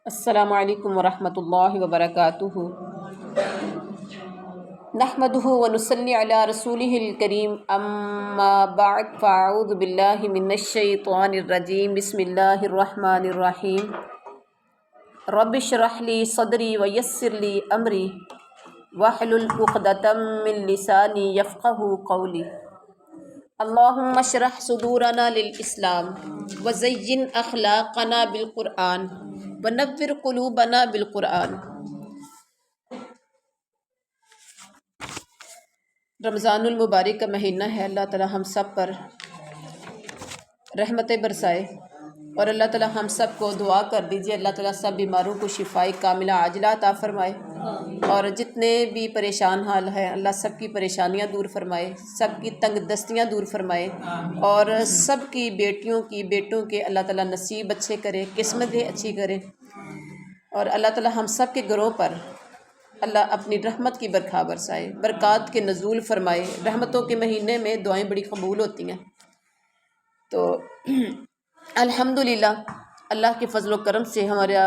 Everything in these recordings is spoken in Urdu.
السلام علیکم ورحمۃ اللہ وبرکاتہ۔ نحمدہ ونصلی علی رسولہ الکریم، اما بعد فاعوذ باللہ من الشیطان الرجیم، بسم اللہ الرحمن الرحیم۔ رب اشرح لی صدری ویسر لی امری واحلل عقدۃ من لسانی یفقہوا قولی۔ اللہم اشرح صدورنا للاسلام وزین اخلاقنا بالقرآن ونور قلوبنا بالقرآن۔ رمضان المبارک کا مہینہ ہے، اللہ تعالی ہم سب پر رحمتیں برسائے، اور اللہ تعالی ہم سب کو دعا کر دیجیے اللہ تعالی سب بیماروں کو شفائی کاملہ عاجلہ عطا فرمائے، اور جتنے بھی پریشان حال ہیں اللہ سب کی پریشانیاں دور فرمائے، سب کی تنگ دستیاں دور فرمائے، اور سب کی بیٹیوں کی بیٹوں کے اللہ تعالی نصیب اچھے کرے، قسمتیں اچھی کرے، اور اللہ تعالی ہم سب کے گھروں پر اللہ اپنی رحمت کی برکھا برسائے، برکات کے نزول فرمائے۔ رحمتوں کے مہینے میں دعائیں بڑی قبول ہوتی ہیں، تو الحمدللہ اللہ کے فضل و کرم سے ہمارا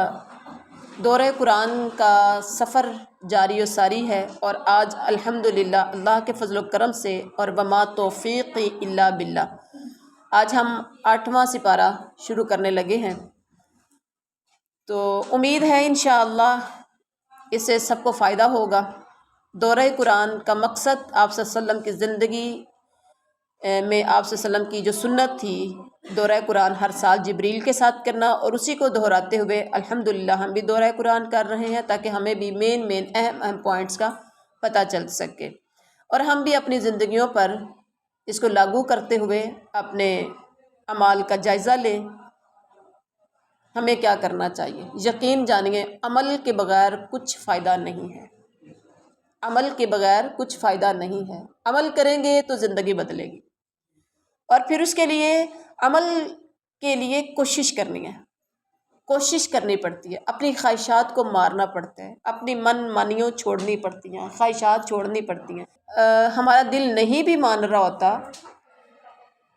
دورہ قرآن کا سفر جاری و ساری ہے، اور آج الحمدللہ اللہ کے فضل و کرم سے اور وما توفیقی الا باللہ آج ہم 8واں سپارہ شروع کرنے لگے ہیں، تو امید ہے انشاءاللہ اس سے سب کو فائدہ ہوگا۔ دورہ قرآن کا مقصد آپ صلی اللہ علیہ وسلم کی زندگی میں آپ صلی اللہ علیہ وسلم کی جو سنت تھی، دورہ قرآن ہر سال جبریل کے ساتھ کرنا، اور اسی کو دہراتے ہوئے الحمدللہ ہم بھی دورہ قرآن کر رہے ہیں، تاکہ ہمیں بھی مین اہم پوائنٹس کا پتہ چل سکے، اور ہم بھی اپنی زندگیوں پر اس کو لاگو کرتے ہوئے اپنے اعمال کا جائزہ لیں، ہمیں کیا کرنا چاہیے۔ یقین جانیے عمل کے بغیر کچھ فائدہ نہیں ہے، عمل کے بغیر کچھ فائدہ نہیں ہے۔ عمل کریں گے تو زندگی بدلے گی، اور پھر اس کے لیے عمل کے لیے کوشش کرنی ہے، کوشش کرنی پڑتی ہے، اپنی خواہشات کو مارنا پڑتا ہے، اپنی من مانیوں چھوڑنی پڑتی ہیں، خواہشات چھوڑنی پڑتی ہیں۔ ہمارا دل نہیں بھی مان رہا ہوتا،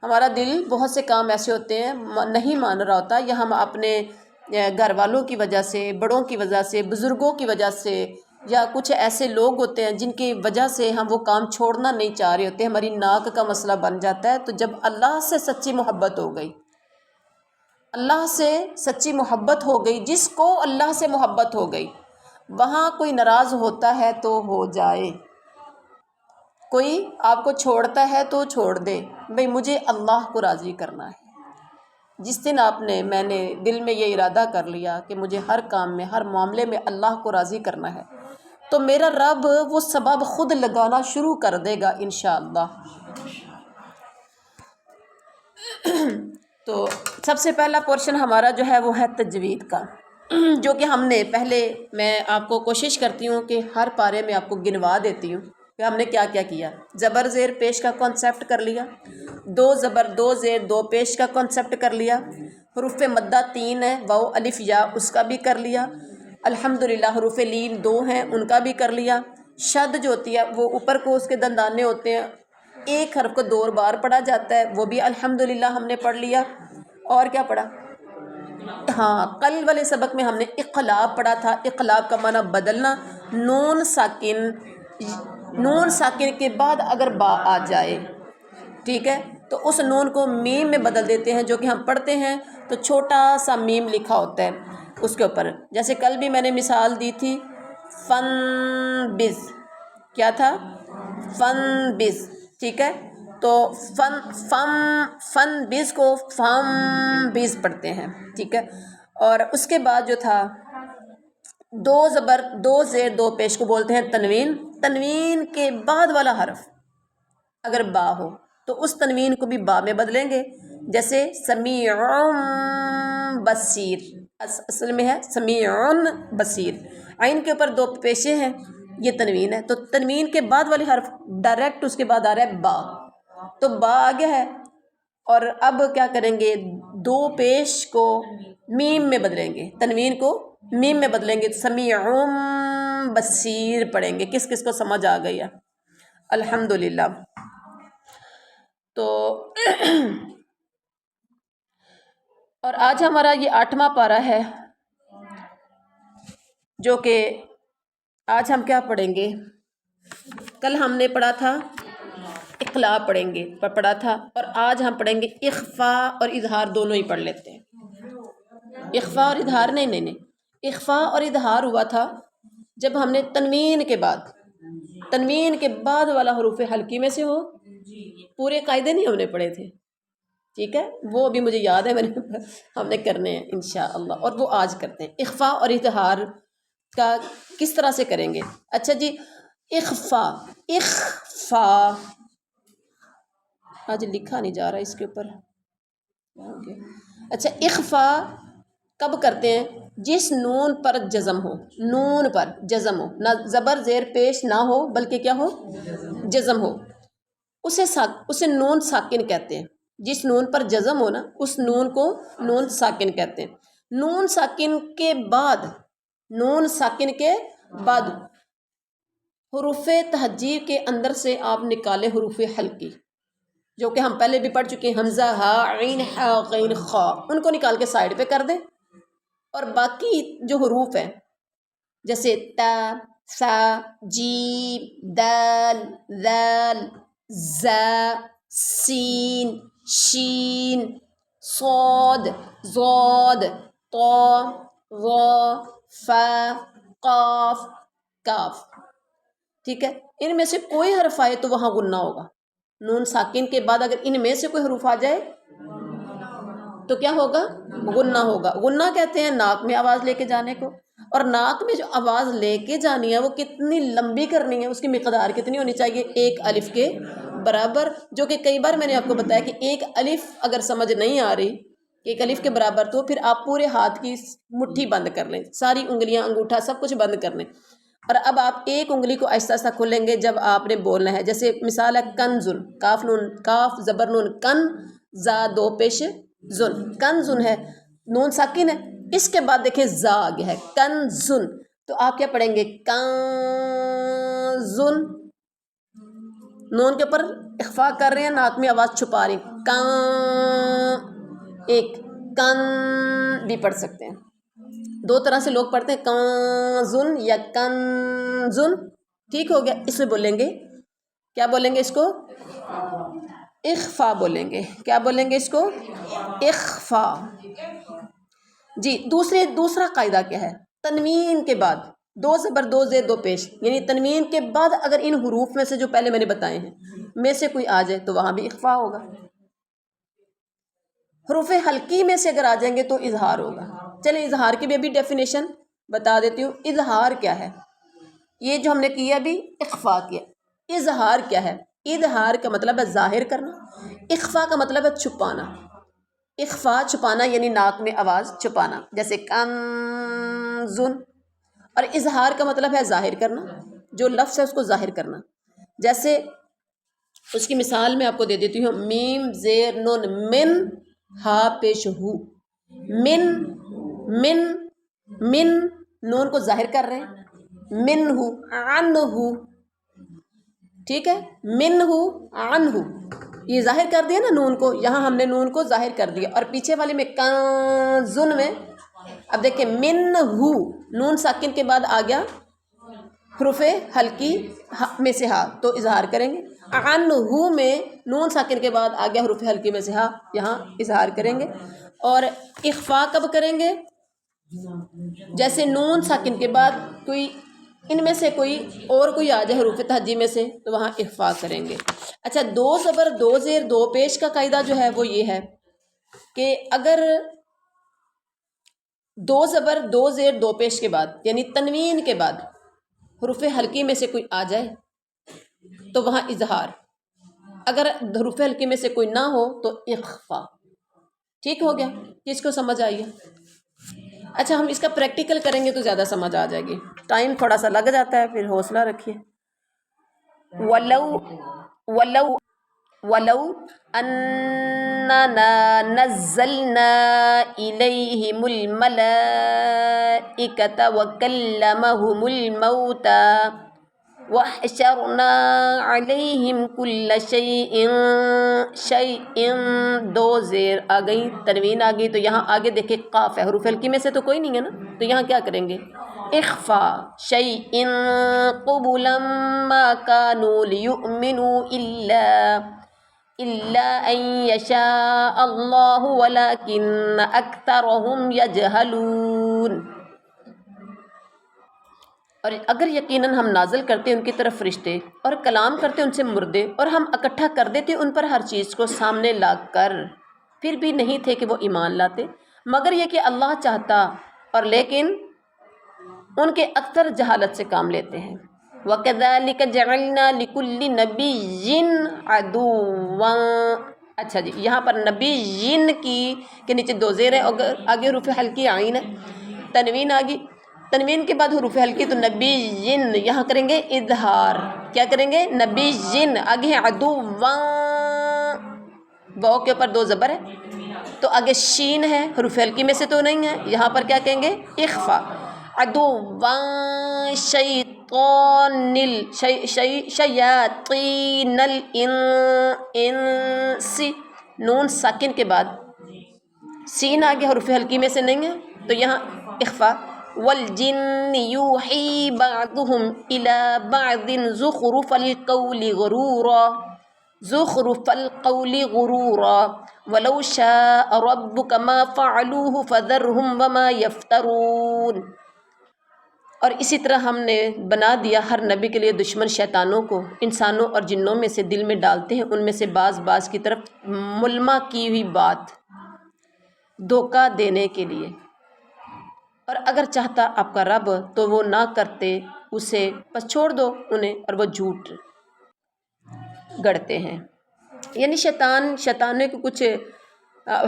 ہمارا دل بہت سے کام ایسے ہوتے ہیں نہیں مان رہا ہوتا، یا ہم اپنے گھر والوں کی وجہ سے، بڑوں کی وجہ سے، بزرگوں کی وجہ سے، یا کچھ ایسے لوگ ہوتے ہیں جن کی وجہ سے ہم وہ کام چھوڑنا نہیں چاہ رہے ہوتے، ہماری ناک کا مسئلہ بن جاتا ہے۔ تو جب اللہ سے سچی محبت ہو گئی، اللہ سے سچی محبت ہو گئی، جس کو اللہ سے محبت ہو گئی، وہاں کوئی ناراض ہوتا ہے تو ہو جائے، کوئی آپ کو چھوڑتا ہے تو چھوڑ دے، بھئی مجھے اللہ کو راضی کرنا ہے۔ جس دن میں نے دل میں یہ ارادہ کر لیا کہ مجھے ہر کام میں، ہر معاملے میں اللہ کو راضی کرنا ہے، تو میرا رب وہ سبب خود لگانا شروع کر دے گا انشاءاللہ۔ تو سب سے پہلا پورشن ہمارا جو ہے وہ ہے تجوید کا، جو کہ ہم نے پہلے، میں آپ کو کوشش کرتی ہوں کہ ہر پارے میں آپ کو گنوا دیتی ہوں کہ ہم نے کیا کیا کیا۔ زبر زیر پیش کا کانسیپٹ کر لیا، دو زبر دو زیر دو پیش کا کانسیپٹ کر لیا، حروف مدہ 3 ہے، واو الف یا، اس کا بھی کر لیا، الحمدللہ حروف لین 2 ہیں، ان کا بھی کر لیا۔ شد جو ہوتی ہے وہ اوپر کو اس کے دندانے ہوتے ہیں، ایک حرف کو 2 بار پڑھا جاتا ہے، وہ بھی الحمدللہ ہم نے پڑھ لیا۔ اور کیا پڑھا؟ ہاں، کل والے سبق میں ہم نے اقلاب پڑھا تھا۔ اقلاب کا معنی بدلنا، نون ساکن کے بعد اگر با آ جائے، ٹھیک ہے، تو اس نون کو میم میں بدل دیتے ہیں، جو کہ ہم پڑھتے ہیں تو چھوٹا سا میم لکھا ہوتا ہے اس کے اوپر۔ جیسے کل بھی میں نے مثال دی تھی، فن بز، کیا تھا؟ فن بز، ٹھیک ہے، تو فن بز کو فم بز پڑھتے ہیں، ٹھیک ہے، اور اس کے بعد جو تھا دو زبر دو زیر دو پیش کو بولتے ہیں تنوین۔ تنوین کے بعد والا حرف اگر با ہو تو اس تنوین کو بھی با میں بدلیں گے، جیسے سمیع بصیر، اصل میں ہے سمیع بصیر، عین کے اوپر 2 پیشے ہیں، یہ تنوین ہے، تو تنوین کے بعد والی حرف ڈائریکٹ اس کے بعد آ رہا ہے با، تو با آ گیا ہے، اور اب کیا کریں گے، 2 پیش کو میم میں بدلیں گے، تنوین کو میم میں بدلیں گے، سمیع بصیر پڑھیں گے۔ کس کس کو سمجھ آ گئی ہے؟ الحمدللہ۔ تو اور آج ہمارا یہ 8واں پارہ ہے، جو کہ آج ہم کیا پڑھیں گے؟ کل ہم نے پڑھا تھا اقلاع پڑھیں گے پڑھا تھا، اور آج ہم پڑھیں گے اخفاء اور اظہار، دونوں ہی پڑھ لیتے ہیں۔ اخفاء اور اظہار نہیں، اخفاء اور اظہار ہوا تھا جب ہم نے تنوین کے بعد والا حروف حلقی میں سے ہو، پورے قاعدے نہیں ہم نے پڑھے تھے، ٹھیک ہے، وہ ابھی مجھے یاد ہے، ہم نے کرنے ہیں انشاءاللہ، اور وہ آج کرتے ہیں۔ اخفاء اور اظہار کا کس طرح سے کریں گے؟ اچھا جی، اخفاء آج لکھا نہیں جا رہا اس کے اوپر، اچھا اخفاء کب کرتے ہیں؟ جس نون پر جزم ہو، نہ زبر زیر پیش نہ ہو بلکہ کیا ہو؟ جزم ہو، اسے نون ساکن کہتے ہیں۔ جس نون پر جزم ہو نا، اس نون کو نون ساکن کہتے ہیں۔ نون ساکن کے بعد حروف تہجی کے اندر سے آپ نکالے حروف حلقی، جو کہ ہم پہلے بھی پڑھ چکے ہیں، حمزہ، ہا، عین، حا، غین، خا، ان کو نکال کے سائڈ پہ کر دیں، اور باقی جو حروف ہیں جیسے تا، سا، جیم، دال، ذال، زا، سین، شین، صاد، ضاد، طا، ظا، فا، قاف، کاف، ٹھیک ہے، ان میں سے کوئی حرف آئے تو وہاں غنہ ہوگا۔ نون ساکن کے بعد اگر ان میں سے کوئی حروف آ جائے تو کیا ہوگا؟ غنہ ہوگا۔ غنہ کہتے ہیں ناک میں آواز لے کے جانے کو، اور ناک میں جو آواز لے کے جانی ہے وہ کتنی لمبی کرنی ہے، اس کی مقدار کتنی ہونی چاہیے؟ ایک الف کے برابر، جو کہ کئی بار میں نے آپ کو بتایا کہ ایک الف اگر سمجھ نہیں آ رہی کہ ایک الف کے برابر، تو پھر آپ پورے ہاتھ کی مٹھی بند کر لیں، ساری انگلیاں، انگوٹھا سب کچھ بند کر لیں، اور اب آپ ایک انگلی کو آہستہ آہستہ کھولیں گے جب آپ نے بولنا ہے۔ جیسے مثال ہے کنزن، کاف زبر نون کن، زا دو پیش زن، کنزن ہے، نون ساکن ہے، اس کے بعد دیکھیں زا آ گیا ہے، کنزن، تو آپ کیا پڑھیں گے؟ کنزن، نون کے اوپر اخفاء کر رہے ہیں، ناک میں آواز چھپا رہے ہیں، ایک کن بھی پڑھ سکتے ہیں، دو طرح سے لوگ پڑھتے ہیں، کنزن یا کنزن، ٹھیک ہو گیا۔ اس میں بولیں گے، کیا بولیں گے اس کو؟ اخفاء بولیں گے۔ کیا بولیں گے اس کو؟ اخفاء۔ جی، دوسرا قاعدہ کیا ہے؟ تنوین کے بعد دو زبر دو زیر دو پیش، یعنی تنوین کے بعد اگر ان حروف میں سے جو پہلے میں نے بتائے ہیں میں سے کوئی آ جائے تو وہاں بھی اخفاء ہوگا۔ حروف حلقی میں سے اگر آ جائیں گے تو اظہار ہوگا۔ چلیں اظہار کی بھی ابھی ڈیفینیشن بتا دیتی ہوں۔ اظہار کیا ہے؟ یہ جو ہم نے کیا ابھی اخفاء کیا، اظہار کیا ہے؟ اظہار کا مطلب ہے ظاہر کرنا، اخفاء کا مطلب ہے چھپانا۔ اخفاء چھپانا یعنی ناک میں آواز چھپانا، جیسے کنزن، اور اظہار کا مطلب ہے ظاہر کرنا، جو لفظ ہے اس کو ظاہر کرنا۔ جیسے اس کی مثال میں آپ کو دے دیتی ہوں، میم زیر نون من، ہا پیش ہو، من نون کو ظاہر کر رہے ہیں، من ہو، عن ہو، ٹھیک ہے، من ہو، عن ہو، یہ ظاہر کر دیا نا نون کو، یہاں ہم نے نون کو ظاہر کر دیا، اور پیچھے والے میں کنزن میں اب دیکھیں من ہو، نون ساکن کے بعد آ گیا حروف حلقی میں سے ہا، تو اظہار کریں گے۔ عن ہو میں نون ساکن کے بعد آ گیا حروف حلقی میں سے ہا، یہاں اظہار کریں گے۔ اور اخفاء کب کریں گے؟ جیسے نون ساکن کے بعد کوئی ان میں سے کوئی اور کوئی آ جائے حروف تہجی میں سے تو وہاں اخفاء کریں گے۔ اچھا، دو زبر دو زیر دو پیش کا قاعدہ جو ہے وہ یہ ہے کہ اگر دو زبر دو زیر دو پیش کے بعد یعنی تنوین کے بعد حروف حلقی میں سے کوئی آ جائے تو وہاں اظہار، اگر حروف حلقی میں سے کوئی نہ ہو تو اخفاء۔ ٹھیک ہو گیا؟ کس کو سمجھ آئی ہے؟ اچھا، ہم اس کا پریکٹیکل کریں گے تو زیادہ سمجھ آ جائے گی، ٹائم تھوڑا سا لگ جاتا ہے، پھر حوصلہ رکھیے۔ وَلَوْ أَنَّنَا نَزَّلْنَا إِلَيْهِمُ الْمَلَائِكَةَ وَكَلَّمَهُمُ الْمَوْتَى وَحْشَرْنَا عَلَيْهِمْ كُلَّ شَيْءٍ دو زیر آ گئی، تنوین آ گئی، تو یہاں آگے دیکھیں قاف ہے، حروف حلقی میں سے تو کوئی نہیں ہے نا، تو یہاں کیا کریں گے؟ اخفا شیء قبلا ما كانوا ليؤمنوا إلا أن يشاء الله ولكن أكثرهم يجهلون۔ اور اگر یقیناً ہم نازل کرتے ان کی طرف فرشتے اور کلام کرتے ان سے مردے اور ہم اکٹھا کر دیتے ان پر ہر چیز کو سامنے لا کر، پھر بھی نہیں تھے کہ وہ ایمان لاتے، مگر یہ کہ اللہ چاہتا، اور لیکن ان کے اکثر جہالت سے کام لیتے ہیں۔ وَكَذَلِكَ جَعَلْنَا لِكُلِّ نَبِيٍّ عَدُوًّا، اچھا جی، یہاں پر نبی کی کے نیچے دو زیر ہے، آگے حروف حلقی عین ہے، تنوین آگی، تنوین کے بعد حروف حلقی، تو نبی یہاں کریں گے اظہار، کیا کریں گے؟ نبی، آگے ہے عدواں، واو کے اوپر دو زبر ہے، تو آگے شین ہے، حروف حلقی میں سے تو نہیں ہے، یہاں پر کیا کہیں گے؟ اخفا، عدواں شیاطین الانس، نون ساکن کے بعد سین آگے حروف حلقی میں سے نہیں ہے، تو یہاں اخفا، والجن یوحی بعضهم الى بعض زخرف القول غرورا، زخرف القول غرورا ولو شاء ربك ما فعلوه فذرهم وما يفترون۔ اور اسی طرح ہم نے بنا دیا ہر نبی کے لیے دشمن شیطانوں کو، انسانوں اور جنوں میں سے دل میں ڈالتے ہیں ان میں سے بعض کی طرف ملمہ کی ہوئی بات، دھوکہ دینے کے لیے، اور اگر چاہتا آپ کا رب تو وہ نہ کرتے اسے، بس چھوڑ دو انہیں، اور وہ جھوٹ گڑتے ہیں۔ یعنی شیطانوں کے کچھ،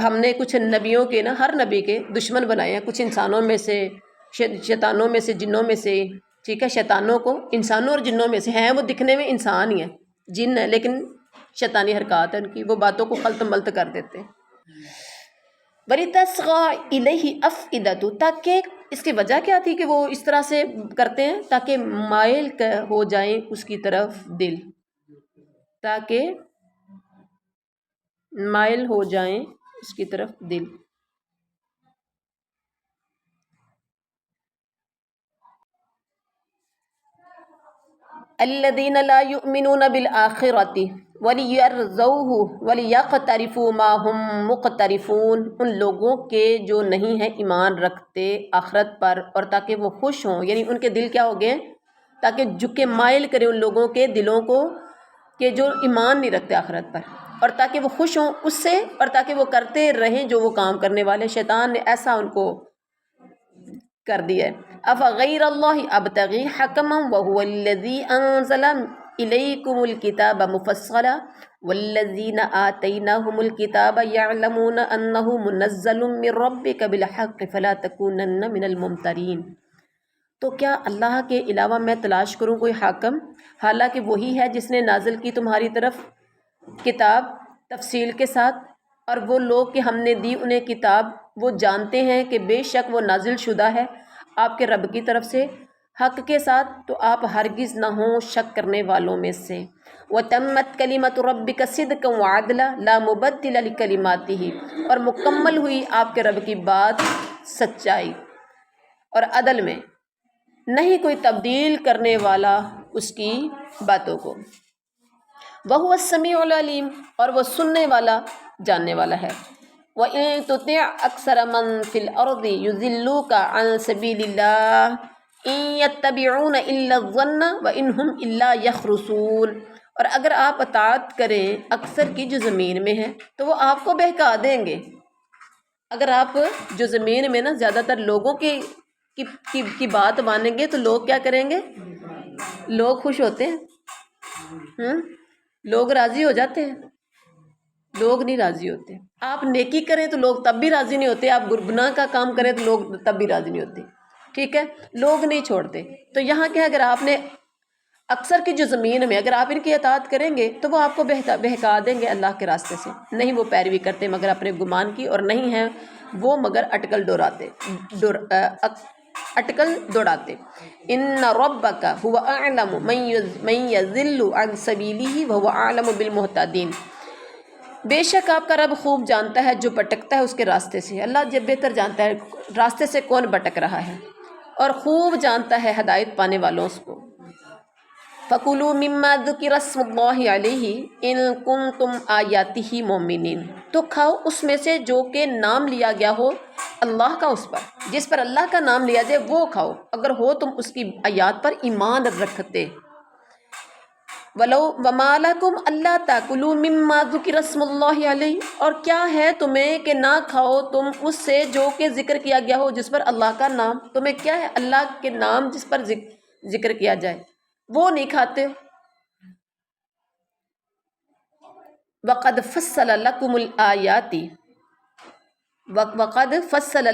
ہم نے کچھ نبیوں کے نا، ہر نبی کے دشمن بنائے ہیں، کچھ انسانوں میں سے، شیطانوں میں سے، جنوں میں سے، ٹھیک ہے، شیطانوں کو انسانوں اور جنوں میں سے ہیں، وہ دکھنے میں انسان ہی ہیں، جن ہے لیکن شیطانی حرکات ہیں ان کی، وہ باتوں کو خلط ملط کر دیتے ہیں۔ وَلِتَصْغَى إِلَيْهِ أَفْئِدَةُ، تاکہ اس کی وجہ کیا تھی کہ وہ اس طرح سے کرتے ہیں؟ تاکہ مائل ہو جائیں اس کی طرف دل، تاکہ مائل ہو جائیں اس کی طرف دل۔ الَّذِينَ لَا يُؤْمِنُونَ بِالْآخِرَةِ وَلِيَرْضَوْهُ وَلِيَقْتَرِفُوا مَا هُمْ مُقْتَرِفُونَ، ان لوگوں کے جو نہیں ہیں ایمان رکھتے آخرت پر، اور تاکہ وہ خوش ہوں، یعنی ان کے دل کیا ہو گئے، تاکہ جھکے مائل کریں ان لوگوں کے دلوں کو کہ جو ایمان نہیں رکھتے آخرت پر، اور تاکہ وہ خوش ہوں اس سے، اور تاکہ وہ کرتے رہیں جو وہ کام کرنے والے، شیطان نے ایسا ان کو کر دیا ہے۔ افغیر اللہ ابتغی حکما وهو الذی انزل الیکم الکتاب مفصلا والذین آتیناہم الکتاب یعلمون انہ منزل من ربک بالحق فلا تکونن من الممترین۔ تو کیا اللہ کے علاوہ میں تلاش کروں کوئی حاکم، حالانکہ وہی ہے جس نے نازل کی تمہاری طرف کتاب تفصیل کے ساتھ، اور وہ لوگ کہ ہم نے دی انہیں کتاب وہ جانتے ہیں کہ بے شک وہ نازل شدہ ہے آپ کے رب کی طرف سے حق کے ساتھ، تو آپ ہرگز نہ ہوں شک کرنے والوں میں سے۔ وَتَمَّتْ كَلِمَةُ رَبِّكَ صِدْقًا وَعَدْلًا لَا مُبَدِّلَ لِكَلِمَاتِهِ، اور مکمل ہوئی آپ کے رب کی بات سچائی اور عدل میں، نہیں کوئی تبدیل کرنے والا اس کی باتوں کو۔ وَهُوَ السَّمِيعُ الْعَلِيمُ، اور وہ سننے والا جاننے والا ہے۔ وَإِن تُطِعْ أَكْثَرَ مَن فِي الْأَرْضِ يُضِلُّوكَ عَن سَبِيلِ اللَّهِ إِن يَتَّبِعُونَ إِلَّا الظَّنَّ وَإِنْ هُمْ إِلَّا يَخْرُصُونَ، اور اگر آپ اطاعت کریں اکثر کی جو زمین میں ہے تو وہ آپ کو بہکا دیں گے۔ اگر آپ جو زمین میں نا زیادہ تر لوگوں کی بات مانیں گے تو لوگ کیا کریں گے؟ لوگ خوش ہوتے ہیں، لوگ راضی ہو جاتے ہیں، لوگ نہیں راضی ہوتے۔ آپ نیکی کریں تو لوگ تب بھی راضی نہیں ہوتے، آپ گناہ کا کام کریں تو لوگ تب بھی راضی نہیں ہوتے، ٹھیک ہے، لوگ نہیں چھوڑتے۔ تو یہاں کیا، اگر آپ نے اکثر کی جو زمین میں اگر آپ ان کی اطاعت کریں گے تو وہ آپ کو بہکا دیں گے اللہ کے راستے سے، نہیں وہ پیروی کرتے مگر اپنے گمان کی، اور نہیں ہیں وہ مگر اٹکل ڈوراتے اٹکل دوڑاتے۔ ان ربک هو اعلم من یضل عن سبیلہ وهو اعلم بالمہتدین، بے شک آپ کا رب خوب جانتا ہے جو بھٹکتا ہے اس کے راستے سے۔ اللہ جب بہتر جانتا ہے راستے سے کون بھٹک رہا ہے، اور خوب جانتا ہے ہدایت پانے والوں کو۔ فَكُلُوا مِمَّا ذُكِرَ اسْمُ اللَّهِ عَلَيْهِ إِن كُنتُمْ آیَاتِهِ مُؤْمِنِينَ، تو کھاؤ اس میں سے جو کہ نام لیا گیا ہو اللہ کا، اس پر جس پر اللہ کا نام لیا جائے وہ کھاؤ اگر ہو تم اس کی آیات پر ایمان رکھتے۔ وَمَا لَكُمْ أَلَّا تَأْكُلُوا مِمَّا ذُكِرَ اسْمُ اللَّهِ عَلَيْهِ، اور کیا ہے تمہیں کہ نہ کھاؤ تم اس سے جو کہ ذکر کیا گیا ہو جس پر اللہ کا نام، تمہیں کیا ہے اللہ کے نام جس پر ذکر کیا جائے وہ نہیں کھاتے۔ وَقَدْ فَصَّلَ لَكُمُ الْآيَاتِ وَقَدْ فَصَّلَ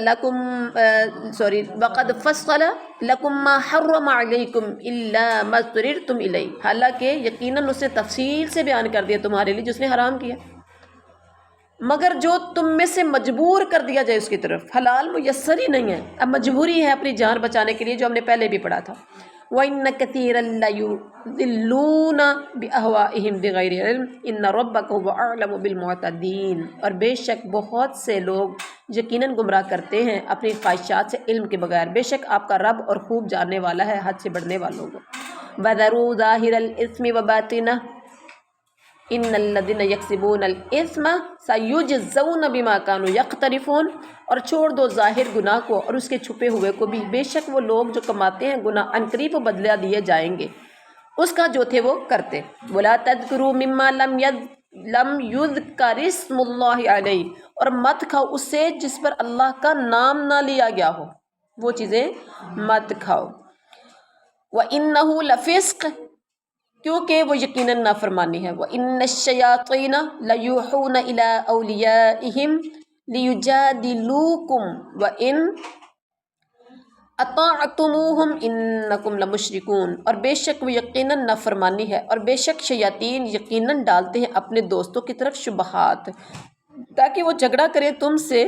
لَكُم مَّا حَرَّمَ عَلَيْكُمْ إِلَّا مَا اضْطُرِرْتُمْ إِلَيْهِ، حالانکہ یقیناً اس نے تفصیل سے بیان کر دیا تمہارے لیے جس نے حرام کیا، مگر جو تم میں سے مجبور کر دیا جائے اس کی طرف، حلال میسر ہی نہیں ہے، اب مجبوری ہے اپنی جان بچانے کے لیے، جو ہم نے پہلے بھی پڑھا تھا۔ وَإِنَّ كَثِيرًا لَيُضِلُّونَ بِأَهْوَائِهِمْ بِغَيْرِ عِلْمٍ إِنَّ رَبَّكَ هُوَ أَعْلَمُ بِالْمُعْتَدِينَ، اور بے شک بہت سے لوگ یقیناً گمراہ کرتے ہیں اپنی خواہشات سے علم کے بغیر، بے شک آپ کا رب اور خوب جاننے والا ہے حد سے بڑھنے والوں کو۔ وَذَرُوا ظَاهِرَ الْإِثْمِ وَبَاطِنَهُ ان الذین یکسبون الاثم سیجزون بما كانوا یقترفون، اور چھوڑ دو ظاہر گناہ کو اور اس کے چھپے ہوئے کو بھی، بے شک وہ لوگ جو کماتے ہیں گناہ عنقریب و بدلہ دیے جائیں گے اس کا جو تھے وہ کرتے۔ ولا تذکروا مما لم یذکر اسم اللہ علیہ، اور مت کھاؤ اس سے جس پر اللہ کا نام نہ لیا گیا ہو، وہ چیزیں مت کھاؤ۔ وَإِنَّهُ لَفِسْقٌ، کیونکہ وہ یقیناً نافرمانی ہے۔ وَإِنَّ الشَّيَاطِينَ لَيُوحُونَ إِلَىٰ أَوْلِيَائِهِمْ لِيُجَادِلُوكُمْ وَإِنْ أَطَعْتُمُوهُمْ إِنَّكُمْ لَمُشْرِكُونَ، اور بے شک وہ یقیناً نافرمانی ہے، اور بے شک شیاطین یقیناً ڈالتے ہیں اپنے دوستوں کی طرف شبہات تاکہ وہ جھگڑا کرے تم سے،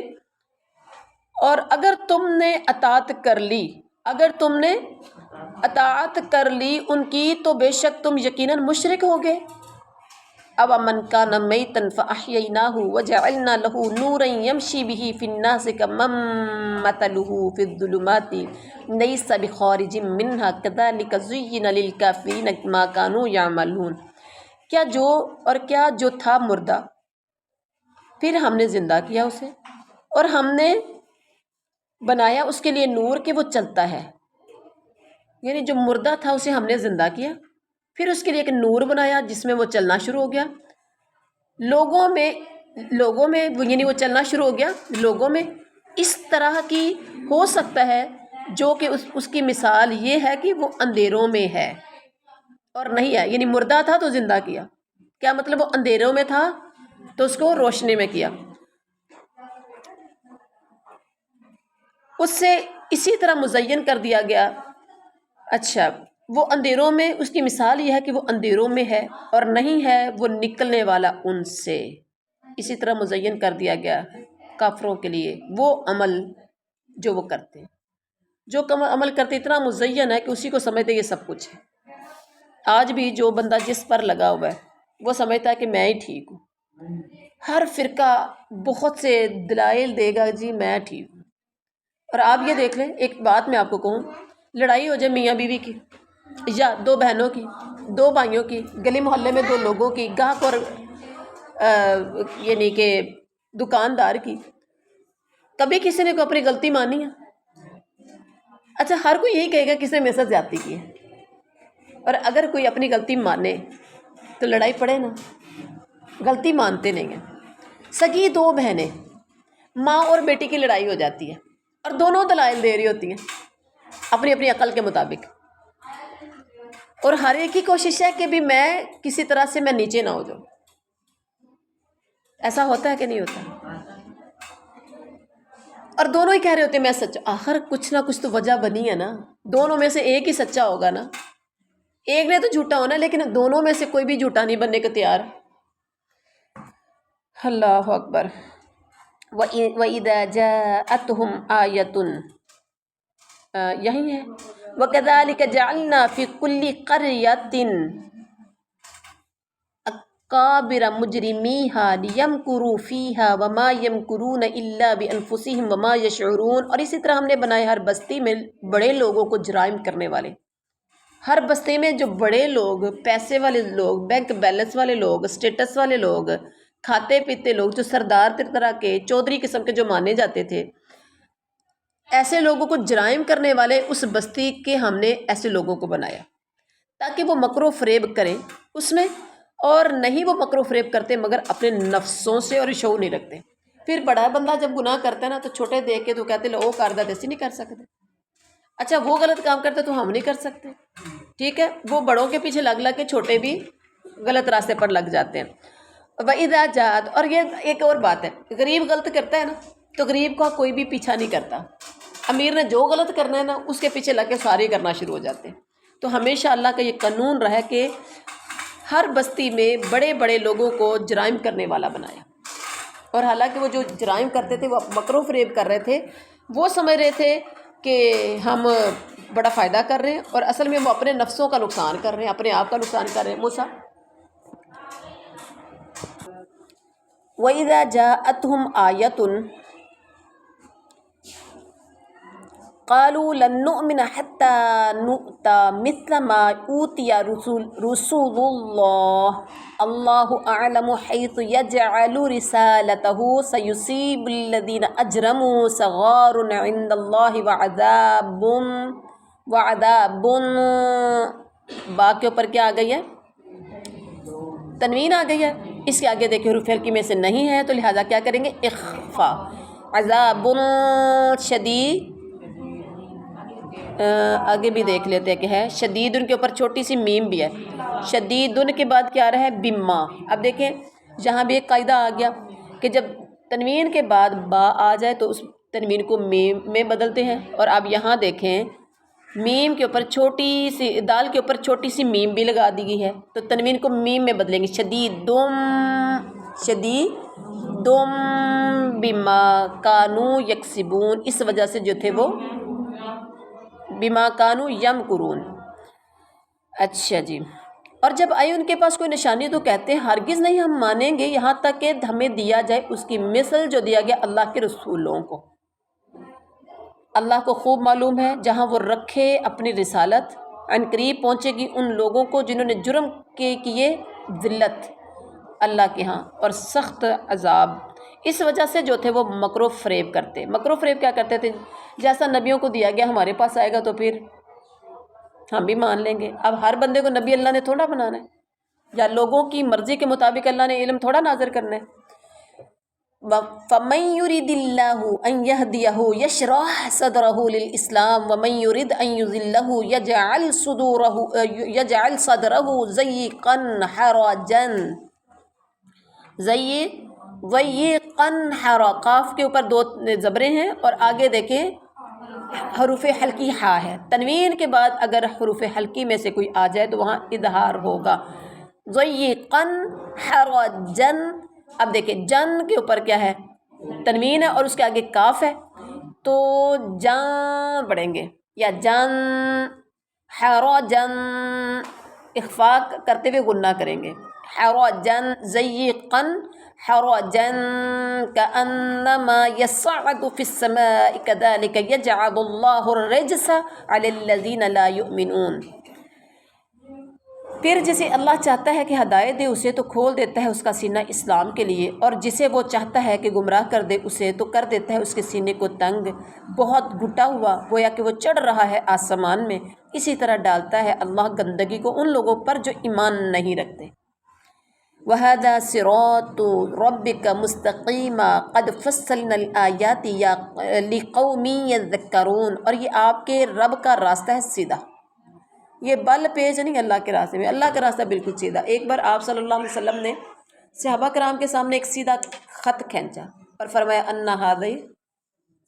اور اگر تم نے اطاعت کر لی ان کی تو بے شک تم یقیناً مشرک ہوگے۔ اب من کان میتا فاحییناہ وجعلنا له نورا یمشی بہ فی الناس کمن مثلہ فی الظلمات لیس بخارج منہا کذلک زین للکافرین ما کانوا یعملون، کیا جو تھا مردہ پھر ہم نے زندہ کیا اسے، اور ہم نے بنایا اس کے لیے نور کہ وہ چلتا ہے، یعنی جو مردہ تھا اسے ہم نے زندہ کیا، پھر اس کے لیے ایک نور بنایا جس میں وہ چلنا شروع ہو گیا، لوگوں میں یعنی وہ چلنا شروع ہو گیا لوگوں میں۔ اس طرح کی ہو سکتا ہے جو کہ اس کی مثال یہ ہے کہ وہ اندھیروں میں ہے اور نہیں ہے، یعنی مردہ تھا تو زندہ کیا، کیا مطلب وہ اندھیروں میں تھا تو اس کو روشنی میں کیا۔ اس سے اسی طرح مزین کر دیا گیا، اچھا وہ اندھیروں میں، اس کی مثال یہ ہے کہ وہ اندھیروں میں ہے اور نہیں ہے وہ نکلنے والا ان سے، اسی طرح مزین کر دیا گیا کافروں کے لیے وہ عمل جو وہ کرتے ہیں، جو عمل کرتے اتنا مزین ہے کہ اسی کو سمجھتے یہ سب کچھ ہے۔ آج بھی جو بندہ جس پر لگا ہوا ہے وہ سمجھتا ہے کہ میں ہی ٹھیک ہوں، ہر فرقہ بہت سے دلائل دے گا جی میں ٹھیک ہوں، اور آپ یہ دیکھ لیں، ایک بات میں آپ کو کہوں، لڑائی ہو جائے میاں بیوی کی یا دو بہنوں کی، دو بھائیوں کی، گلی محلے میں دو لوگوں کی، گاہک اور یعنی کہ دکاندار کی، کبھی کسی نے کوئی اپنی غلطی مانی ہے؟ اچھا ہر کوئی یہی کہے گا کسی نے میرے ساتھ زیادتی کی ہے، اور اگر کوئی اپنی غلطی مانے تو لڑائی پڑے نا، غلطی مانتے نہیں ہیں۔ سگی دو بہنیں، ماں اور بیٹی کی لڑائی ہو جاتی ہے اور دونوں دلائل دے رہی ہوتی ہیں اپنی اپنی عقل کے مطابق، اور ہر ایک کی کوشش ہے کہ بھی میں کسی طرح سے میں نیچے نہ ہو جاؤں۔ ایسا ہوتا ہے کہ نہیں ہوتا؟ اور دونوں ہی کہہ رہے ہوتے ہیں میں سچا، آخر کچھ نہ کچھ تو وجہ بنی ہے نا، دونوں میں سے ایک ہی سچا ہوگا نا، ایک نے تو جھوٹا ہونا، لیکن دونوں میں سے کوئی بھی جھوٹا نہیں بننے کو تیار۔ اللہ اکبر۔ وَإِذَا جَاءَتْهُمْ آیَةٌ یہی ہے وَكَذَلِكَ جَعَلْنَا فِي كُلِّ قَرْيَةٍ أَكَابِرَ مُجْرِمِيهَا لِيَمْكُرُوا فِيهَا وَمَا يَمْكُرُونَ إِلَّا بِأَنفُسِهِمْ وَمَا يَشْعُرُونَ، اور اسی طرح ہم نے بنائے ہر بستی میں بڑے لوگوں کو جرائم کرنے والے، ہر بستی میں جو بڑے لوگ، پیسے والے لوگ، بینک بیلنس والے لوگ، سٹیٹس والے لوگ، کھاتے پیتے لوگ، جو سردار طرح کے چودھری قسم کے جو مانے جاتے تھے، ایسے لوگوں کو جرائم کرنے والے اس بستی کے ہم نے ایسے لوگوں کو بنایا تاکہ وہ مکر و فریب کریں اس میں، اور نہیں وہ مکر و فریب کرتے مگر اپنے نفسوں سے اور شعور نہیں رکھتے۔ پھر بڑا بندہ جب گناہ کرتا ہے نا تو چھوٹے دیکھ کے تو کہتے لو کاردہ ایسی نہیں کر سکتے، اچھا وہ غلط کام کرتے تو ہم نہیں کر سکتے، ٹھیک ہے، وہ بڑوں کے پیچھے لگ لگ کے چھوٹے بھی غلط راستے پر لگ جاتے ہیں۔ وَإِذَا جَاءَتْ، اور یہ ایک اور بات ہے، غریب غلط کرتا ہے نا تو غریب کا کوئی بھی پیچھا نہیں کرتا، امیر نے جو غلط کرنا ہے نا اس کے پیچھے لگ کے سارے کرنا شروع ہو جاتے ہیں۔ تو ہمیشہ اللہ کا یہ قانون رہا کہ ہر بستی میں بڑے بڑے لوگوں کو جرائم کرنے والا بنایا، اور حالانکہ وہ جو جرائم کرتے تھے وہ مکر و فریب کر رہے تھے، وہ سمجھ رہے تھے کہ ہم بڑا فائدہ کر رہے ہیں، اور اصل میں وہ اپنے نفسوں کا نقصان کر رہے ہیں، اپنے آپ کا نقصان کر رہے ہیں۔ موسیٰ وَإِذَا جَاءَتْهُمْ آيَةٌ قالوا لن نؤمن حتى نؤتى مثل ما أوتي رسول الله أعلم حيث يجعل رسالته سيصيب الذين أجرموا صغار عند الله وعذاب با کے اوپر کیا آ گئی ہے؟ تنوین آ گئی ہے، اس کے آگے دیکھیں حروف ہلکی میں سے نہیں ہے تو لہٰذا کیا کریں گے؟ اخفا۔ عذاب شدید، آگے بھی دیکھ لیتے ہیں کہ ہے شدید، ان کے اوپر چھوٹی سی میم بھی ہے، شدید ان کے بعد کیا رہا ہے؟ بما۔ اب دیکھیں جہاں بھی ایک قاعدہ آ گیا کہ جب تنوین کے بعد با آ جائے تو اس تنوین کو میم میں بدلتے ہیں، اور اب یہاں دیکھیں میم کے اوپر چھوٹی سی، دال کے اوپر چھوٹی سی میم بھی لگا دی گئی ہے تو تنوین کو میم میں بدلیں گے، شدید دم بما کانوا یکسبون، اس وجہ سے جو تھے وہ بما کانوا یمکرون۔ اچھا جی، اور جب آئی ان کے پاس کوئی نشانی تو کہتے ہیں ہرگز نہیں ہم مانیں گے یہاں تک کہ ہمیں دیا جائے اس کی مثل جو دیا گیا اللہ کے رسولوں کو۔ اللہ کو خوب معلوم ہے جہاں وہ رکھے اپنی رسالت عنقریب پہنچے گی ان لوگوں کو جنہوں نے جرم کیے ذلت اللہ کے ہاں اور سخت عذاب، اس وجہ سے جو تھے وہ مکر و فریب کرتے۔ مکر و فریب کیا کرتے تھے؟ جیسا نبیوں کو دیا گیا ہمارے پاس آئے گا تو پھر ہم بھی مان لیں گے۔ اب ہر بندے کو نبی اللہ نے تھوڑا بنانا ہے، یا لوگوں کی مرضی کے مطابق اللہ نے علم تھوڑا نازل کرنا ہے۔ فَمَن يُرِدِ اللَّهُ أَن يَهْدِيَهُ يَشْرَحْ صَدْرَهُ لِلْإِسْلَامِ وَمَن يُرِدْ أَن يُضِلَّهُ يَجْعَلْ صَدْرَهُ ضَيِّقًا حَرَجًا، قاف کے اوپر دو زبریں ہیں اور آگے دیکھیں حروف حلقی ہا ہے، تنوین کے بعد اگر حروف حلقی میں سے کوئی آ جائے تو وہاں اظہار ہوگا، ضیقاً حرجاً۔ اب دیکھیں جن کے اوپر کیا ہے؟ تنوین ہے اور اس کے آگے کاف ہے تو جان پڑھیں گے، یا جن حرجاً، اخفا کرتے ہوئے غنہ کریں گے، حرجاً ضیقاً حرجاً كأنما يصعد في السماء كذلك يجعل الله الرجس على الذين لا يؤمنون۔ پھر جسے اللہ چاہتا ہے کہ ہدایت دے اسے تو کھول دیتا ہے اس کا سینہ اسلام کے لیے، اور جسے وہ چاہتا ہے کہ گمراہ کر دے اسے تو کر دیتا ہے اس کے سینے کو تنگ، بہت گھٹا ہوا، گویا کہ وہ چڑھ رہا ہے آسمان میں، اسی طرح ڈالتا ہے اللہ گندگی کو ان لوگوں پر جو ایمان نہیں رکھتے۔ وَهَذَا صِرَاطُ رَبِّكَ مُسْتَقِيمًا قَدْ فَصَّلْنَا الْآيَاتِ لِقَوْمٍ يَذَّكَّرُونَ، اور یہ آپ کے رب کا راستہ ہے سیدھا، یہ بل پیش نہیں اللہ کے راستے میں، اللہ کا راستہ بالکل سیدھا۔ ایک بار آپ صلی اللہ علیہ وسلم نے صحابہ کرام کے سامنے ایک سیدھا خط کھینچا اور فرمایا اَنَّ هَٰذَا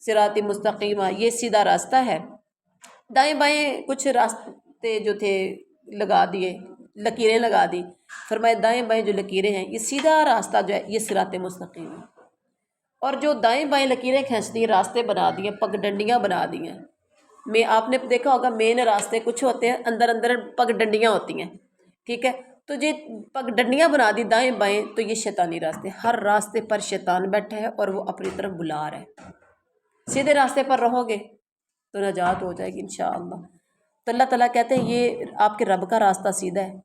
صِرَاطِ مُسْتَقِيمًا، یہ سیدھا راستہ ہے۔ دائیں بائیں کچھ راستے جو تھے لگا دیے، لکیریں لگا دی، فرمایا دائیں بائیں جو لکیریں ہیں یہ سیدھا راستہ جو ہے یہ صراط مستقیم ہے، اور جو دائیں بائیں لکیریں کھینچتی ہیں راستے بنا دیے، پگڈنڈیاں بنا دی ہیں، میں آپ نے دیکھا ہوگا مین راستے کچھ ہوتے ہیں، اندر اندر پگ ڈنڈیاں ہوتی ہیں، ٹھیک ہے، تو یہ پگ ڈنڈیاں بنا دی دائیں بائیں، تو یہ شیطانی راستے، ہر راستے پر شیطان بیٹھا ہے اور وہ اپنی طرف بلا رہا ہے۔ سیدھے راستے پر رہو گے تو نجات ہو جائے گی انشاءاللہ۔ تو اللہ تعالیٰ کہتے ہیں یہ آپ کے رب کا راستہ سیدھا ہے،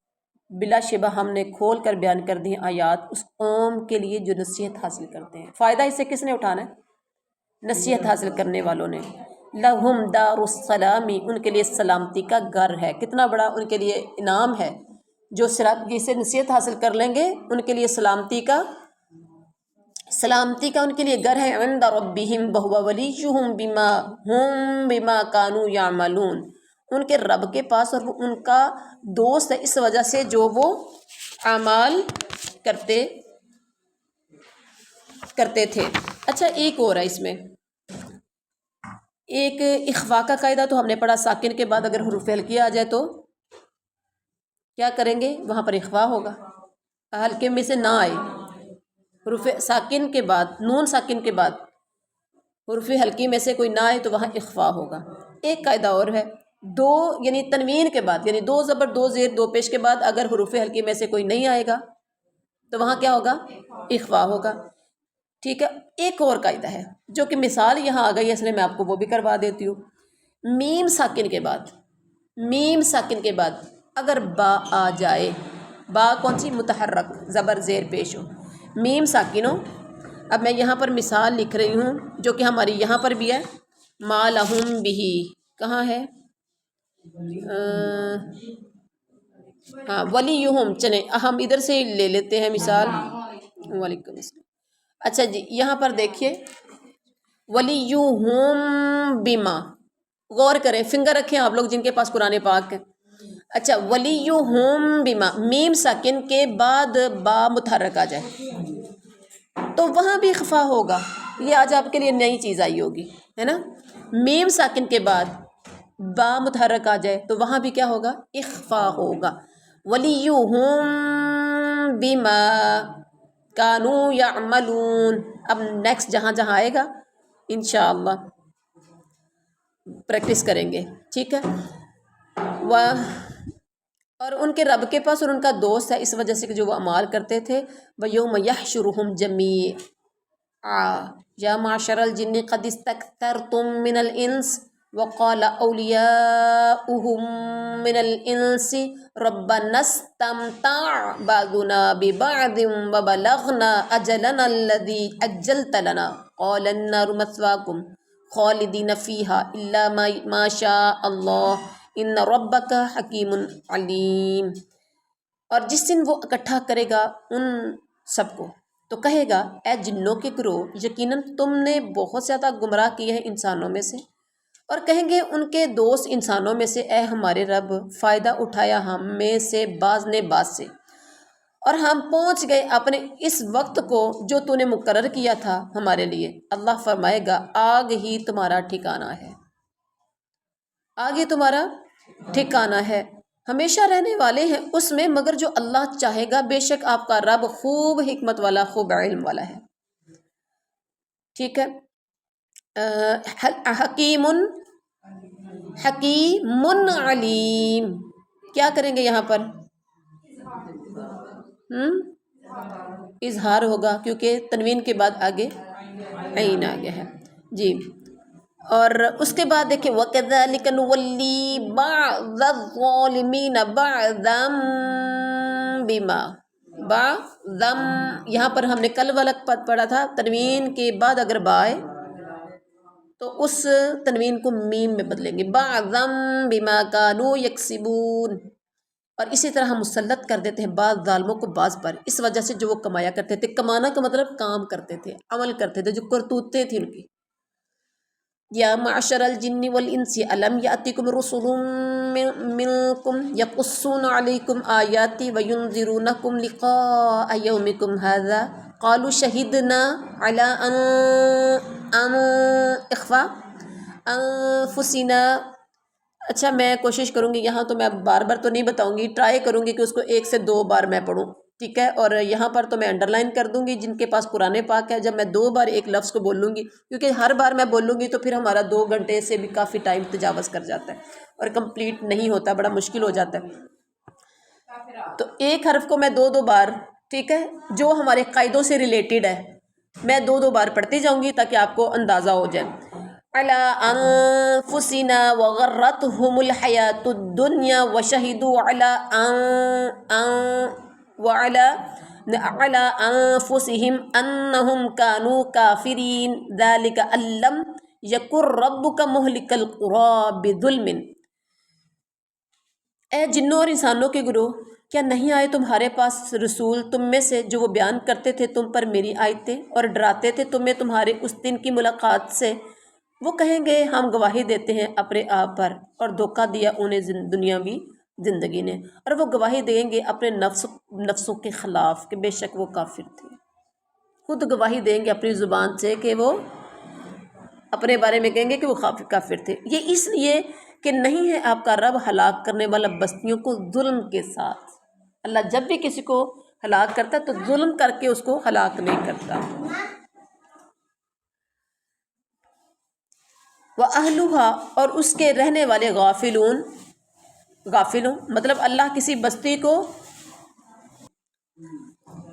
بلا شبہ ہم نے کھول کر بیان کر دی آیات اس قوم کے لیے جو نصیحت حاصل کرتے ہیں۔ فائدہ اس سے کس نے اٹھانا ہے؟ نصیحت حاصل کرنے والوں نے۔ لہم دار السلامی، ان کے لیے سلامتی کا گھر ہے۔ کتنا بڑا ان کے لیے انعام ہے، جو جسے نصیحت حاصل کر لیں گے ان کے لیے سلامتی کا ان کے لیے گھر ہے۔ عند ربہم وہو ولیہم بما کانوا یعملون، ان کے رب کے پاس، اور وہ ان کا دوست ہے اس وجہ سے جو وہ اعمال کرتے تھے۔ اچھا ایک اور ہے اس میں، ایک اخفاء کا قاعدہ تو ہم نے پڑھا، ساکن کے بعد اگر حروف ہلکی آ جائے تو کیا کریں گے؟ وہاں پر اخفاء ہوگا، ہلکے میں سے نہ آئے، حروف ساکن کے بعد، نون ساکن کے بعد حروف ہلکی میں سے کوئی نہ آئے تو وہاں اخفاء ہوگا۔ ایک قاعدہ اور ہے، دو یعنی تنوین کے بعد، یعنی دو زبر دو زیر دو پیش کے بعد اگر حروف ہلکی میں سے کوئی نہیں آئے گا تو وہاں کیا ہوگا؟ اخفاء ہوگا، ٹھیک ہے۔ ایک اور قاعدہ ہے جو کہ مثال یہاں آ گئی، اس لیے میں آپ کو وہ بھی کروا دیتی ہوں۔ میم ساکن کے بعد اگر با آ جائے، با کون سی؟ متحرک، زبر زیر پیش ہو، میم ساکن ہو۔ اب میں یہاں پر مثال لکھ رہی ہوں جو کہ ہماری یہاں پر بھی ہے، ما لہم بہی، کہاں ہے؟ ہاں ولیہم، چلیں ہم ادھر سے لے لیتے ہیں مثال۔ وعلیکم السلام۔ اچھا جی یہاں پر دیکھیے، ولیہم بما، غور کریں، فنگر رکھیں آپ لوگ جن کے پاس قرآن پاک ہے۔ اچھا ولیہم بما، میم ساکن کے بعد با متحرک آ جائے تو وہاں بھی اخفاء ہوگا، یہ آج آپ کے لیے نئی چیز آئی ہوگی، ہے نا۔ میم ساکن کے بعد با متحرک آ جائے تو وہاں بھی کیا ہوگا؟ اخفاء ہوگا۔ ولیہم بما کانوا یعملون، اب نیکسٹ جہاں جہاں آئے گا انشاءاللہ پریکٹس کریں گے، ٹھیک ہے۔ اور ان کے رب کے پاس اور ان کا دوست ہے اس وجہ سے کہ جو وہ اعمال کرتے تھے۔ وَيَوْمَ يَحْشُرُهُمْ جَمِيعًا يَا مَعْشَرَ الْجِنِّ قَدِ اسْتَكْثَرْتُم مِّنَ الْإِنسِ وَقَالَ أَوْلِيَاؤُهُم مِّنَ الْإِنسِ رَبَّنَا اسْتَمْتَعَ بَعْضُنَا بِبَعْضٍ وَبَلَغْنَا أَجَلَنَا الَّذِي أَجَّلْتَ لَنَا قَالَ النَّارُ مَثْوَاكُمْ خَالِدِينَ فِيهَا إِلَّا مَا شَاءَ اللَّهُ ان ربک حکیم علیم۔ اور جس دن وہ اکٹھا کرے گا ان سب کو تو کہے گا، اے جنوں کے گروہ، یقیناً تم نے بہت زیادہ گمراہ کیے ہیں انسانوں میں سے۔ اور کہیں گے ان کے دوست انسانوں میں سے، اے ہمارے رب، فائدہ اٹھایا ہم میں سے بعض نے بعض سے، اور ہم پہنچ گئے اپنے اس وقت کو جو تو نے مقرر کیا تھا ہمارے لیے۔ اللہ فرمائے گا، آگ ہی تمہارا ٹھکانہ ہے، آگے تمہارا ٹھکانہ ہے، ہمیشہ رہنے والے ہیں اس میں، مگر جو اللہ چاہے گا، بے شک آپ کا رب خوب حکمت والا، خوب علم والا ہے، ٹھیک ہے۔ حکیم علیم، کیا کریں گے یہاں پر؟ اظہار ہوگا کیونکہ تنوین کے بعد آگے عین آ گیا ہے جی۔ اور اس کے بعد دیکھیں، وَكَذَلِكَ نُوَلِّي بَعْضَ الظَّالِمِينَ بَعْضًا بِمَا بَعْضًا، یہاں پر ہم نے کل والا پد پڑھا تھا، تنوین کے بعد اگر با آئے تو اس تنوین کو میم میں بدلیں گے، بَعْضًا بِمَا كَانُوا يَكْسِبُونَ، اور اسی طرح ہم مسلط کر دیتے ہیں بعض ظالموں کو بعض پر، اس وجہ سے جو وہ کمایا کرتے تھے، کمانا کا مطلب کام کرتے تھے، عمل کرتے تھے، جو کرتوتیں تھیں ان کی۔ یا معشر الجن والانس الم یاتکم رسل منکم یقصون علیکم آیاتی وینذرونکم لقاء یومکم ھذا قالوا شہدنا علی اخفاء انفسنا۔ اچھا میں کوشش کروں گی، یہاں تو میں بار بار تو نہیں بتاؤں گی، ٹرائی کروں گی کہ اس کو 1 سے 2 بار میں پڑھوں، ٹھیک ہے، اور یہاں پر تو میں انڈر لائن کر دوں گی جن کے پاس قرآن پاک ہے. جب میں 2 بار ایک لفظ کو بولوں گی، کیونکہ ہر بار میں بولوں گی تو پھر ہمارا 2 گھنٹے سے بھی کافی ٹائم تجاوز کر جاتا ہے اور کمپلیٹ نہیں ہوتا، بڑا مشکل ہو جاتا ہے. تو ایک حرف کو میں 2 بار، ٹھیک ہے، جو ہمارے قاعدوں سے ریلیٹڈ ہے میں 2 بار پڑھتی جاؤں گی تاکہ آپ کو اندازہ ہو جائے. علی انفسنا وغرتهم الحیات الدنیا وشہدوا علی انفسهم انہم کانوا کافرین ذلک ان لم یکن ربک مہلک القری بظلم. اے جنوں اور انسانوں کے گروہ، کیا نہیں آئے تمہارے پاس رسول تم میں سے جو وہ بیان کرتے تھے تم پر میری آیتیں اور ڈراتے تھے تمہیں تمہارے اس دن کی ملاقات سے؟ وہ کہیں گے ہم گواہی دیتے ہیں اپنے آپ پر، اور دھوکہ دیا انہیں دنیاوی زندگی نے، اور وہ گواہی دیں گے اپنے نفسوں کے خلاف کہ بے شک وہ کافر تھے. خود گواہی دیں گے اپنی زبان سے کہ وہ اپنے بارے میں کہیں گے کہ وہ کافر تھے. یہ اس لیے کہ نہیں ہے آپ کا رب ہلاک کرنے والا بستیوں کو ظلم کے ساتھ. اللہ جب بھی کسی کو ہلاک کرتا ہے تو ظلم کر کے اس کو ہلاک نہیں کرتا. وَأَهْلُهَا، اور اس کے رہنے والے غافلوں مطلب اللہ کسی بستی کو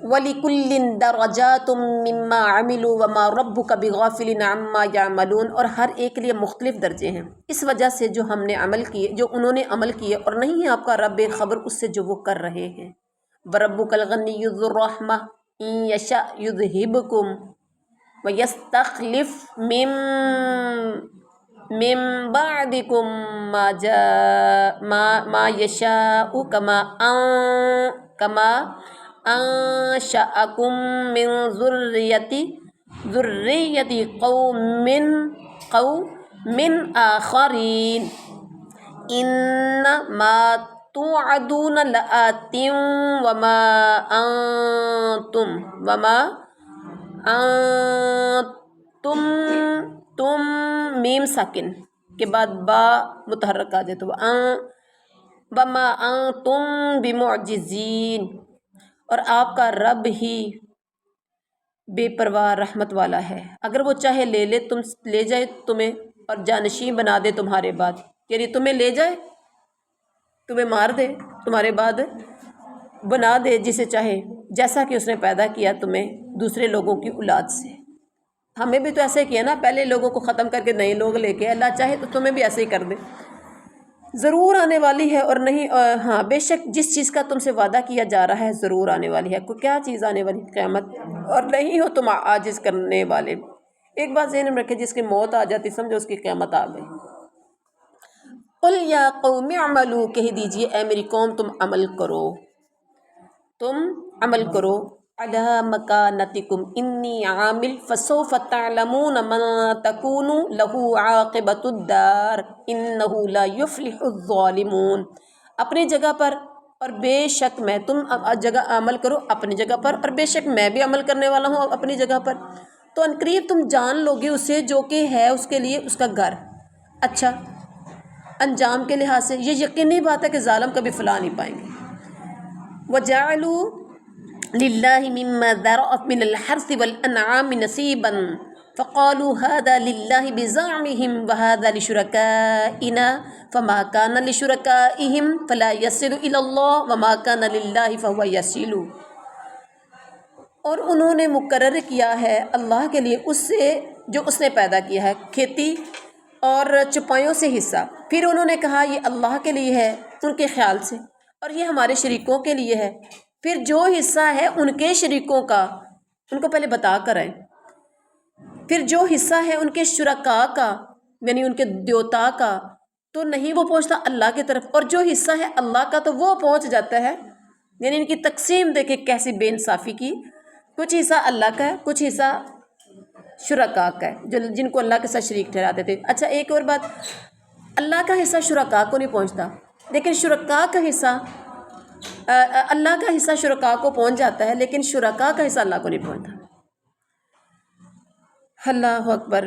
وَلِكُلٍّ دَرَجَاتٌ مِّمَّا عَمِلُوا وَمَا رَبُّكَ بِغَافِلٍ عَمَّا يَعْمَلُونَ، اور ہر ایک لیے مختلف درجے ہیں اس وجہ سے جو ہم نے عمل کیے، جو انہوں نے عمل کیے، اور نہیں ہے آپ کا رب بے خبر اس سے جو وہ کر رہے ہیں. وَرَبُّكَ الْغَنِيُّ ذُو الرَّحْمَةِ إِن يَشَأْ يُذْهِبْكُمْ وَيَسْتَخْلِفْ مِن بَعْدِكُم مَّا يَشَاءُ كَمَا أَنشَأَكُم مِّن ذُرِّيَّةِ قَوْمٍ آخَرِينَ إِنَّمَا تُوعَدُونَ لَآتٍ وَمَا أَنتُم میم ساکن کے بعد با متحرک آ جائے تو وَمَا أَنتُم بِمُعْجِزِينَ، اور آپ کا رب ہی بے پرواہ رحمت والا ہے. اگر وہ چاہے لے جائے تمہیں اور جانشین بنا دے تمہارے بعد، یعنی تمہیں لے جائے، تمہیں مار دے، تمہارے بعد بنا دے جسے چاہے، جیسا کہ اس نے پیدا کیا تمہیں دوسرے لوگوں کی اولاد سے. ہمیں بھی تو ایسے کیا نا، پہلے لوگوں کو ختم کر کے نئے لوگ لے کے. اللہ چاہے تو تمہیں بھی ایسے ہی کر دے. ضرور آنے والی ہے، اور نہیں ہاں بے شک جس چیز کا تم سے وعدہ کیا جا رہا ہے ضرور آنے والی ہے. کوئی کیا چیز آنے والی؟ قیامت. اور نہیں ہو تم عاجز کرنے والے. ایک بات ذہن میں رکھے، جس کی موت آ جاتی سمجھو اس کی قیامت آ گئی. قل یا قوم اعملوا، کہہ دیجئے اے میری قوم تم عمل کرو علی مکانتکم انی عامل فسوف تعلمون من تکون لہ عاقبۃ الدار انہ لا یفلح الظالمون. اپنی جگہ پر، اور بے شک میں، تم جگہ عمل کرو اپنی جگہ پر، اور بے شک میں بھی عمل کرنے والا ہوں اپنی جگہ پر. تو عنقریب تم جان لوگے اسے جو کہ ہے اس کے لیے اس کا گھر اچھا انجام کے لحاظ سے. یہ یقینی بات ہے کہ ظالم کبھی فلاح نہیں پائیں گے. وَجَعَلُوا لِلَّهِ مِمَّا ذَرَأَ مِنَ الْحَرْثِ وَالْأَنْعَامِ نَصِيبًا فَقَالُوا هَذَا لِلَّهِ بِزَعْمِهِمْ وَهَذَا لِشُرَكَائِنَا فَمَا كَانَ لِشُرَكَائِهِمْ فَلَا يَصِلُ إِلَى اللَّهِ وَمَا كَانَ لِلَّهِ فَهُوَ يَصِلُ. اور انہوں نے مقرر کیا ہے اللہ کے لیے اس سے جو اس نے پیدا کیا ہے، کھیتی اور چپائیوں سے حصہ. پھر انہوں نے کہا یہ اللہ کے لیے ہے ان کے خیال سے، اور یہ ہمارے شریکوں کے لیے ہے. پھر جو حصہ ہے ان کے شریکوں کا ان کو پہلے بتا کر آئے. پھر جو حصہ ہے ان کے شرکاء کا یعنی ان کے دیوتا کا تو نہیں وہ پہنچتا اللہ کی طرف، اور جو حصہ ہے اللہ کا تو وہ پہنچ جاتا ہے. یعنی ان کی تقسیم دیکھیں کیسی بے انصافی کی. کچھ حصہ اللہ کا ہے، کچھ حصہ شرکاء کا ہے جن کو اللہ کے ساتھ شریک ٹھہراتے تھے. اچھا ایک اور بات، اللہ کا حصہ شرکاء کو نہیں پہنچتا، لیکن شرکاء کا حصہ اللہ کا حصہ شرکاء کو پہنچ جاتا ہے، لیکن شرکاء کا حصہ اللہ کو نہیں پہنچتا. اللہ اکبر.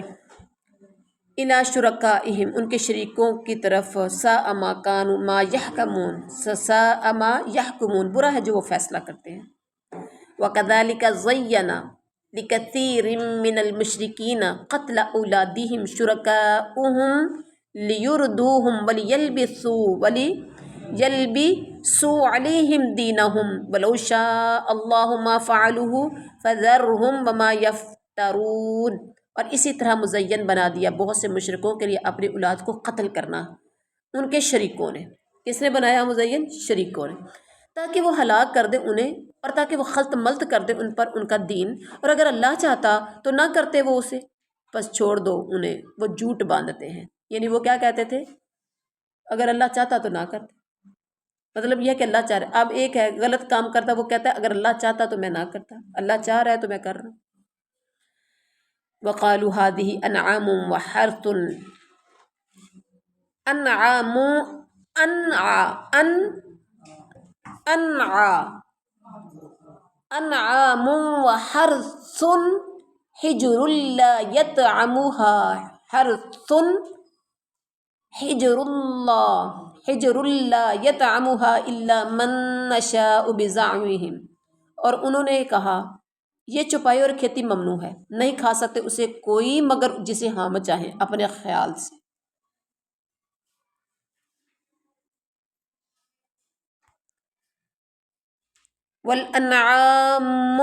الی شرکائہم، ان کے شریکوں کی طرف. ساء ما کانوا ما یحکمون، ساء ما یحکمون، برا ہے جو وہ فیصلہ کرتے ہیں. وَكَذَلِكَ زَيَّنَ لِكَثِيرٍ مِّنَ الْمُشْرِكِينَ قَتْلَ أَوْلَادِهِمْ شُرَكَاؤُهُمْ لِيُرْدُوهُمْ وَلِيَلْبِسُوا عَلَيْهِمْ دِينَهُمْ وَلَوْ شَاءَ اللَّهُ مَا فَعَلُوهُ فَذَرْهُمْ وَمَا يَفْتَرُونَ۔ اور اسی طرح مزین بنا دیا بہت سے مشرکوں کے لیے اپنی اولاد کو قتل کرنا ان کے شریکوں نے۔ کس نے بنایا مزین؟ شریکوں نے، تاکہ وہ ہلاک کر دے انہیں، اور تاکہ وہ خلط ملط کر دے ان پر ان کا دین، اور اگر اللہ چاہتا تو نہ کرتے وہ اسے، بس چھوڑ دو انہیں، وہ جھوٹ باندھتے ہیں۔ یعنی وہ کیا کہتے تھے؟ اگر اللہ چاہتا تو نہ کرتے، مطلب یہ ہے کہ اللہ چاہ رہا ہے۔ اب ایک ہے غلط کام کرتا، وہ کہتا ہے اگر اللہ چاہتا تو میں نہ کرتا، اللہ چاہ رہا ہے تو میں کر رہا ہوں۔ وَقَالُوا هَٰذِهِ أَنْعَامٌ وَحَرْثٌ أَنْعَامٌ وَحَرْثٌ حِجْرٌ لَا يَطْعَمُهَا إِلَّا مَن نَّشَاءُ بِزَعْمِهِمْ۔ اور انہوں نے کہا یہ چوپائی اور کھیتی ممنوع ہے، نہیں کھا سکتے اسے کوئی مگر جسے ہم چاہیں اپنے خیال سے۔ وَالْأَنْعَامُ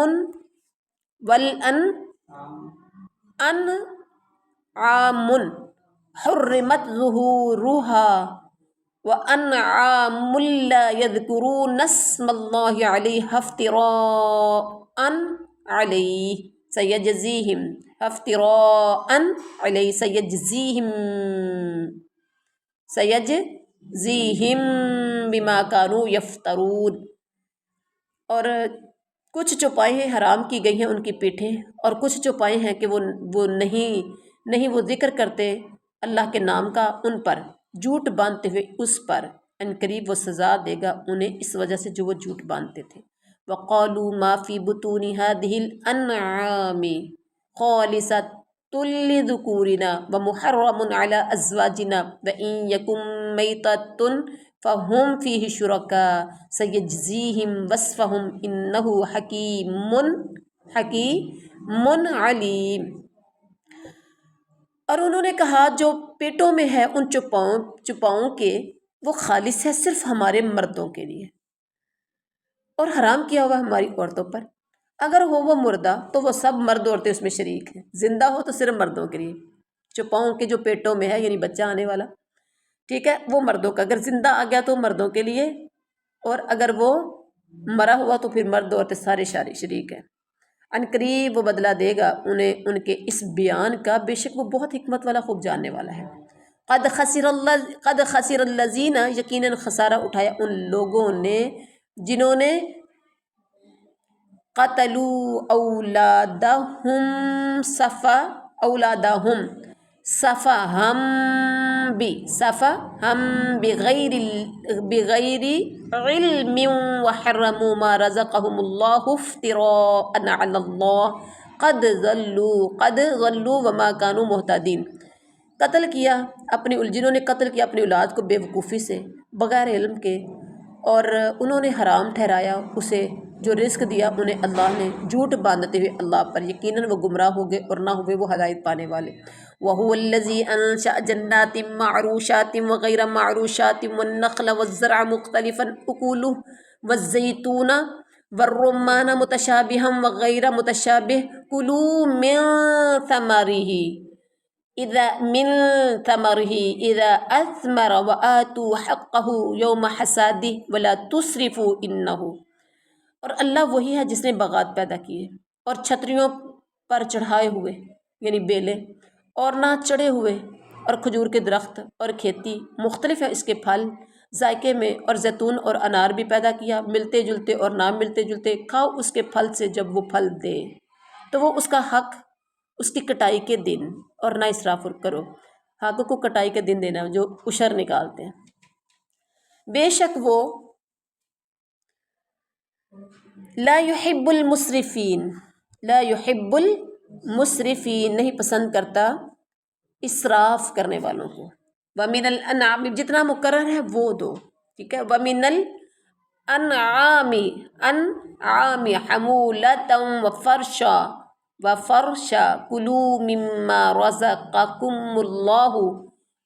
حُرِّمَتْ ظُهُورُهَا وَأَنْعَامٌ لَا يَذْكُرُونَ اسْمَ اللَّهِ عَلَيْهَا افْتِرَاءً عَلَيْهِ سَيَجْزِيهِمْ بِمَا كَانُوا يَفْتَرُونَ۔ اور کچھ چوپائیں حرام کی گئی ہیں ان کی پیٹھیں، اور کچھ چوپائیں ہیں کہ وہ نہیں وہ ذکر کرتے اللہ کے نام کا ان پر، جھوٹ باندھتے ہوئے اس پر، ان قریب وہ سزا دے گا انہیں اس وجہ سے جو وہ جھوٹ باندھتے تھے۔ وَقَالُوا مَا فِي بُطُونِ هَٰذِهِ الْأَنْعَامِ خَالِصَةٌ لِّذُكُورِنَا وَمُحَرَّمٌ عَلَىٰ أَزْوَاجِنَا وَإِن يَكُن مَّيْتَةٌ فَهُمْ فِيهِ شُرَكَاءُ سَيَجْزِيهِمْ وَصْفَهُمْ إِنَّهُ حَكِيمٌ عَلِيمٌ۔ اور انہوں نے کہا جو پیٹوں میں ہے ان چوپاؤں کے، وہ خالص ہے صرف ہمارے مردوں کے لیے، اور حرام کیا ہوا ہماری عورتوں پر۔ اگر ہو وہ مردہ تو وہ سب مرد عورتیں اس میں شریک ہیں، زندہ ہو تو صرف مردوں کے لیے۔ چوپاؤں کے جو پیٹوں میں ہے یعنی بچہ آنے والا، ٹھیک ہے، وہ مردوں کا، اگر زندہ آ گیا تو مردوں کے لیے، اور اگر وہ مرا ہوا تو پھر مرد عورتیں سارے شریک ہیں۔ ان قریب وہ بدلہ دے گا انہیں ان کے اس بیان کا، بے شک وہ بہت حکمت والا خوب جاننے والا ہے۔ قد خسر الذین، یقیناً خسارہ اٹھایا ان لوگوں نے جنہوں نے قتلوا اولادہم صفہم بغیر علم وحرموا ما رزقہم اللہ افتراء علی اللہ قد ضلوا وما كانوا مہتدین۔ جنہوں نے قتل کیا اپنی اولاد کو بے وقوفی سے، بغیر علم کے، اور انہوں نے حرام ٹھہرایا اسے جو رزق دیا انہیں اللہ نے، جھوٹ باندھتے ہوئے اللہ پر، یقیناً وہ گمراہ ہو گئے اور نہ ہوئے وہ ہدایت پانے والے۔ وَهُوَ الَّذِي أَنشَأَ جَنَّاتٍ مَّعْرُوشَاتٍ وَغَيْرَ مَعْرُوشَاتٍ وَالنَّخْلَ وَالزَّرْعَ مُخْتَلِفًا أُكُلُهُ وَالزَّيْتُونَ وَالرُّمَّانَ مُتَشَابِهًا وَغَيْرَ مُتَشَابِهٍ كُلُوا مِن ثَمَرِهِ إِذَا أَثْمَرَ وَآتُوا حَقَّهُ يَوْمَ حَصَادِهِ وَلَا تُسْرِفُوا إِنَّهُ۔ اور اللہ وہی ہے جس نے باغات پیدا کیے اور چھتریوں پر چڑھائے ہوئے یعنی بیلے، اور نہ چڑھے ہوئے، اور کھجور کے درخت اور کھیتی مختلف ہے اس کے پھل ذائقے میں، اور زیتون اور انار بھی پیدا کیا، ملتے جلتے اور نہ ملتے جلتے، کھاؤ اس کے پھل سے جب وہ پھل دے، تو وہ اس کا حق اس کی کٹائی کے دن، اور نہ اسراف کرو۔ حق کو کٹائی کے دن دینا جو عشر نکالتے ہیں۔ بے شک وہ لا يحب المسرفین نہیں پسند کرتا اسراف کرنے والوں کو۔ وَمِنَ الْأَنْعَامِ جتنا مقرر ہے وہ دو، ٹھیک ہے، وَمِنَ انعام حمولتا وفرشا کلوا مما رزقکم اللہ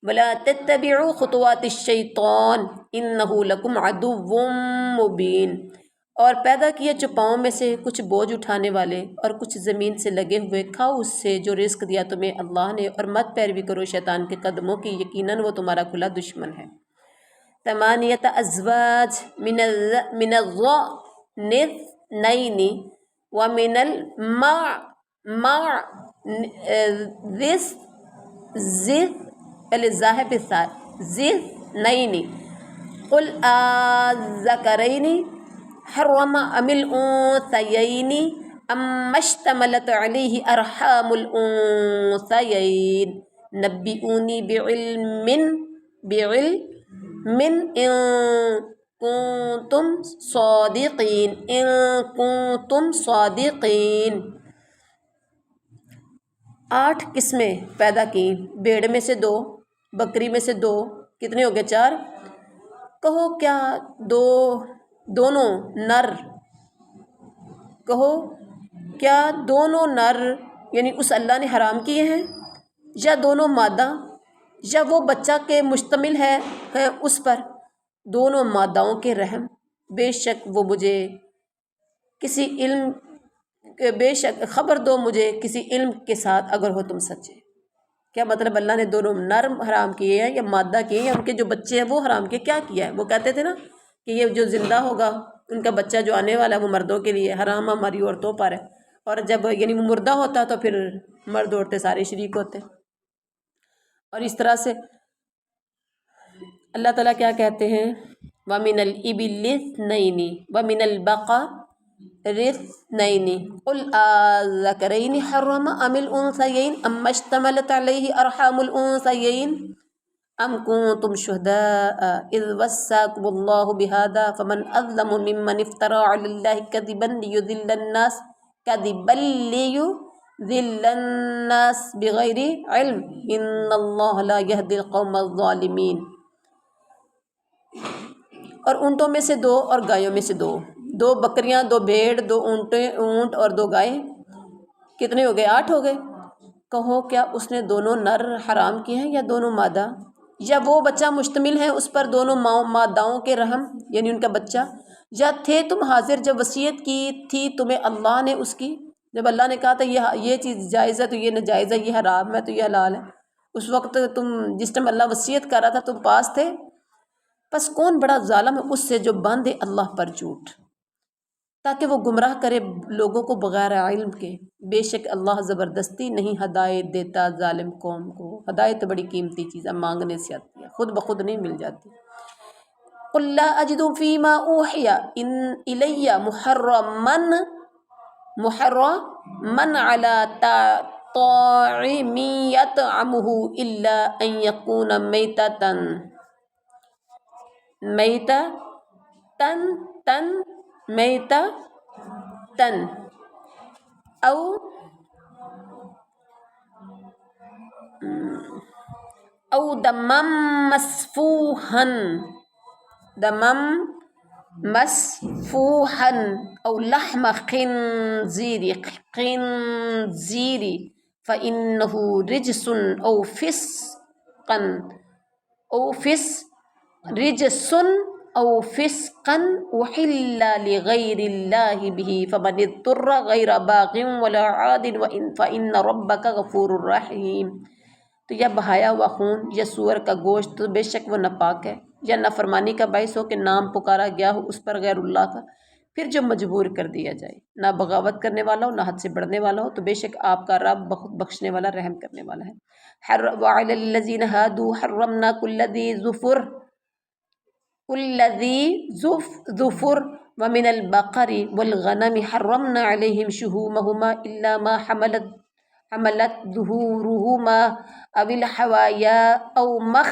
ولا تتبعوا خطوات الشیطان انہ لکم عدو مبین، اور پیدا کیے چوپاؤں میں سے کچھ بوجھ اٹھانے والے اور کچھ زمین سے لگے ہوئے، کھاؤ اس سے جو رزق دیا تمہیں اللہ نے، اور مت پیروی کرو شیطان کے قدموں کی، یقیناً وہ تمہارا کھلا دشمن ہے۔ ثمانیۃ ازواج من الضأن اثنین ومن المعز اثنین قل الذکرین حرم ام الانثیین ام اشتملت علیہ ارحام الانثیین نبئونی بعلم ان کنتم صادقین۔ 8 قسمیں پیدا کیں، بھیڑ میں سے 2، بکری میں سے 2، کتنے ہو گئے 4؟ کہو کیا دونوں نر یعنی اس اللہ نے حرام کیے ہیں، یا دونوں مادہ، یا وہ بچہ کے مشتمل ہے اس پر، دونوں ماداؤں کے رحم، بے شک خبر دو مجھے کسی علم کے ساتھ اگر ہو تم سچے۔ کیا مطلب اللہ نے دونوں نر حرام کیے ہیں یا مادہ کیے ہیں، یا ان کے جو بچے ہیں وہ حرام کیے؟ کیا کیا ہے؟ وہ کہتے تھے نا کہ یہ جو زندہ ہوگا ان کا بچہ جو آنے والا ہے وہ مردوں کے لیے، حرام ہماری عورتوں پر ہے، اور جب یعنی وہ مردہ ہوتا تو پھر مرد عورتیں سارے شریک ہوتے۔ اور اس طرح سے اللہ تعالیٰ کیا کہتے ہیں؟ وَمِنَ الْإِبِلِ اثْنَيْنِ وَمِنَ الْبَقَرِ اثْنَيْنِ قُلْ آذَكَرَيْنِ حَرَّمَ أَمِ الْأُنثَيَيْنِ أَمَّا اشْتَمَلَتْ عَلَيْهِ أَرْحَامُ الْأُنثَيَيْنِ أَمْ كُنْتُمْ شُهَدَاءَ إِذْ وَصَّاكُمُ اللَّهُ بِهَذَا فَمَنْ أَظْلَمُ مِمَّنِ افْتَرَى عَلَى اللَّهِ كَذِبًا لِيُضِلَّ النَّاسَ بِغَيْرِ عِلْمٍ إِنَّ اللَّهَ لَا يَهْدِي الْقَوْمَ الظَّالِمِينَ۔ اور اونٹوں میں سے 2 اور گایوں میں سے 2، 2 بکریاں، 2 بھیڑ، 2 اونٹ اور 2 گائے، کتنے ہو گئے؟ 8 ہو گئے۔ کہو کیا اس نے دونوں نر حرام کیے ہیں یا دونوں مادہ، یا وہ بچہ مشتمل ہے اس پر دونوں ماداؤں کے رحم یعنی ان کا بچہ، یا تھے تم حاضر جب وصیت کی تھی تمہیں اللہ نے اس کی، جب اللہ نے کہا تھا یہ چیز جائز ہے تو یہ ناجائز ہے، یہ حرام ہے تو یہ حلال ہے، اس وقت تم جس ٹائم اللہ وصیت کر رہا تھا تم پاس تھے؟ پس کون بڑا ظالم ہے اس سے جو باندھے اللہ پر جھوٹ تاکہ وہ گمراہ کرے لوگوں کو بغیر علم کے، بے شک اللہ زبردستی نہیں ہدایت دیتا ظالم قوم کو۔ ہدایت بڑی قیمتی چیز ہے، مانگنے سے آتی ہے، خود بخود نہیں مل جاتی۔ قُلْ لَا أَجِدُ فِي مَا أُوحِيَ إِلَيَّ مُحَرَّمًا عَلَىٰ طَاعِمٍ يَطْعَمُهُ إِلَّا أَن يَكُونَ ميتة أو دما مسفوحا أو لحم خنزير فإنه رجس أو فسقا أحل لغير الله به فمن اضطر غير باغ ولا عاد فإن ربك غفور رحيم۔ تو یا بہایا ہوا خون یا سور کا گوشت تو بے شک وہ ناپاک ہے، یا نافرمانی کا باعث ہو کہ نام پکارا گیا ہو اس پر غیر اللہ کا، پھر جو مجبور کر دیا جائے، نہ بغاوت کرنے والا ہو نہ حد سے بڑھنے والا ہو، تو بے شک آپ کا رب بخود بخشنے والا رحم کرنے والا ہے۔ وعلى الذين هادوا حرمنا كل ذي ظفر ومن البقر والغنم حرمنا عليهم شحومهما إلا ما حملت ظهورهما أو الحوايا أو ما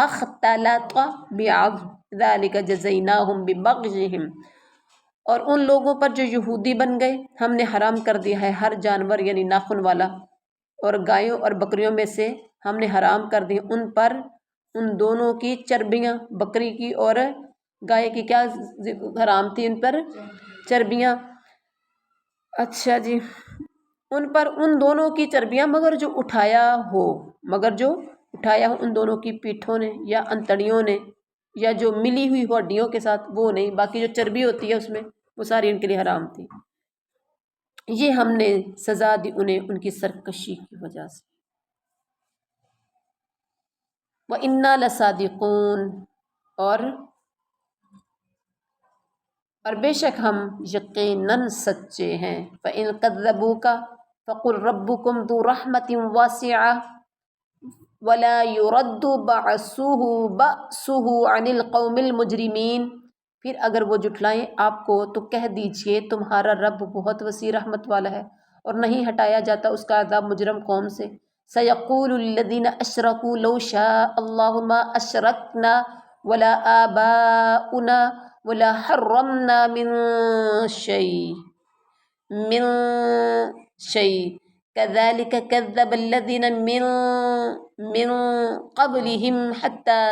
اختلط بعظم ذلك جزيناهم ببغيهم۔ اور ان لوگوں پر جو یہودی بن گئے ہم نے حرام کر دیا ہے ہر جانور یعنی ناخن والا، اور گایوں اور بکریوں میں سے ہم نے حرام کر دی ان پر ان دونوں کی چربیاں، بکری کی اور گائے کی کیا حرام تھی ان پر؟ چربیاں. اچھا جی، ان پر ان دونوں کی چربیاں مگر جو اٹھایا ہو ان دونوں کی پیٹھوں نے یا انتڑیوں نے یا جو ملی ہوئی ہڈیوں کے ساتھ وہ نہیں، باقی جو چربی ہوتی ہے اس میں وہ ساری ان کے لیے حرام تھی. یہ ہم نے سزا دی انہیں ان کی سرکشی کی وجہ سے. وَإِنَّا لَصَادِقُونَ اور بے شک ہم یقیناً سچے ہیں. فَإِن كَذَّبُوكَ فَقُلْ رَبُّكُمْ ذُو رَحْمَةٍ وَاسِعَةٍ وَلَا يُرَدُّ بَأْسُهُ عَنِ الْقَوْمِ الْمُجْرِمِينَ. پھر اگر وہ جھٹلائیں آپ کو تو کہہ دیجئے تمہارا رب بہت وسیع رحمت والا ہے اور نہیں ہٹایا جاتا اس کا عذاب مجرم قوم سے. سَيَقُولُ الَّذِينَ أَشْرَكُوا لَوْ شَاءَ اللَّهُ مَا أَشْرَكْنَا وَلَا آبَاؤُنَا وَلَا حَرَّمْنَا مِن شَيْءٍ كَذَلِكَ كَذَّبَ الَّذِينَ مِن قَبْلِهِمْ حَتَّى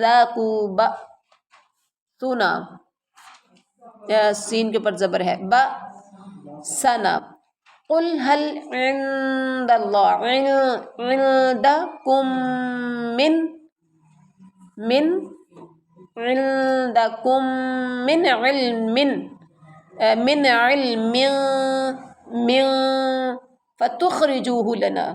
ذَاقُوا بَأْسَنَا. سین کے اوپر زبر ہے بَأْسَنَا. قُلْ هَلْ عِندَكُم من علم فتخرجوه لنا.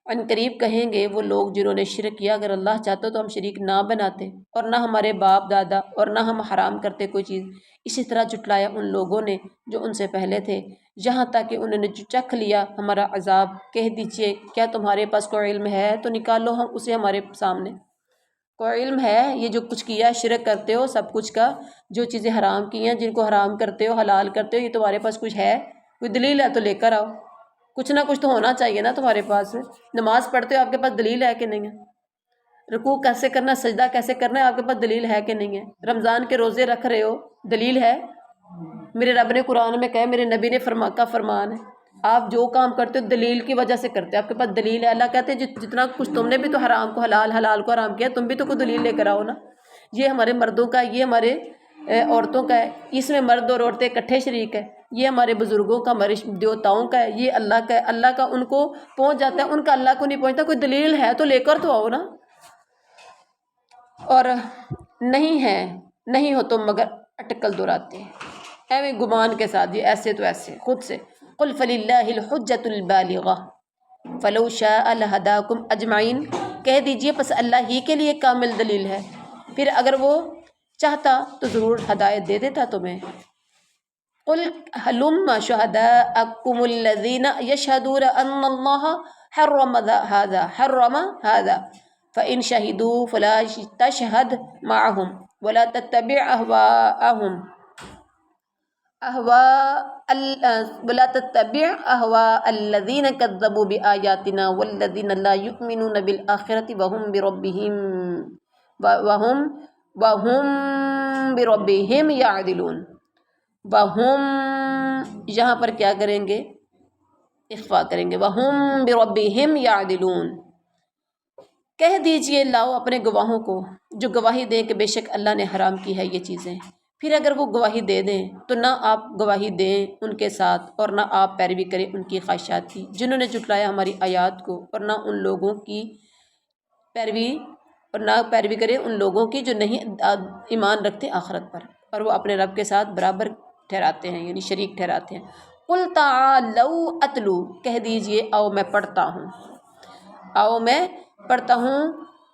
ان قریب کہیں گے وہ لوگ جنہوں نے شرک کیا اگر اللہ چاہتا تو ہم شریک نہ بناتے اور نہ ہمارے باپ دادا اور نہ ہم حرام کرتے کوئی چیز. اسی طرح جھٹلایا ان لوگوں نے جو ان سے پہلے تھے جہاں تک کہ انہوں نے چکھ لیا ہمارا عذاب. کہہ دیجئے کیا تمہارے پاس کوئی علم ہے تو نکالو ہم اسے ہمارے سامنے. کوئی علم ہے یہ جو کچھ کیا شرک کرتے ہو سب کچھ کا، جو چیزیں حرام کی ہیں جن کو حرام کرتے ہو حلال کرتے ہو، یہ تمہارے پاس کچھ ہے؟ کوئی دلیل ہے تو لے کر آؤ. کچھ نہ کچھ تو ہونا چاہیے نا تمہارے پاس. نماز پڑھتے ہو آپ کے پاس دلیل ہے کہ نہیں ہے؟ رکوع کیسے کرنا، سجدہ کیسے کرنا ہے آپ کے پاس دلیل ہے کہ نہیں ہے؟ رمضان کے روزے رکھ رہے ہو دلیل ہے؟ میرے رب نے قرآن میں کہا، میرے نبی نے فرمان ہے آپ جو کام کرتے ہو دلیل کی وجہ سے کرتے ہو. آپ کے پاس دلیل ہے. اللہ کہتے ہیں جتنا کچھ تم نے بھی تو حرام کو حلال، حلال کو حرام کیا، تم بھی تو کوئی دلیل لے کر آؤ نا. یہ ہمارے مردوں کا، یہ ہمارے عورتوں کا ہے، اس میں مرد اور عورتیں اکٹھے شریک ہے. یہ ہمارے بزرگوں کا، ہمارے دیوتاؤں کا ہے، یہ اللہ کا ہے. اللہ کا ان کو پہنچ جاتا ہے، ان کا اللہ کو نہیں پہنچتا. کوئی دلیل ہے تو لے کر تو آؤ نا. اور نہیں ہو تم مگر اٹکل دہراتے ہیں ایویں گمان کے ساتھ، یہ ایسے تو ایسے خود سے. قل فللہ الحجۃ البالغہ فلو شاء لہداکم اجمعین. کہہ دیجئے پس اللہ ہی کے لیے کامل دلیل ہے، پھر اگر وہ چاہتا تو ضرور ہدایت دے دیتا تمہیں. قل ہلم شہداءکم الذین یشہدون ان اللہ حرم هذا فإن شہدوا فلا تشہد معهم ولا تتبع أهواء الذين كذبوا بآياتنا والذين لا يؤمنون بالآخرة وهم بربهم يعدلون. وهم یہاں پر کیا کریں گے؟ اخفا کریں گے. وهم بربهم يعدلون. کہہ دیجئے لاؤ اپنے گواہوں کو جو گواہی دیں کہ بے شک اللہ نے حرام کی ہے یہ چیزیں. پھر اگر وہ گواہی دے دیں تو نہ آپ گواہی دیں ان کے ساتھ اور نہ آپ پیروی کریں ان کی خواہشات کی جنہوں نے جھٹلایا ہماری آیات کو، اور نہ ان لوگوں کی پیروی کریں ان لوگوں کی جو نہیں ایمان رکھتے آخرت پر اور وہ اپنے رب کے ساتھ برابر ٹھہراتے ہیں، یعنی شریک ٹھہراتے ہیں. قل تعالوا اتلو. کہہ دیجئے آؤ میں پڑھتا ہوں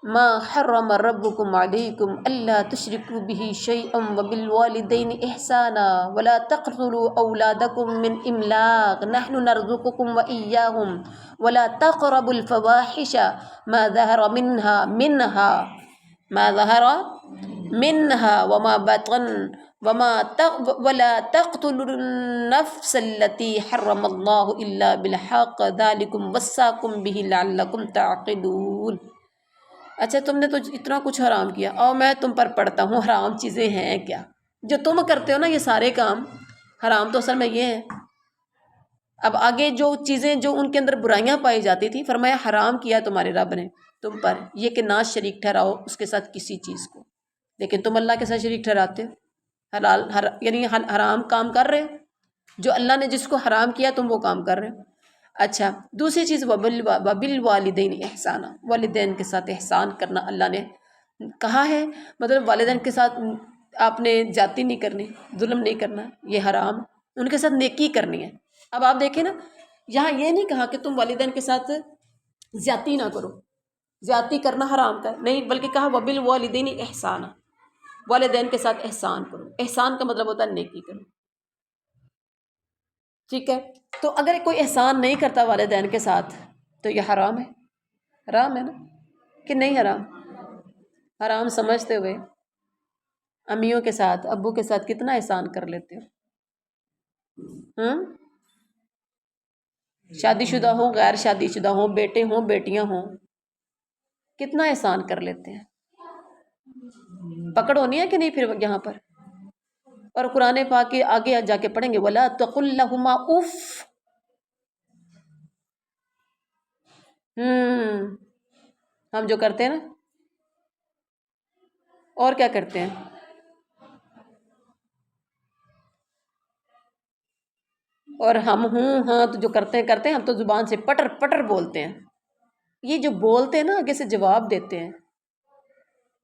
ما حرم ربکم علیکم الا تشرکوا به شیئا وبالوالدین احسانا ولا تقتلوا اولادکم من املاق نحن نرزقکم وإیاہم ولا تقربوا الفواحش ما ظہر منها وما بطن ولا تقتلوا النفس التي حرم الله الا بالحق ذلكم وصاكم به لعلكم تعقلون. اچھا تم نے تو اتنا کچھ حرام کیا، اور میں تم پر پڑھتا ہوں حرام چیزیں ہیں کیا جو تم کرتے ہو نا. یہ سارے کام حرام تو اصل میں یہ ہیں. اب آگے جو چیزیں جو ان کے اندر برائیاں پائی جاتی تھی فرمایا حرام کیا تمہارے رب نے تم پر یہ کہ نہ شریک ٹھہراؤ اس کے ساتھ کسی چیز کو. لیکن تم اللہ کے ساتھ شریک ٹھہراتے ہو، یعنی حرام کام کر رہے ہو، جو اللہ نے جس کو حرام کیا تم وہ کام کر رہے ہو۔ اچھا، دوسری چیز وبالوالدین احسانہ، والدین کے ساتھ احسان کرنا اللہ نے کہا ہے، مطلب والدین کے ساتھ آپ نے زیادتی نہیں کرنی، ظلم نہیں کرنا، یہ حرام، ان کے ساتھ نیکی کرنی ہے۔ اب آپ دیکھیں نا، یہاں یہ نہیں کہا کہ تم والدین کے ساتھ زیادتی نہ کرو، زیادتی کرنا حرام کا نہیں، بلکہ کہا وبالوالدین احسانہ، والدین کے ساتھ احسان کرو۔ احسان کا مطلب ہوتا ہے نیکی کرو، ٹھیک ہے؟ تو اگر کوئی احسان نہیں کرتا والدین کے ساتھ تو یہ حرام ہے، حرام ہے نا کہ نہیں حرام؟ حرام سمجھتے ہوئے امیوں کے ساتھ، ابو کے ساتھ کتنا احسان کر لیتے ہو، شادی شدہ ہوں، غیر شادی شدہ ہوں، بیٹے ہوں، بیٹیاں ہوں، کتنا احسان کر لیتے ہیں۔ پکڑ ہونی ہے کہ نہیں پھر یہاں پر؟ اور قرآن پاک کے آگے جا کے پڑھیں گے وَلَا تَقُلْ لَهُمَا اُفٍّ، ہم جو کرتے ہیں نا، اور کیا کرتے ہیں؟ اور ہم ہاں تو جو کرتے ہیں ہم تو زبان سے پٹر پٹر بولتے ہیں۔ یہ جو بولتے ہیں نا آگے سے جواب دیتے ہیں۔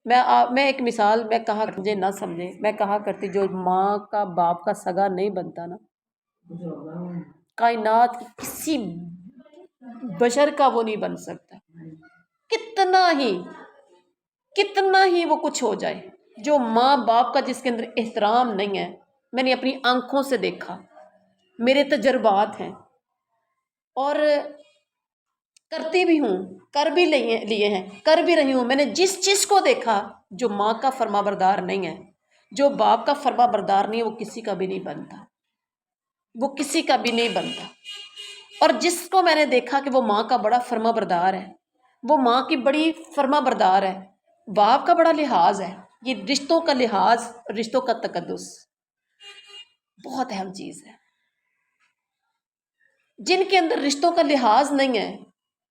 میں ایک مثال میں کہا، مجھے نہ سمجھے، میں کہا کرتی جو ماں کا باپ کا سگا نہیں بنتا نا، کائنات کی کسی بشر کا وہ نہیں بن سکتا، کتنا ہی وہ کچھ ہو جائے۔ جو ماں باپ کا جس کے اندر احترام نہیں ہے، میں نے اپنی آنکھوں سے دیکھا، میرے تجربات ہیں، اور کرتی بھی ہوں، کر بھی لیے ہیں، کر بھی رہی ہوں۔ میں نے جس چیز کو دیکھا، جو ماں کا فرما بردار نہیں ہے، جو باپ کا فرما بردار نہیں ہے، وہ کسی کا بھی نہیں بنتا، وہ کسی کا بھی نہیں بنتا۔ اور جس کو میں نے دیکھا کہ وہ ماں کا بڑا فرما بردار ہے، وہ ماں کی بڑی فرما بردار ہے، باپ کا بڑا لحاظ ہے، یہ رشتوں کا لحاظ، رشتوں کا تقدس بہت اہم چیز ہے۔ جن کے اندر رشتوں کا لحاظ نہیں ہے،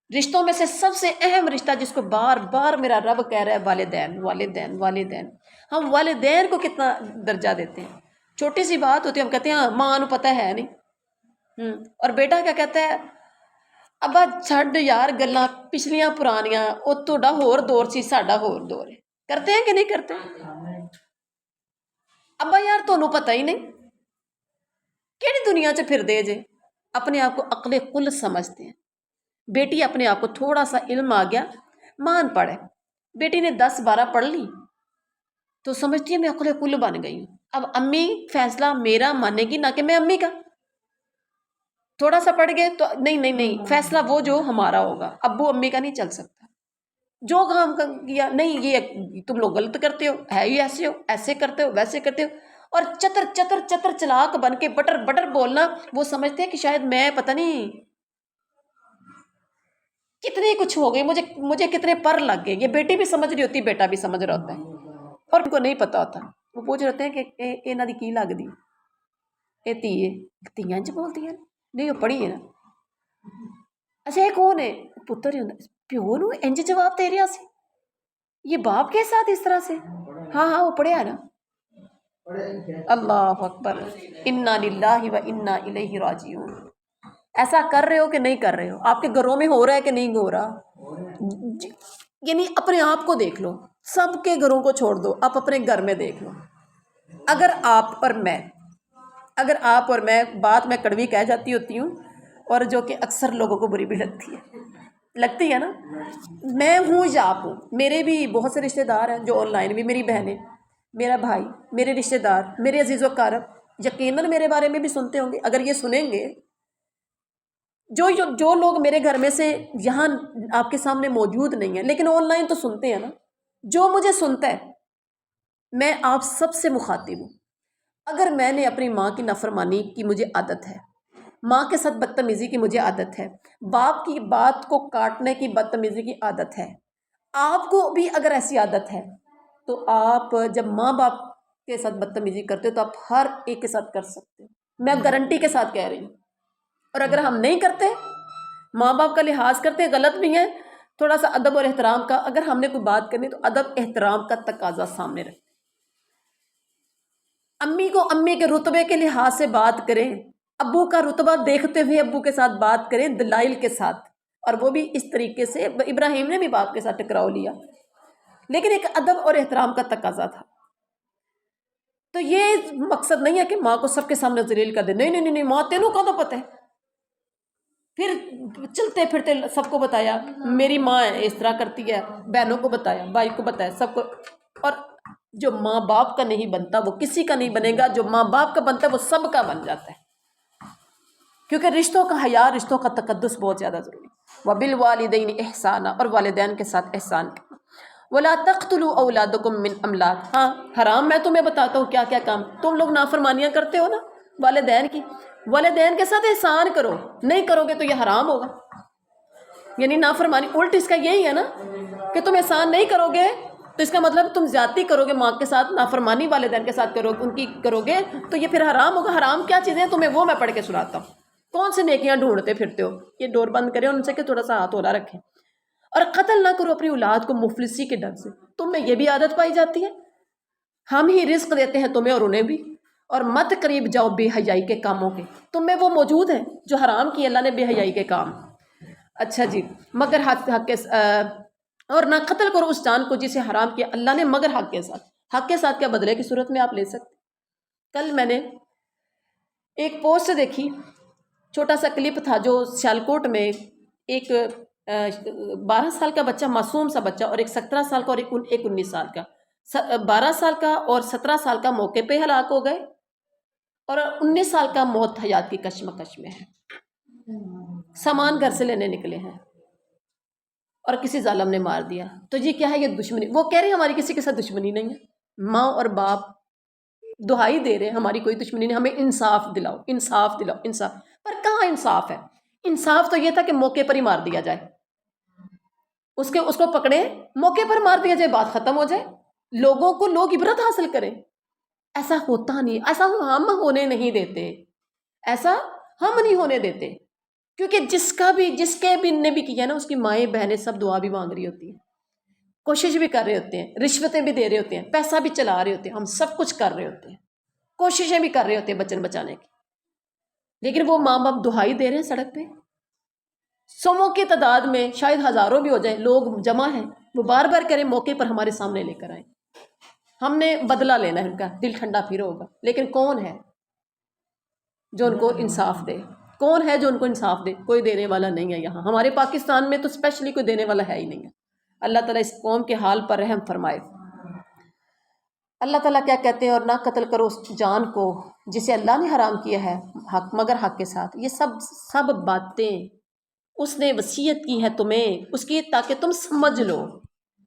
رشتوں میں سے سب سے اہم رشتہ جس کو بار بار میرا رب کہہ رہا ہے، والدین والدین والدین۔ ہم والدین کو کتنا درجہ دیتے ہیں، چھوٹی سی بات ہوتی ہے ہم کہتے ہیں ہاں ماں نو پتہ ہے نہیں، اور بیٹا کیا کہتا ہے، ابا چھڈ یار گلاں پچھلیاں پرانیاں، او تہاڈا ہور دور سی، ساڈا ہور دور ہے۔ کرتے ہیں کہ نہیں کرتے؟ ابا یار تانوں پتہ ہی نہیں، کیڑی دنیا چ پھر دے جے، اپنے آپ کو عقل کل سمجھتے ہیں۔ بیٹی اپنے آپ کو تھوڑا سا علم آ گیا، ماں ان پڑھ ہے، بیٹی نے 10-12 پڑھ لی تو سمجھتی ہے میں عقل کل بن گئی ہوں۔ اب امی فیصلہ میرا مانے گی، نہ کہ میں امی کا۔ تھوڑا سا پڑھ گئے تو نہیں، فیصلہ وہ جو ہمارا ہوگا، ابو امی کا نہیں چل سکتا۔ جو کام کیا نہیں، یہ تم لوگ غلط کرتے ہو، ہے ہی ایسے ہو، ایسے کرتے ہو، ویسے کرتے ہو، اور چتر چلاک بن کے بٹر بٹر بولنا۔ وہ سمجھتے ہیں کہ شاید میں پتہ نہیں کتنے کچھ ہو گئی، مجھے کتنے پر لگ گئے۔ یہ بیٹی بھی سمجھ رہی ہوتی، بیٹا بھی سمجھ رہا ہوتا ہے، اور ان کو نہیں پتہ ہوتا۔ وہ پوچھ رہے ہوتے ہیں کہ انہاں دی کی لگدی، اے تیاں انج بولدی ہیں، نہیں وہ پڑھی ہے نا۔ اچھا یہ کون ہے؟ پتر ہی ہوندا، پیو نو انج جواب دے رہا سی، یہ باپ کے ساتھ اس طرح سے؟ ہاں وہ پڑھیا نا۔ اللہ اکبر، انا للہ و انا الیہ راجعون۔ ایسا کر رہے ہو کہ نہیں کر رہے ہو؟ آپ کے گھروں میں ہو رہا ہے کہ نہیں ہو رہا؟ یعنی اپنے آپ کو دیکھ لو، سب کے گھروں کو چھوڑ دو، آپ اپنے گھر میں دیکھ لو۔ اگر آپ اور میں بات میں کڑوی کہہ جاتی ہوتی ہوں، اور جو کہ اکثر لوگوں کو بری بھی لگتی ہے نا، میں ہوں یا آپ ہوں، میرے بھی بہت سے رشتہ دار ہیں جو آن لائن بھی، میری بہنیں، میرا بھائی، میرے رشتہ دار، میرے عزیز و اقارب یقیناً میرے بارے میں بھی سنتے ہوں گے۔ اگر یہ سنیں گے، جو لوگ میرے گھر میں سے یہاں آپ کے سامنے موجود نہیں ہیں لیکن آن لائن تو سنتے ہیں نا، جو مجھے سنتا ہے، میں آپ سب سے مخاطب ہوں۔ اگر میں نے اپنی ماں کی نافرمانی کی مجھے عادت ہے، ماں کے ساتھ بدتمیزی کی مجھے عادت ہے، باپ کی بات کو کاٹنے کی بدتمیزی کی عادت ہے، آپ کو بھی اگر ایسی عادت ہے تو آپ جب ماں باپ کے ساتھ بدتمیزی کرتے ہو تو آپ ہر ایک کے ساتھ کر سکتے ہو، میں گارنٹی کے ساتھ کہہ رہی ہوں۔ اور اگر ہم نہیں کرتے، ماں باپ کا لحاظ کرتے، غلط بھی ہیں، تھوڑا سا ادب اور احترام کا، اگر ہم نے کوئی بات کرنی تو ادب احترام کا تقاضا سامنے رکھتے، امی کو امی کے رتبے کے لحاظ سے بات کریں، ابو کا رتبہ دیکھتے ہوئے ابو کے ساتھ بات کریں دلائل کے ساتھ، اور وہ بھی اس طریقے سے ابراہیم نے بھی باپ کے ساتھ ٹکراؤ لیا، لیکن ایک ادب اور احترام کا تقاضا تھا۔ تو یہ مقصد نہیں ہے کہ ماں کو سب کے سامنے ذلیل کر دے، نہیں نہیں نہیں، ماں تینوں کا تو پتہ ہے، پھر چلتے پھرتے سب کو بتایا میری ماں ہے اس طرح کرتی ہے، بہنوں کو بتایا، بھائی کو بتایا، سب کو۔ اور جو ماں باپ کا نہیں بنتا وہ کسی کا نہیں بنے گا، جو ماں باپ کا بنتا ہے وہ سب کا بن جاتا ہے، کیونکہ رشتوں کا حیا، رشتوں کا تقدس بہت زیادہ ضروری ہے۔ وَبِالْوَالِدَيْنِ إِحْسَانًا، اور والدین کے ساتھ احسان کرنا۔ وَلَا تَقْتُلُوا أَوْلَادَكُم مِّنْ أَمْلَاقٍ، ہاں حرام میں تمہیں بتاتا ہوں کیا کیا کام، تم لوگ نافرمانیاں کرتے ہو نا والدین کی، والدین کے ساتھ احسان کرو، نہیں کرو گے تو یہ حرام ہوگا، یعنی نافرمانی الٹ اس کا یہی ہے نا کہ تم احسان نہیں کرو گے تو اس کا مطلب تم زیادتی کرو گے ماں کے ساتھ، نافرمانی والدین کے ساتھ کرو، ان کی کرو گے تو یہ پھر حرام ہوگا۔ حرام کیا چیزیں ہیں تمہیں وہ میں پڑھ کے سناتا ہوں، کون سے نیکیاں ڈھونڈتے پھرتے ہو، یہ ڈور بند کریں ان سے کہ تھوڑا سا ہاتھ اولا رکھیں۔ اور قتل نہ کرو اپنی اولاد کو مفلسی کے ڈر سے، تم میں یہ بھی عادت پائی جاتی ہے، ہم ہی رزق دیتے ہیں تمہیں اور انہیں بھی، اور مت قریب جاؤ بے حیائی کے کاموں کے، تم میں وہ موجود ہیں جو حرام کی اللہ نے بے حیائی کے کام۔ اچھا جی، مگر حق کے اور نہ قتل کرو اس جان کو جسے حرام کیا اللہ نے مگر حق کے ساتھ، حق کے ساتھ کیا بدلے کی صورت میں آپ لے سکتے۔ کل میں نے ایک پوسٹ دیکھی، چھوٹا سا کلپ تھا جو سیالکوٹ میں ایک 12 سال کا بچہ، معصوم سا بچہ، اور ایک 17 سال کا اور ایک 19 سال کا، 12 سال کا اور 17 سال کا موقع پہ ہلاک ہو گئے، اور 19 سال کا موت حیات کی کشمکش میں ہے، سامان گھر سے لینے نکلے ہیں اور کسی ظالم نے مار دیا۔ تو جی کیا ہے یہ دشمنی؟ وہ کہہ رہے ہیں ہماری کسی کے ساتھ دشمنی نہیں ہے، ماں اور باپ دہائی دے رہے ہیں ہماری کوئی دشمنی نہیں، ہمیں انصاف دلاؤ، انصاف دلاؤ، انصاف۔ پر کہاں انصاف ہے؟ انصاف تو یہ تھا کہ موقع پر ہی مار دیا جائے، اس کو پکڑے، موقع پر مار دیا جائے، بات ختم ہو جائے، لوگوں کو لوگ عبرت حاصل کریں۔ ایسا ہوتا نہیں، ایسا ہم ہونے نہیں دیتے، ایسا ہم نہیں ہونے دیتے، کیونکہ جس کے بھی نے بھی کیا نا، اس کی مائیں بہنیں سب دعا بھی مانگ رہی ہوتی ہیں، کوشش بھی کر رہے ہوتے ہیں، رشوتیں بھی دے رہے ہوتے ہیں، پیسہ بھی چلا رہے ہوتے ہیں، ہم سب کچھ کر رہے ہوتے ہیں، کوششیں بھی کر رہے ہوتے ہیں بچن بچانے کی، لیکن وہ ماں باپ دہائی دے رہے ہیں سڑک پہ، سووں کی تعداد میں، شاید ہزاروں بھی ہو جائیں، لوگ جمع ہیں، وہ بار بار کریں موقع پر ہمارے سامنے لے کر آئیں، ہم نے بدلہ لینا ہے ان کا، دل ٹھنڈا پھر ہوگا، لیکن کون ہے جو ان کو انصاف دے؟ کون ہے جو ان کو انصاف دے؟ کوئی دینے والا نہیں ہے یہاں، ہمارے پاکستان میں تو اسپیشلی کوئی دینے والا ہے ہی نہیں ہے۔ اللہ تعالیٰ اس قوم کے حال پر رحم فرمائے۔ اللہ تعالیٰ کیا کہتے ہیں؟ اور نہ قتل کرو اس جان کو جسے اللہ نے حرام کیا ہے حق مگر حق کے ساتھ۔ یہ سب باتیں اس نے وصیت کی ہے تمہیں اس کی، تاکہ تم سمجھ لو،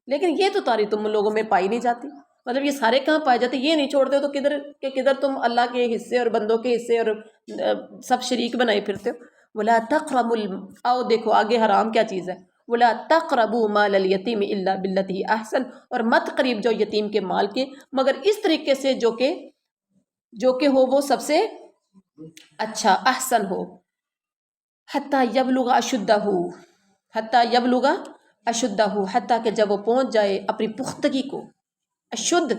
لیکن یہ تو تاری تم لوگوں میں پائی نہیں جاتی۔ مطلب یہ سارے کہاں پائے جاتے، یہ نہیں چھوڑتے ہو تو کدھر تم اللہ کے حصے اور بندوں کے حصے اور سب شریک بنائے پھرتے ہو۔ وَلَا تَقْرَبُوا، آؤ دیکھو آگے حرام کیا چیز ہے، وَلَا تَقْرَبُوا مَالَ الْيَتِيمِ إِلَّا بِالَّتِي أَحْسَنُ، اور مت قریب جاؤ یتیم کے مال کے مگر اس طریقے سے جو کہ ہو وہ سب سے اچھا، احسن ہو۔ حَتَّى يَبْلُغَ أَشُدَّهُ، حَتَّى يَبْلُغَ أَشُدَّهُ، حتیٰ کہ جب وہ پہنچ جائے اپنی پختگی کو، اشد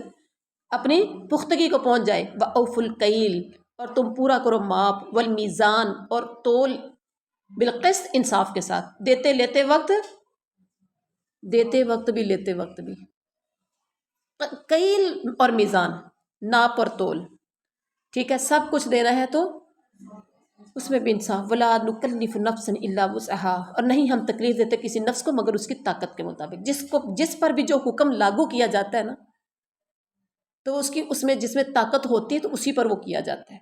اپنی پختگی کو پہنچ جائے، وَأَوْفُوا الْكَيْلَ، اور تم پورا کرو ماپ، والمیزان، اور تول، بالقسط، انصاف کے ساتھ، دیتے وقت بھی کیل اور میزان، ناپ اور تول، ٹھیک ہے، سب کچھ دینا ہے تو اس میں بھی انصاف۔ وَلَا نُكَلِّفُ نَفْسًا إِلَّا وُسْعَهَا، اور نہیں ہم تکلیف دیتے کسی نفس کو مگر اس کی طاقت کے مطابق، جس پر بھی جو حکم لاگو کیا جاتا ہے نا، تو اس میں جس میں طاقت ہوتی ہے تو اسی پر وہ کیا جاتا ہے۔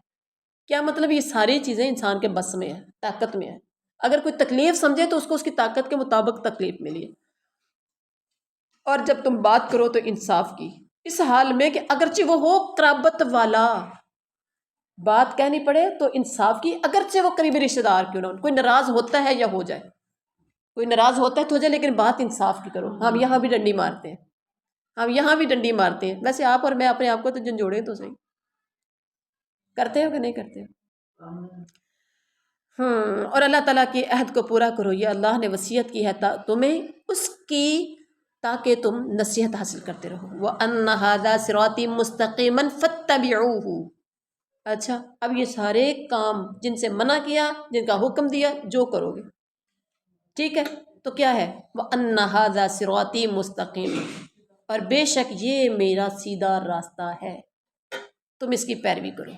کیا مطلب؟ یہ ساری چیزیں انسان کے بس میں ہے، طاقت میں ہے، اگر کوئی تکلیف سمجھے تو اس کو اس کی طاقت کے مطابق تکلیف ملی ہے۔ اور جب تم بات کرو تو انصاف کی، اس حال میں کہ اگرچہ وہ ہو قرابت والا، بات کہنی پڑے تو انصاف کی، اگرچہ وہ قریبی رشتہ دار کیوں نہ ہو، کوئی ناراض ہوتا ہے یا ہو جائے، کوئی ناراض ہوتا ہے تو ہو جائے، لیکن بات انصاف کی کرو۔ ہم یہاں بھی ڈنڈی مارتے ہیں، ویسے آپ اور میں اپنے آپ کو تو جھنجھوڑیں تو صحیح، کرتے ہو کہ نہیں کرتے ہو؟ اور اللہ تعالیٰ کی عہد کو پورا کرو، یہ اللہ نے وصیت کی ہے تمہیں اس کی تاکہ تم نصیحت حاصل کرتے رہو۔ وَأَنَّ هَذَا صِرَاطِي مُسْتَقِيمًا فَاتَّبِعُوهُ۔ اچھا، اب یہ سارے کام جن سے منع کیا، جن کا حکم دیا، جو کرو گے، ٹھیک ہے، تو کیا ہے؟ وَأَنَّ هَذَا صِرَاطِي مُسْتَقِيمًا، اور بے شک یہ میرا سیدھا راستہ ہے، تم اس کی پیروی کرو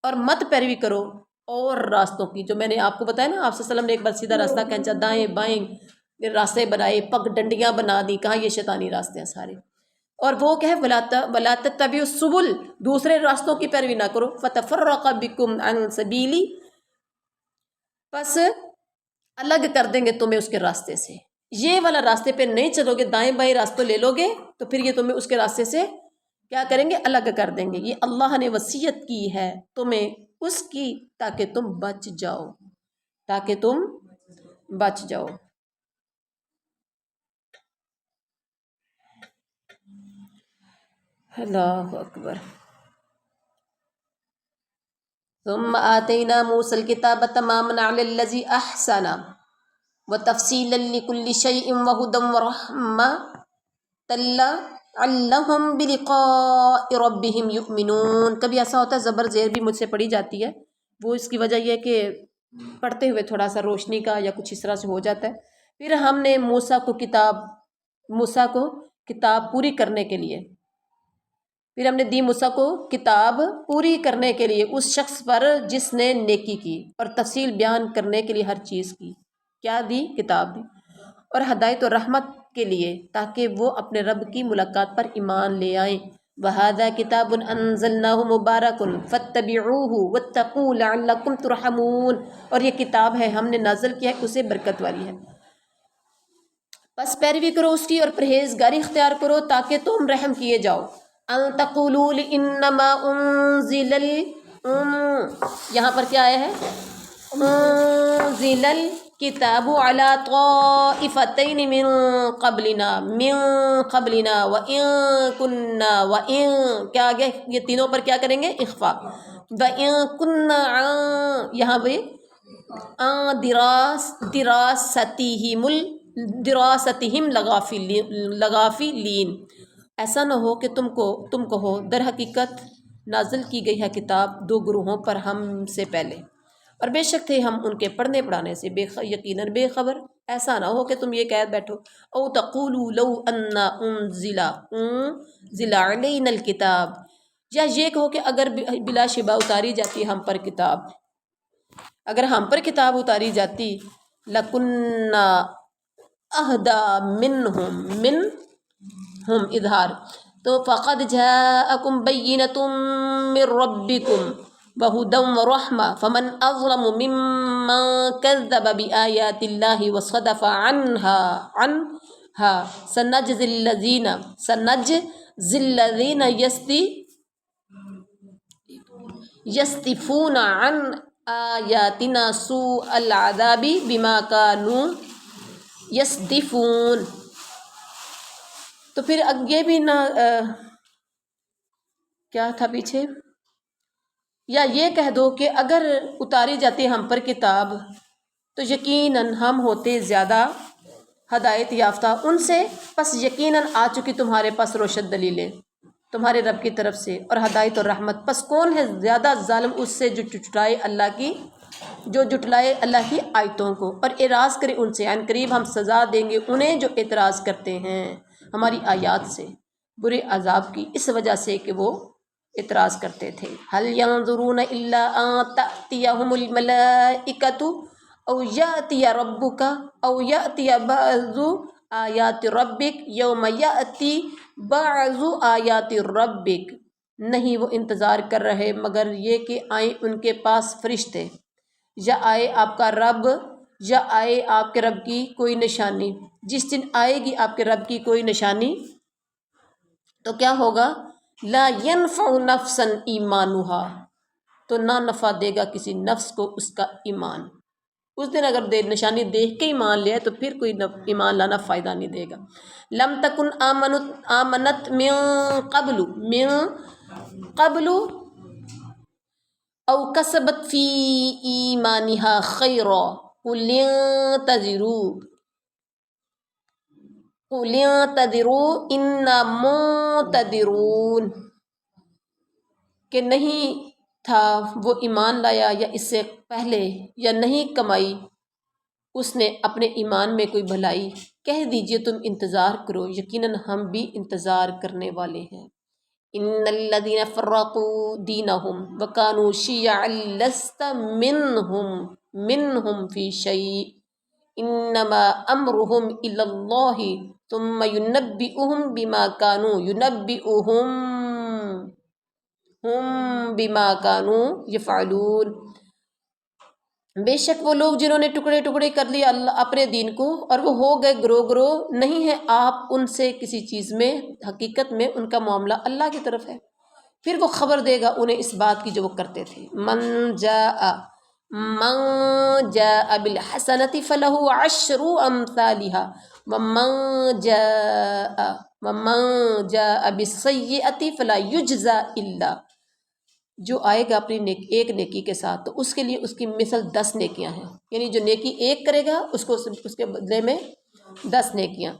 اور مت پیروی کرو اور راستوں کی، جو میں نے آپ کو بتایا نا، آپ صلی اللہ علیہ وسلم نے ایک بار سیدھا راستہ کھینچا، دائیں بائیں راستے بنائے، پگ ڈنڈیاں بنا دی، کہاں یہ شیطانی راستے ہیں سارے، اور وہ کہ وَلَا تَتَّبِعُوا السُّبُلَ، دوسرے راستوں کی پیروی نہ کرو، فَتَفَرَّقَ بِكُمْ عَنْ سَبِيلِي، پس الگ کر دیں گے تمہیں اس کے راستے سے، یہ والا راستے پہ نہیں چلو گے، دائیں بائیں راستوں لے لو گے تو پھر یہ تمہیں اس کے راستے سے کیا کریں گے؟ الگ کر دیں گے۔ یہ اللہ نے وصیت کی ہے تمہیں اس کی، تاکہ تم بچ جاؤ، تاکہ تم بچ جاؤ۔ اللہ اکبر۔ ثم آتینا موسیٰ الکتاب تماما علی الذی احسن وتفصیلا لکل شیء وہدی ورحمۃ لعلہم بلقاء ربہم یؤمنون۔ کبھی ایسا ہوتا ہے زبر زیر بھی مجھ سے پڑھی جاتی ہے، وہ اس کی وجہ یہ ہے کہ پڑھتے ہوئے تھوڑا سا روشنی کا یا کچھ اس طرح سے ہو جاتا ہے۔ پھر ہم نے موسیٰ کو کتاب پوری کرنے کے لیے، پھر ہم نے دی موسیٰ کو کتاب پوری کرنے کے لیے اس شخص پر جس نے نیکی کی، اور تفصیل بیان کرنے کے لیے ہر چیز کی، کیا دی؟ کتاب دی، اور ہدایت و رحمت کے لیے تاکہ وہ اپنے رب کی ملاقات پر ایمان لے آئیں۔ وَهَذَا كِتَابٌ أَنزَلْنَاهُ مُبَارَكٌ فَاتَّبِعُوهُ وَاتَّقُوا لَعَلَّكُمْ تُرْحَمُونَ، اور یہ کتاب ہے ہم نے نازل کیا ہے، اسے برکت والی ہے، بس پیروی کرو اس کی اور پرہیزگاری اختیار کرو تاکہ تم رحم کیے جاؤ۔ ان تقولوا انما انزل یہاں پر کیا آیا ہے؟ انزل الکتاب علی طائفتین من قبلنا وان کنا وان، کیا آگے یہ تینوں پر کیا کریں گے؟ اخفا۔ وان کنا یہاں پہ دراستہم لغافلین، ایسا نہ ہو کہ تم کہو در حقیقت نازل کی گئی ہے کتاب دو گروہوں پر ہم سے پہلے، اور بے شک تھے ہم ان کے پڑھنے پڑھانے سے یقیناً بے خبر۔ ایسا نہ ہو کہ تم یہ کہہ بیٹھو او تقولوا لو ان انزل علینا الکتاب، یا یہ کہو کہ اگر بلا شبہ اتاری جاتی ہم پر کتاب، اگر ہم پر کتاب اتاری جاتی، لَكُنَّا أَهْدَىٰ مِنْهُمْ اظہار، تو فَقَدْ جَاءَكُمْ بَيِّنَةٌ مِّن رَبِّكُمْ وَهُدًى وَرَحْمَةٌ فَمَنْ أَظْلَمُ مِمَّنْ كَذَّبَ بِآيَاتِ اللَّهِ وَصَدَفَ عَنْهَا سَنَجْزِي الَّذِينَ يَصْدِفُونَ عَنْ آیاتنا سوء العذاب بما كانوا یصدفون۔ تو پھر یہ بھی نہ کیا تھا پیچھے، یا یہ کہہ دو کہ اگر اتاری جاتی ہم پر کتاب تو یقیناً ہم ہوتے زیادہ ہدایت یافتہ ان سے، پس یقیناً آ چکی تمہارے پاس روشن دلیلیں تمہارے رب کی طرف سے اور ہدایت اور رحمت، پس کون ہے زیادہ ظالم اس سے جو جھٹلائے اللہ کی آیتوں کو اور اعراض کرے ان سے۔ عن قریب ہم سزا دیں گے انہیں جو اعتراض کرتے ہیں ہماری آیات سے، برے عذاب کی اس وجہ سے کہ وہ اعتراض کرتے تھے۔ هل ينظرون الا ان تأتيهم الملائكة او يأتي ربك او يأتي بعض آیات ربک یوم یأتی بعض آیات ربک، نہیں وہ انتظار کر رہے مگر یہ کہ آئیں ان کے پاس فرشتے، یا آئے آپ کا رب، یا آئے آپ کے رب کی کوئی نشانی، جس دن آئے گی آپ کے رب کی کوئی نشانی تو کیا ہوگا؟ لا ينفع نفسا ایمانها، تو نہ نفع دے گا کسی نفس کو اس کا ایمان، اس دن اگر نشانی دیکھ کے ایمان لے تو پھر کوئی ایمان لانا فائدہ نہیں دے گا۔ لم تکن آمنت من قبل او کسبت فی ایمانها خیرا قل انتظروا قُلِ اعْتَذِرُوا إِنَّا مُعْتَذِرُونَ کہ نہیں تھا وہ ایمان لایا یا اس سے پہلے یا نہیں کمائی اس نے اپنے ایمان میں کوئی بھلائی، کہہ دیجئے تم انتظار کرو، یقیناً ہم بھی انتظار کرنے والے ہیں۔ ان الذين فرقوا دينهم وكانوا شيعا لست منهم في شيء انما امرهم الى الله ثم ينبئهم بما كانوا يفعلون۔ بے شک وہ لوگ جنہوں نے ٹکڑے ٹکڑے کر لیا اللہ اپنے دین کو اور وہ ہو گئے گروہ گروہ، نہیں ہے آپ ان سے کسی چیز میں، حقیقت میں ان کا معاملہ اللہ کی طرف ہے، پھر وہ خبر دے گا انہیں اس بات کی جو وہ کرتے تھے۔ من جاء بالحسنۃ فلہ عشر امثالها ومن جاء بالسیئۃ فلا یجزی الا، جو آئے گا اپنی ایک نیکی کے ساتھ تو اس کے لیے اس کی مثل 10 نیکیاں ہیں، یعنی جو نیکی ایک کرے گا اس کو اس کے بدلے میں 10 نیکیاں،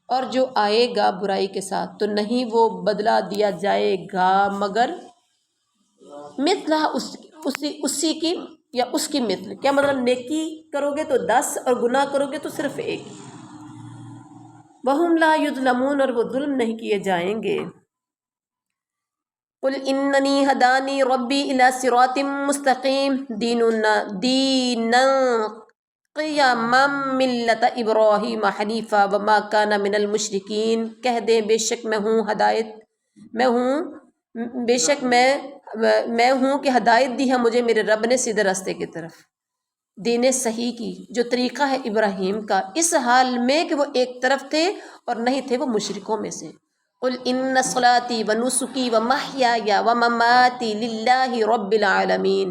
اور جو آئے گا برائی کے ساتھ تو نہیں وہ بدلہ دیا جائے گا مگر مثلہ اسی کی یا اس کی مثل۔ کیا مطلب؟ نیکی کرو گے تو 10 اور گناہ کرو گے تو صرف ایک۔ وَهُمْ لَا يُظْلَمُونَ، اور وہ ظلم نہیں کیے جائیں گے۔ قُلْ إِنَّنِي هَدَانِي رَبِّي إِلَى صِرَاطٍ مُّسْتَقِيمٍ دِينًا قِيَمًا مِّلَّةَ إِبْرَاهِيمَ حَنِيفًا وَمَا كَانَ مِنَ الْمُشْرِكِينَ، کہہ دیں بے شک میں ہوں کہ ہدایت دی ہے مجھے میرے رب نے سیدھے راستے کی طرف، دین صحیح کی جو طریقہ ہے ابراہیم کا، اس حال میں کہ وہ ایک طرف تھے اور نہیں تھے وہ مشرکوں میں سے۔ قل ان صلاتي ونسكي ومحياي ومماتي لله رب العالمین،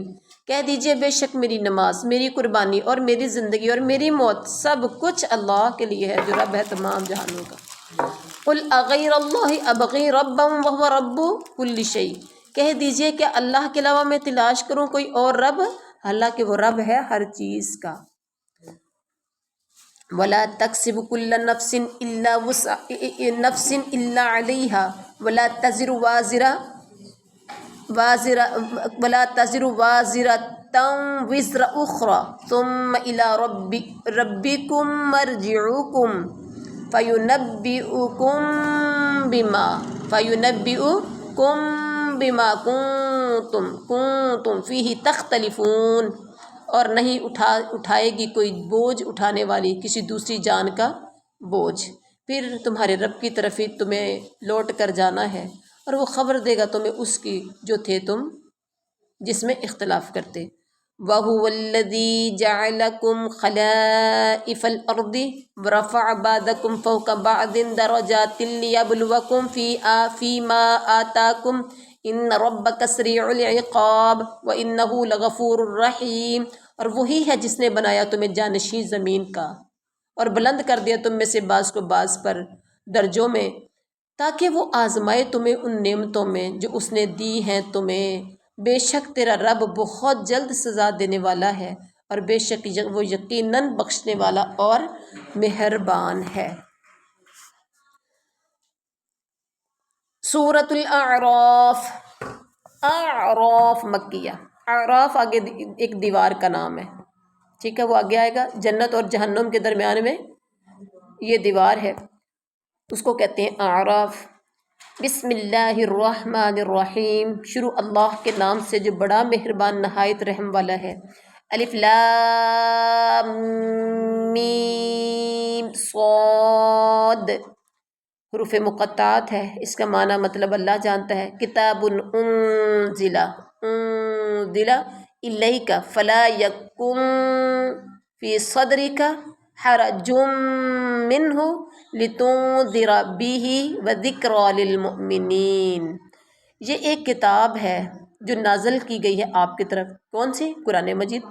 کہہ دیجئے بے شک میری نماز، میری قربانی اور میری زندگی اور میری موت سب کچھ اللہ کے لیے ہے جو رب ہے تمام جہانوں کا۔ قل اغیر اللہ ابغی ربا وهو رب كل شيء، کہہ دیجئے کہ اللہ کے علاوہ میں تلاش کروں کوئی اور رب، حالانکہ وہ رب ہے ہر چیز کا۔ وَلَا تَكْسِبُ كُلَّ نَفْسٍ إِلَّا عَلَيْهَا وَلَا تَزِرُ وَازِرَةٌ وِزْرَ أُخْرَى ثُمَّ إِلَى رَبِّكُمْ مَرْجِعُكُمْ فَيُنَبِّئُكُمْ بِمَا كُنْتُمْ فِيهِ تَخْتَلِفُونَ، اور نہیں اٹھائے گی کوئی بوجھ اٹھانے والی کسی دوسری جان کا بوجھ، پھر تمہارے رب کی طرف ہی تمہیں لوٹ کر جانا ہے اور وہ خبر دے گا تمہیں اس کی جو تھے تم جس میں اختلاف کرتے۔ وَهُوَ الَّذِي جَعَلَكُمْ خَلَائِفَ الْأَرْضِ وَرَفَعَ بَعْضَكُمْ فَوْقَ بَعْضٍ دَرَجَاتٍ لِيَبْلُوَكُمْ فِي مَا آتَاكُمْ ان ربک سریع العقاب وانہ لغفور الرحیم، اور وہی ہے جس نے بنایا تمہیں جانشین زمین کا اور بلند کر دیا تم میں سے بعض کو بعض پر درجوں میں، تاکہ وہ آزمائے تمہیں ان نعمتوں میں جو اس نے دی ہیں تمہیں، بے شک تیرا رب بہت جلد سزا دینے والا ہے اور بے شک وہ یقیناً بخشنے والا اور مہربان ہے۔ سورۃ الاعراف، اعراف مکیہ، اعراف آگے ایک دیوار کا نام ہے، ٹھیک ہے، وہ آگے آئے گا، جنت اور جہنم کے درمیان میں یہ دیوار ہے، اس کو کہتے ہیں اعراف۔ بسم اللہ الرحمن الرحیم، شروع اللہ کے نام سے جو بڑا مہربان نہایت رحم والا ہے۔ الف لام میم صاد، حروف مقطعات ہے، اس کا معنی مطلب اللہ جانتا ہے۔ کتاب انزل الیک فلا یکن فی صدرک حرج منہ لتنذر بہ وذکری للمؤمنین، یہ ایک کتاب ہے جو نازل کی گئی ہے آپ کی طرف، کون سی؟ قرآن مجید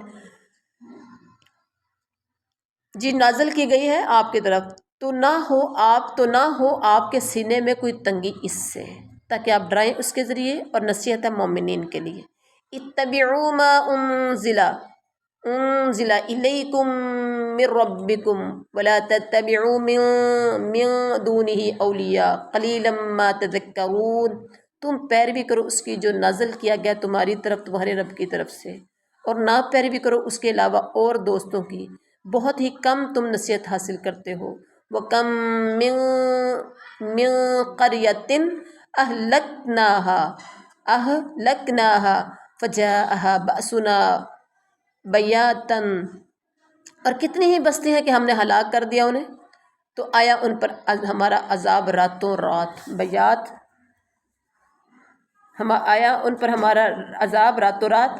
جی، نازل کی گئی ہے آپ کی طرف، تو نہ ہو آپ کے سینے میں کوئی تنگی اس سے، تاکہ آپ ڈرائیں اس کے ذریعے، اور نصیحت ہے مومنین کے لیے۔ اتبعوا ما انزل الیکم من ربکم ولا تتبعوا من دونه اولیاء قلیلا ما تذکرون، تم پیروی کرو اس کی جو نازل کیا گیا تمہاری طرف تمہارے رب کی طرف سے، اور نہ پیروی کرو اس کے علاوہ اور دوستوں کی، بہت ہی کم تم نصیحت حاصل کرتے ہو۔ وَكَم مِّن قَرْيَةٍ أَهْلَكْنَاهَا فَجَاءَهَا بَأْسُنَا بَيَاتًا، اور کتنی ہی بستی ہیں کہ ہم نے ہلاک کر دیا انہیں تو آیا ان پر ہمارا عذاب راتوں رات، بیات آیا ان پر ہمارا عذاب راتوں رات،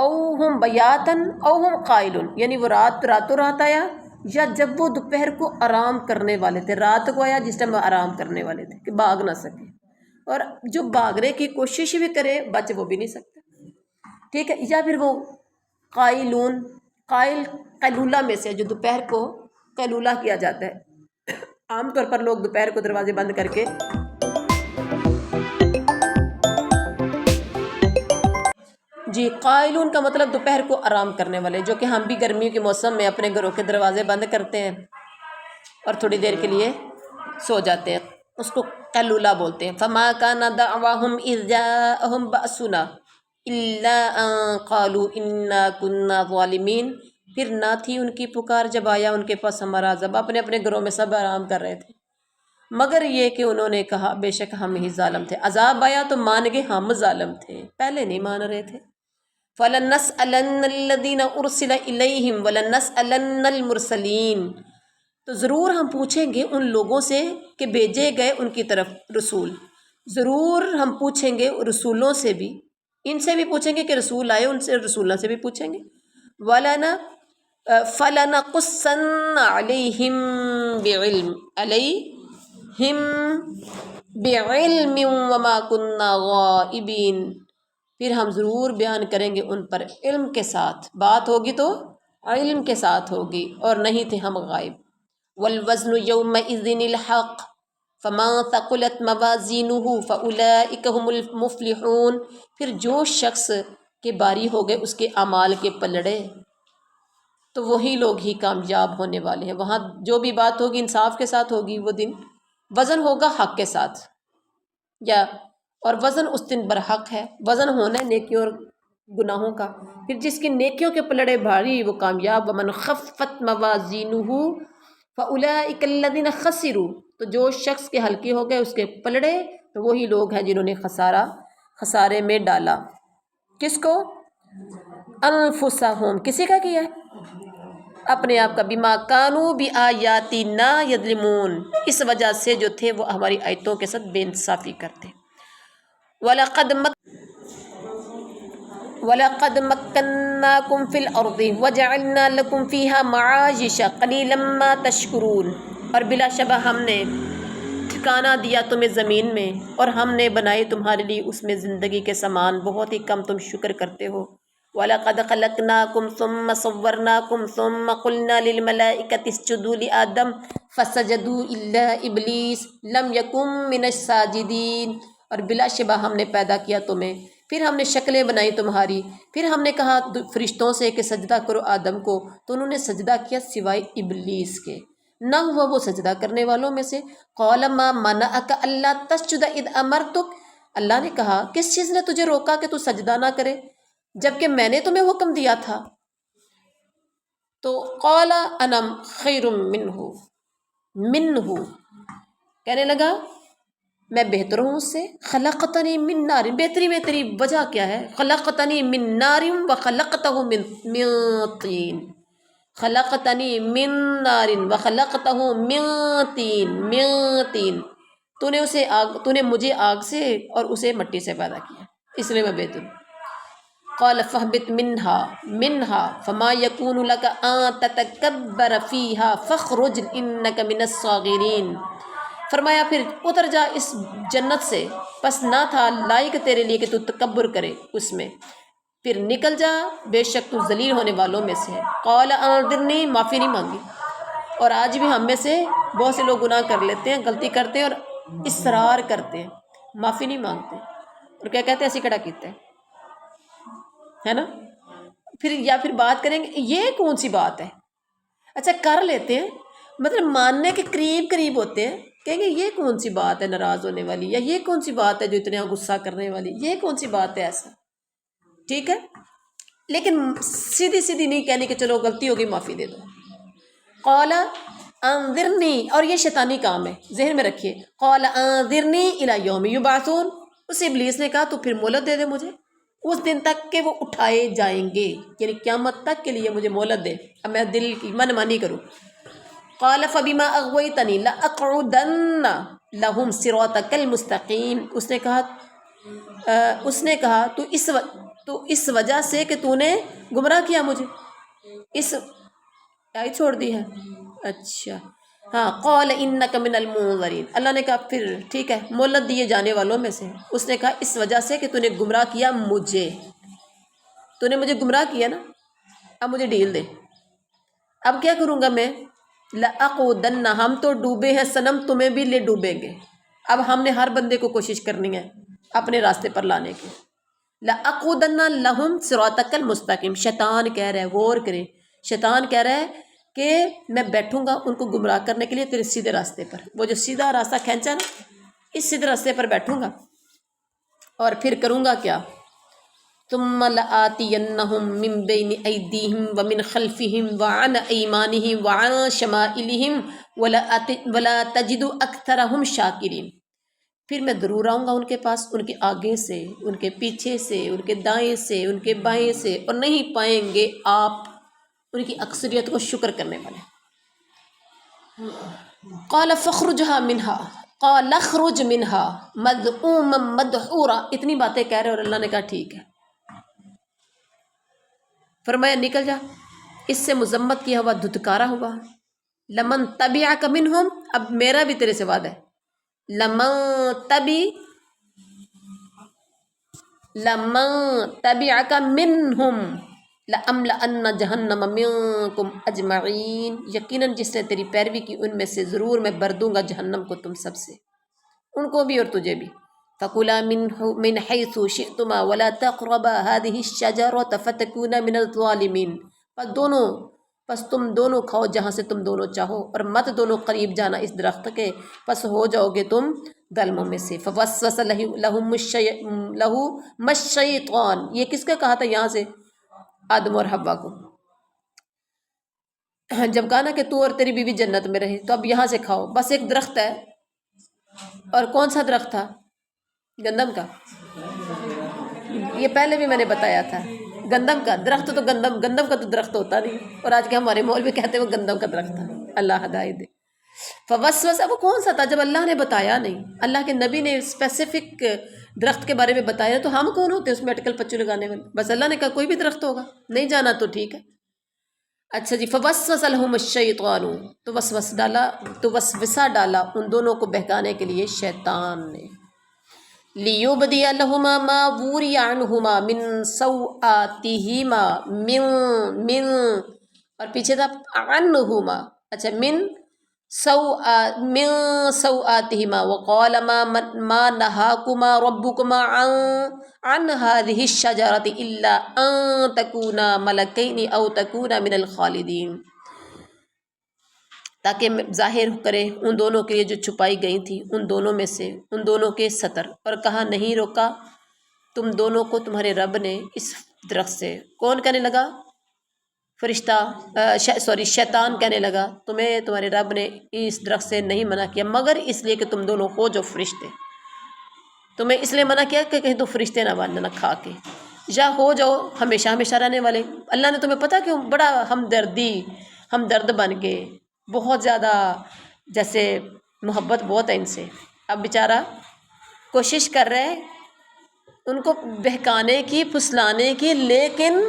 او ہم بیاتن او ہم قائلون، یعنی وہ راتوں رات آیا یا جب وہ دوپہر کو آرام کرنے والے تھے، رات کو آیا جس ٹائم وہ آرام کرنے والے تھے کہ بھاگ نہ سکے، اور جو بھاگنے کی کوشش بھی کرے بچ وہ بھی نہیں سکتا، ٹھیک ہے، یا پھر وہ قائلون، قائل قیلولہ میں سے جو دوپہر کو قیلولہ کیا جاتا ہے، عام طور پر لوگ دوپہر کو دروازے بند کر کے جی، قائلون کا مطلب دوپہر کو آرام کرنے والے، جو کہ ہم بھی گرمیوں کے موسم میں اپنے گھروں کے دروازے بند کرتے ہیں اور تھوڑی دیر کے لیے سو جاتے ہیں، اس کو قیلولہ بولتے ہیں۔ فما کان دعواہم اذ جاءہم بأسنا الا ان قالوا انا كنا ظالمین، پھر نہ تھی ان کی پکار جب آیا ان کے پاس ہمارا عذاب، اپنے اپنے گھروں میں سب آرام کر رہے تھے، مگر یہ کہ انہوں نے کہا بے شک ہم ہی ظالم تھے، عذاب آیا تو مان گئے ہم ظالم تھے، پہلے نہیں مان رہے تھے۔ فَلَنَسْأَلَنَّ الَّذِينَ أُرْسِلَ إِلَيْهِمْ وَلَنَسْأَلَنَّ الْمُرْسَلِينَ، تو ضرور ہم پوچھیں گے ان لوگوں سے کہ بھیجے گئے ان کی طرف رسول، ضرور ہم پوچھیں گے رسولوں سے بھی، ان سے بھی پوچھیں گے کہ رسول آئے، ان سے رسولوں سے بھی پوچھیں گے۔ فَلَنَقُصَّنَّ عَلَيْهِمْ بِعِلْمٍ وَمَا كُنَّا غَائِبِينَ، پھر ہم ضرور بیان کریں گے ان پر علم کے ساتھ، بات ہوگی تو علم کے ساتھ ہوگی اور نہیں تھے ہم غائب۔ وَالْوَزْنُ يَوْمَئِذٍ الْحَقُّ فَمَن ثَقُلَتْ مَوَازِينُهُ فَأُولَئِكَ هُمُ الْمُفْلِحُونَ، پھر جو شخص کے باری ہو گئے اس کے اعمال کے پلڑے تو وہی لوگ ہی کامیاب ہونے والے ہیں۔ وہاں جو بھی بات ہوگی انصاف کے ساتھ ہوگی، وہ دن وزن ہوگا حق کے ساتھ، یا اور وزن اس دن برحق ہے، وزن ہونا ہے نیکیوں اور گناہوں کا، پھر جس کی نیکیوں کے پلڑے بھاری وہ کامیاب۔ ومن خفت موازینہ فاولئک الذین خسروا، تو جو شخص کے ہلکے ہو گئے اس کے پلڑے تو وہی لوگ ہیں جنہوں نے خسارے میں ڈالا، کس کو؟ انفسہم، کسی کا کیا ہے؟ اپنے آپ کا۔ بما کانوا بآیاتنا یظلمون، اس وجہ سے جو تھے وہ ہماری آیتوں کے ساتھ بے انصافی کرتے۔ وَلَقَدْ مَكَّنَّاكُمْ فِي الْأَرْضِ وَجَعَلْنَا لَكُمْ فِيهَا مَعَایِشَ قَلِيلًا مَا تَشْکُرُونَ، اور بلا شبہ ہم نے ٹھکانہ دیا تمہیں زمین میں اور ہم نے بنائی تمہارے لیے اس میں زندگی کے سامان، بہت ہی کم تم شکر کرتے ہو۔ وَلَقَدْ خَلَقْنَاكُمْ ثُمَّ صَوَّرْنَاكُمْ ثُمَّ قُلْنَا لِلْمَلَائِكَةِ اسْجُدُوا لِآدَمَ فَسَجَدُوا إِلَّا إِبْلِیسَ لَمْ یَکُن مِّنَ السَّاجِدِینَ، اور بلا شبہ ہم نے پیدا کیا تمہیں، پھر ہم نے شکلیں بنائی تمہاری، پھر ہم نے کہا فرشتوں سے کہ سجدہ کرو آدم کو، تو انہوں نے سجدہ کیا سوائے ابلیس کے، نہ ہوا وہ سجدہ کرنے والوں میں سے۔ قَالَ مَا مَنَعَكَ أَلَّا تَسْجُدَ إِذْ أَمَرْتُكَ، اللہ نے کہا کس چیز نے تجھے روکا کہ تو سجدہ نہ کرے جبکہ میں نے تمہیں حکم دیا تھا؟ تو قَالَ أَنَا خَيْرٌ مِّنْهُ، کہنے لگا میں بہتر ہوں اس سے۔ خلقتنی من نار، بہتری وجہ کیا ہے؟ خلقتنی من نار وخلقتہ من طین، خلقتنی من نار وخلقتہ من طین، تو نے مجھے آگ سے اور اسے مٹی سے پیدا کیا، اس لیے میں بہتر ہوں۔ قال فاہبط منها فما يكون لك ان تتكبر فيها فاخرج انك من الصاغرين، فرمایا پھر اتر جا اس جنت سے، پس نہ تھا لائق تیرے لیے کہ تو تکبر کرے اس میں، پھر نکل جا بے شک تو ذلیل ہونے والوں میں سے ہے۔ قال انظرنی، معافی نہیں مانگی، اور آج بھی ہم میں سے بہت سے لوگ گناہ کر لیتے ہیں، غلطی کرتے ہیں اور اصرار کرتے ہیں، معافی نہیں مانگتے اور کیا کہتے ہیں ایسی کڑا کیتے ہیں، ہے نا؟ پھر یا پھر بات کریں گے یہ کون سی بات ہے، اچھا کر لیتے ہیں، مطلب ماننے کے قریب قریب ہوتے ہیں، کہیں گے یہ کون سی بات ہے ناراض ہونے والی، یا یہ کون سی بات ہے جو اتنا غصہ کرنے والی، یہ کون سی بات ہے ایسا، ٹھیک ہے، لیکن سیدھی سیدھی نہیں کہنے کہ چلو غلطی ہوگی معافی دے دو. قال انذرنی، اور یہ شیطانی کام ہے، ذہن میں رکھیے. قال انذرنی الی یوم یبعثون، اس ابلیس نے کہا تو پھر مہلت دے دے مجھے اس دن تک کہ وہ اٹھائے جائیں گے، یعنی قیامت تک کے لیے مجھے مہلت دے، اب میں دل کی من مانی کروں. قال فبما اغویتنی لاقعدن لهم صراطک المستقیم، اس نے کہا تو اس وجہ سے کہ تو نے گمراہ کیا مجھے، اس آیت چھوڑ دی ہے. اچھا ہاں. قال انک من المنظرین، اللہ نے کہا پھر ٹھیک ہے مہلت دیے جانے والوں میں سے. اس نے کہا اس وجہ سے کہ تو نے گمراہ کیا مجھے، تو نے مجھے گمراہ کیا نا، اب مجھے ڈیل دے. اب کیا کروں گا میں؟ لأقعدن، ہم تو ڈوبے ہیں صنم، تمہیں بھی لے ڈوبیں گے. اب ہم نے ہر بندے کو کوشش کرنی ہے اپنے راستے پر لانے کی. لأقعدن لهم صراطک المستقیم، شیطان کہہ رہا ہے، غور کریں، شیطان کہہ رہا ہے کہ میں بیٹھوں گا ان کو گمراہ کرنے کے لیے تیرے سیدھے راستے پر، وہ جو سیدھا راستہ کھینچا نا، اس سیدھے راستے پر بیٹھوں گا، اور پھر کروں گا کیا؟ ثم لآتینہم من بین ایدیہم ومن خلفہم وعن ایمانہم وعن شمائلہم ولا تجد اکثرہم شاکرین. پھر میں ضرور آؤں گا ان کے پاس، ان کے آگے سے، ان کے پیچھے سے، ان کے دائیں سے، ان کے بائیں سے، اور نہیں پائیں گے آپ ان کی اکثریت کو شکر کرنے والے. قال فاخرجها منها قال اخرج منها مذءوما مدحورا، اتنی باتیں کہہ رہے، اور اللہ نے کہا ٹھیک ہے، فرمایا نکل جا. اس سے مذمت کیا ہوا، دھتکارا ہوا. لمن تبعک منہم، اب میرا بھی تیرے سے وعدہ ہے. لمن تبعک منہم لأملأن جہنم منکم اجمعین، یقیناً جس نے تیری پیروی کی ان میں سے ضرور میں بھر دوں گا جہنم کو تم سب سے، ان کو بھی اور تجھے بھی. فَكُلَا مِنْ حَيْثُ شِئْتُمَا وَلَا تَقْرَبَا هَذِهِ الشَّجَرَةَ فَتَكُونَا مِنَ الظَّالِمِينَ، پس تم دونوں کھاؤ جہاں سے تم دونوں چاہو، اور مت دونوں قریب جانا اس درخت کے، پس ہو جاؤ گے تم ظالموں میں سے. فَوَسْوَسَ لَهُمَ الشَّيْطَانُ، یہ کس کا کہا تھا یہاں سے؟ آدم اور حوا کو. جب کہا نا کہ تو اور تیری بیوی جنت میں رہے، تو اب یہاں سے کھاؤ، بس ایک درخت ہے، اور کون سا درخت تھا؟ گندم کا. یہ پہلے بھی میں نے بتایا تھا، گندم کا درخت، تو گندم کا تو درخت ہوتا نہیں، اور آج کے ہمارے مولوی کہتے ہیں وہ گندم کا درخت تھا. اللہ ہدایت دے. فوسوس، وہ کون سا تھا جب اللہ نے بتایا نہیں، اللہ کے نبی نے اسپیسیفک درخت کے بارے میں بتایا، تو ہم کون ہوتے ہیں اس میں اٹکل پچو لگانے والے؟ بس اللہ نے کہا کوئی بھی درخت ہوگا، نہیں جانا تو ٹھیک ہے. اچھا جی. فوسوس لہم الشیطان، تو وسوسہ ڈالا ان دونوں کو بہکانے کے لیے شیطان نے. لیبدی لہما ما وری عنہما من سوآتہما من اور پیچھے تھا عنہما، اچھا من سوآتہما وقال ما نہاکما ربکما عن هذه الشجرة الا ان تکونا ملکین او تکونا من الخالدین، تاکہ ظاہر کرے ان دونوں کے لیے جو چھپائی گئی تھی ان دونوں میں سے، ان دونوں کے ستر. اور کہا نہیں روکا تم دونوں کو تمہارے رب نے اس درخت سے. کون کہنے لگا؟ شیطان کہنے لگا تمہیں تمہارے رب نے اس درخت سے نہیں منع کیا مگر اس لیے کہ تم دونوں ہو جو فرشتے. تمہیں اس لیے منع کیا کہ کہیں تو فرشتے نہ بن جانا کھا کے، یا ہو جاؤ ہمیشہ ہمیشہ رہنے والے. اللہ نے تمہیں پتہ کیوں بڑا ہمدرد بن کے، بہت زیادہ جیسے محبت بہت ہے ان سے. اب بیچارہ کوشش کر رہے ان کو بہکانے کی، پھسلانے کی، لیکن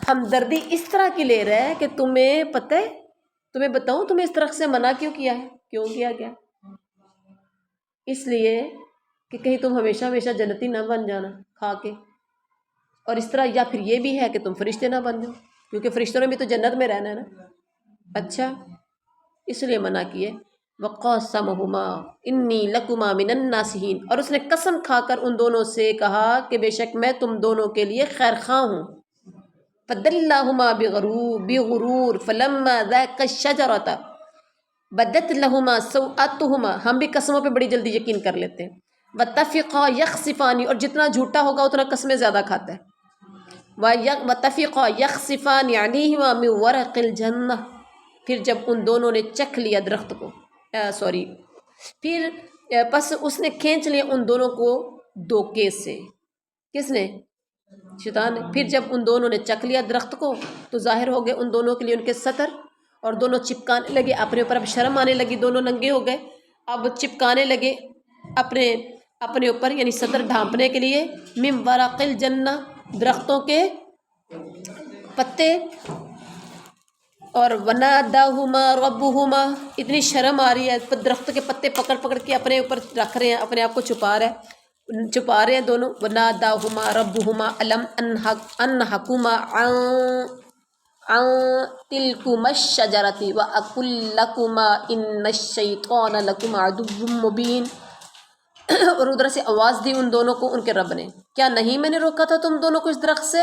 ہمدردی اس طرح کی لے رہا ہے کہ تمہیں پتہ ہے، تمہیں بتاؤں تمہیں اس طرح سے منع کیوں کیا ہے؟ کیوں کیا گیا؟ اس لیے کہ کہیں تم ہمیشہ ہمیشہ جنتی نہ بن جانا کھا کے، اور اس طرح یا پھر یہ بھی ہے کہ تم فرشتے نہ بن جاؤ، کیونکہ فرشتوں نے بھی تو جنت میں رہنا ہے نا. اچھا اس لیے منع کیے. وقاسمہما انی لکما من الناصحین، اور اس نے قسم کھا کر ان دونوں سے کہا کہ بے شک میں تم دونوں کے لیے خیر خواہ ہوں. فدلہما بغرور فلما ذاقا الشجرۃ بدت لہما سوآتہما، ہم بھی قسموں پہ بڑی جلدی یقین کر لیتے ہیں، واتفقا یخصفان، اور جتنا جھوٹا ہوگا اتنا قسمیں زیادہ کھاتا ہے، واتفقا یخصفان علیہما من ورق الجنہ، پھر جب ان دونوں نے چکھ لیا درخت کو پھر پس اس نے کھینچ لیا ان دونوں کو دھوکے سے، کس نے؟ شیطان نے۔ پھر جب ان دونوں نے چکھ لیا درخت کو تو ظاہر ہو گئے ان دونوں کے لیے ان کے سطر، اور دونوں چپکانے لگے اپنے اوپر، اب شرم آنے لگی، دونوں ننگے ہو گئے، اب چپکانے لگے اپنے اوپر، یعنی سطر ڈھانپنے کے لیے، من ورق الجنہ، درختوں کے پتے، اور وناداہما ربہما، اتنی شرم آ رہی ہے، درخت کے پتے پکڑ پکڑ کے اپنے اوپر رکھ رہے ہیں، اپنے آپ کو چھپا رہے ہیں دونوں، وناداہما ربہما الم انہکما عن تلکما الشجرۃ واقل لکما ان الشیطان لکما عدو مبین، اور ادھر سے آواز دی ان دونوں کو ان کے رب نے، کیا نہیں میں نے روکا تھا تم دونوں کو اس درخت سے،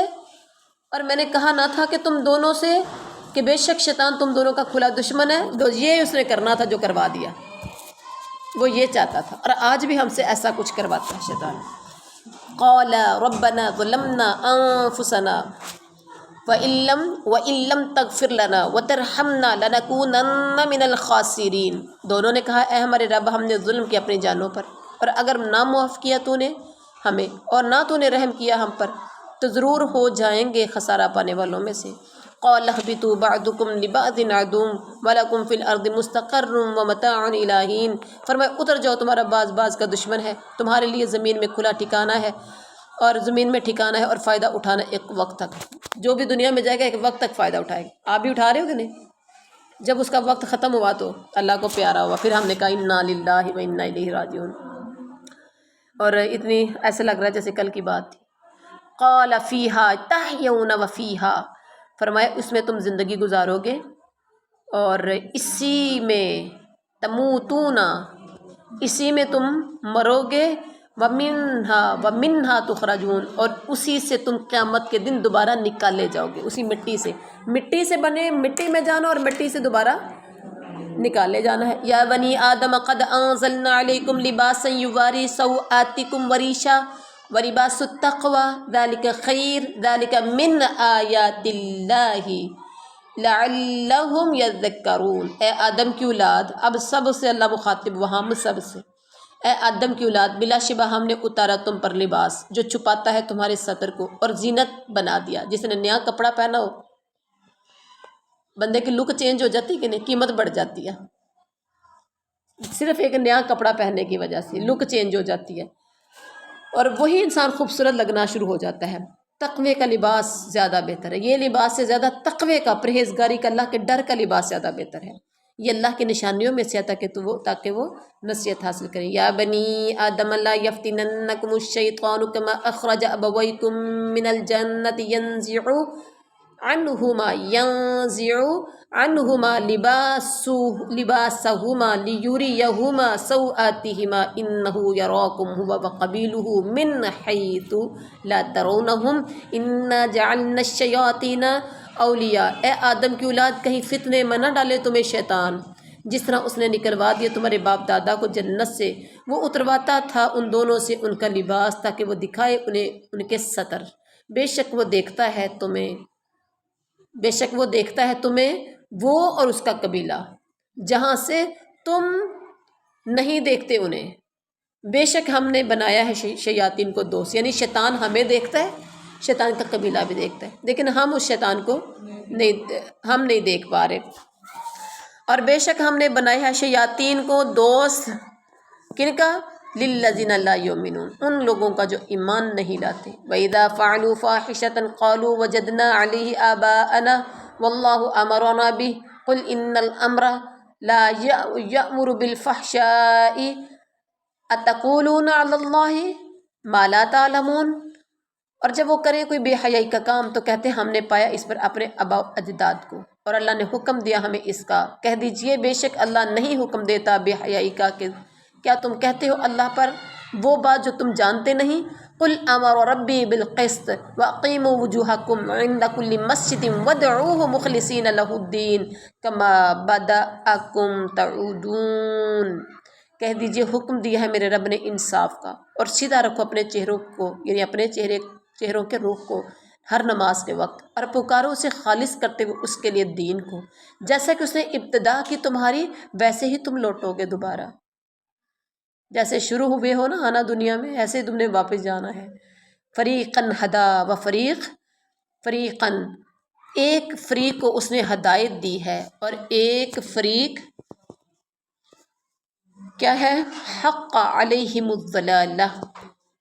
اور میں نے کہا نہ تھا کہ تم دونوں سے کہ بے شک شیطان تم دونوں کا کھلا دشمن ہے، یہ اس نے کرنا تھا جو کروا دیا، وہ یہ چاہتا تھا، اور آج بھی ہم سے ایسا کچھ کرواتا ہے شیطان۔ قال ربنا ظلمنا انفسنا وَإِن لَّمْ تَغْفِرْ لَنَا وَتَرْحَمْنَا لَنَكُونَنَّ مِنَ الْخَاسِرِينَ، دونوں نے کہا اے ہمارے رب ہم نے ظلم کیا اپنی جانوں پر، اور اگر نہ معاف کیا تو نے ہمیں اور نہ تو نے رحم کیا ہم پر تو ضرور ہو جائیں گے خسارہ پانے والوں میں سے۔ قَالَ اهْبِطُوا بَعْضُكُمْ لِبَعْضٍ عَدُوٌّ وَلَكُمْ فِي الْأَرْضِ مُسْتَقَرٌّ وَمَتَاعٌ إِلَىٰ حِينٍ، فرمایا اتر جاؤ، تمہارا بعض کا دشمن ہے، تمہارے لیے زمین میں کھلا ٹھکانہ ہے، اور زمین میں ٹھکانہ ہے اور فائدہ اٹھانا ایک وقت تک، جو بھی دنیا میں جائے گا ایک وقت تک فائدہ اٹھائے گا، آپ بھی اٹھا رہے ہو کہ نہیں؟ جب اس کا وقت ختم ہوا تو اللہ کو پیارا ہوا، پھر ہم نے کہا انا للہ و انا الیہ راجعون، اور اتنی ایسے لگ رہا ہے جیسے کل کی بات تھی۔ قال فیہا تحیون وفیہا، فرمایا اس میں تم زندگی گزارو گے اور اسی میں تموتون، اسی میں تم مرو گے، ومنہا تخرجون، اور اسی سے تم قیامت کے دن دوبارہ نکالے جاؤ گے، اسی مٹی سے بنے، مٹی میں جانا اور مٹی سے دوبارہ نکالے جانا ہے۔ یا بنی آدم قد انزلنا علیکم لباسا یواری سوآتکم وریشا ولباس التقوی ذالک خیر ذالک من آیات اللہ لعلہم یذکرون، اے آدم کی اولاد، اب سب سے اللہ مخاطب وہاں سب سے، اے آدم کی اولاد بلا شبہ ہم نے اتارا تم پر لباس جو چھپاتا ہے تمہارے سطر کو اور زینت بنا دیا، جس نے نیا کپڑا پہنا ہو بندے کی لک چینج ہو جاتی کہ نہیں، قیمت بڑھ جاتی ہے، صرف ایک نیا کپڑا پہننے کی وجہ سے لک چینج ہو جاتی ہے، اور وہی انسان خوبصورت لگنا شروع ہو جاتا ہے۔ تقوی کا لباس زیادہ بہتر ہے، یہ لباس سے زیادہ تقوی کا، پرہیزگاری کا، اللہ کے ڈر کا لباس زیادہ بہتر ہے، یہ اللہ کی نشانیوں میں سے تاکہ وہ نصیحت حاصل کریں۔ یا بنی آدم لا یفتننکم الشیطان کما اخرج ابویکم من الجنۃ ینزع عنہما لباسہما لیریہما سوآتہما انہ یراکم ہوا وقبیلہ من حیث لا ترونہم انا جعلنا الشیاطین اولیاء، اے آدم کی اولاد کہیں فتنے میں نہ ڈالے تمہیں شیطان، جس طرح اس نے نکلوا دیا تمہارے باپ دادا کو جنت سے، وہ اترواتا تھا ان دونوں سے ان کا لباس تاکہ وہ دکھائے انہیں ان کے سطر، بے شک وہ دیکھتا ہے تمہیں وہ اور اس کا قبیلہ جہاں سے تم نہیں دیکھتے انہیں، بے شک ہم نے بنایا ہے شیاطین کو دوست، یعنی شیطان ہمیں دیکھتا ہے، شیطان کا قبیلہ بھی دیکھتا ہے، لیکن ہم اس شیطان کو نہیں دیکھ پا رہے، اور بے شک ہم نے بنایا ہے شیاطین کو دوست، کن کا؟ للذین لا یؤمنون، ان لوگوں کا جو ایمان نہیں لاتے۔ وَإِذَا فَعَلُوا فَاحِشَةً قَالُوا وَجَدْنَا عَلَيْهِ آبَاءَنَا وَاللَّهُ أَمَرَنَا بِهِ قُلْ إِنَّ الْأَمْرَ لَا يَأْمُرُ بِالْفَحْشَاءِ أَتَقُولُونَ عَلَى اللَّهِ مَا لَا تَعْلَمُونَ، اور جب وہ کریں کوئی بے حیائی کا کام تو کہتے ہم نے پایا اس پر اپنے آباء و اجداد کو، اور اللہ نے حکم دیا ہمیں اس کا، کہہ دیجئے بے شک اللہ نہیں حکم دیتا بے حیائی کا، کہ کیا تم کہتے ہو اللہ پر وہ بات جو تم جانتے نہیں، قل امر ربی بالقسط واقیموا وجوہکم عند کل مسجد وادعوہ مخلصین لہ الدین کما بدأکم تعودون۔ کہہ دیجئے حکم دیا ہے میرے رب نے انصاف کا، اور سیدھا رکھو اپنے چہروں کو، یعنی اپنے چہروں کے رخ کو ہر نماز کے وقت، اور پکارو اسے خالص کرتے ہوئے اس کے لیے دین کو، جیسا کہ اس نے ابتدا کی تمہاری ویسے ہی تم لوٹو گے دوبارہ، جیسے شروع ہوئے ہو نا آنا دنیا میں، ایسے تم نے واپس جانا ہے۔ فریقاً ہدا و فریقاً ایک فریق کو اس نے ہدایت دی ہے، اور ایک فریق کیا ہے؟ حق علیہم الضلالہ،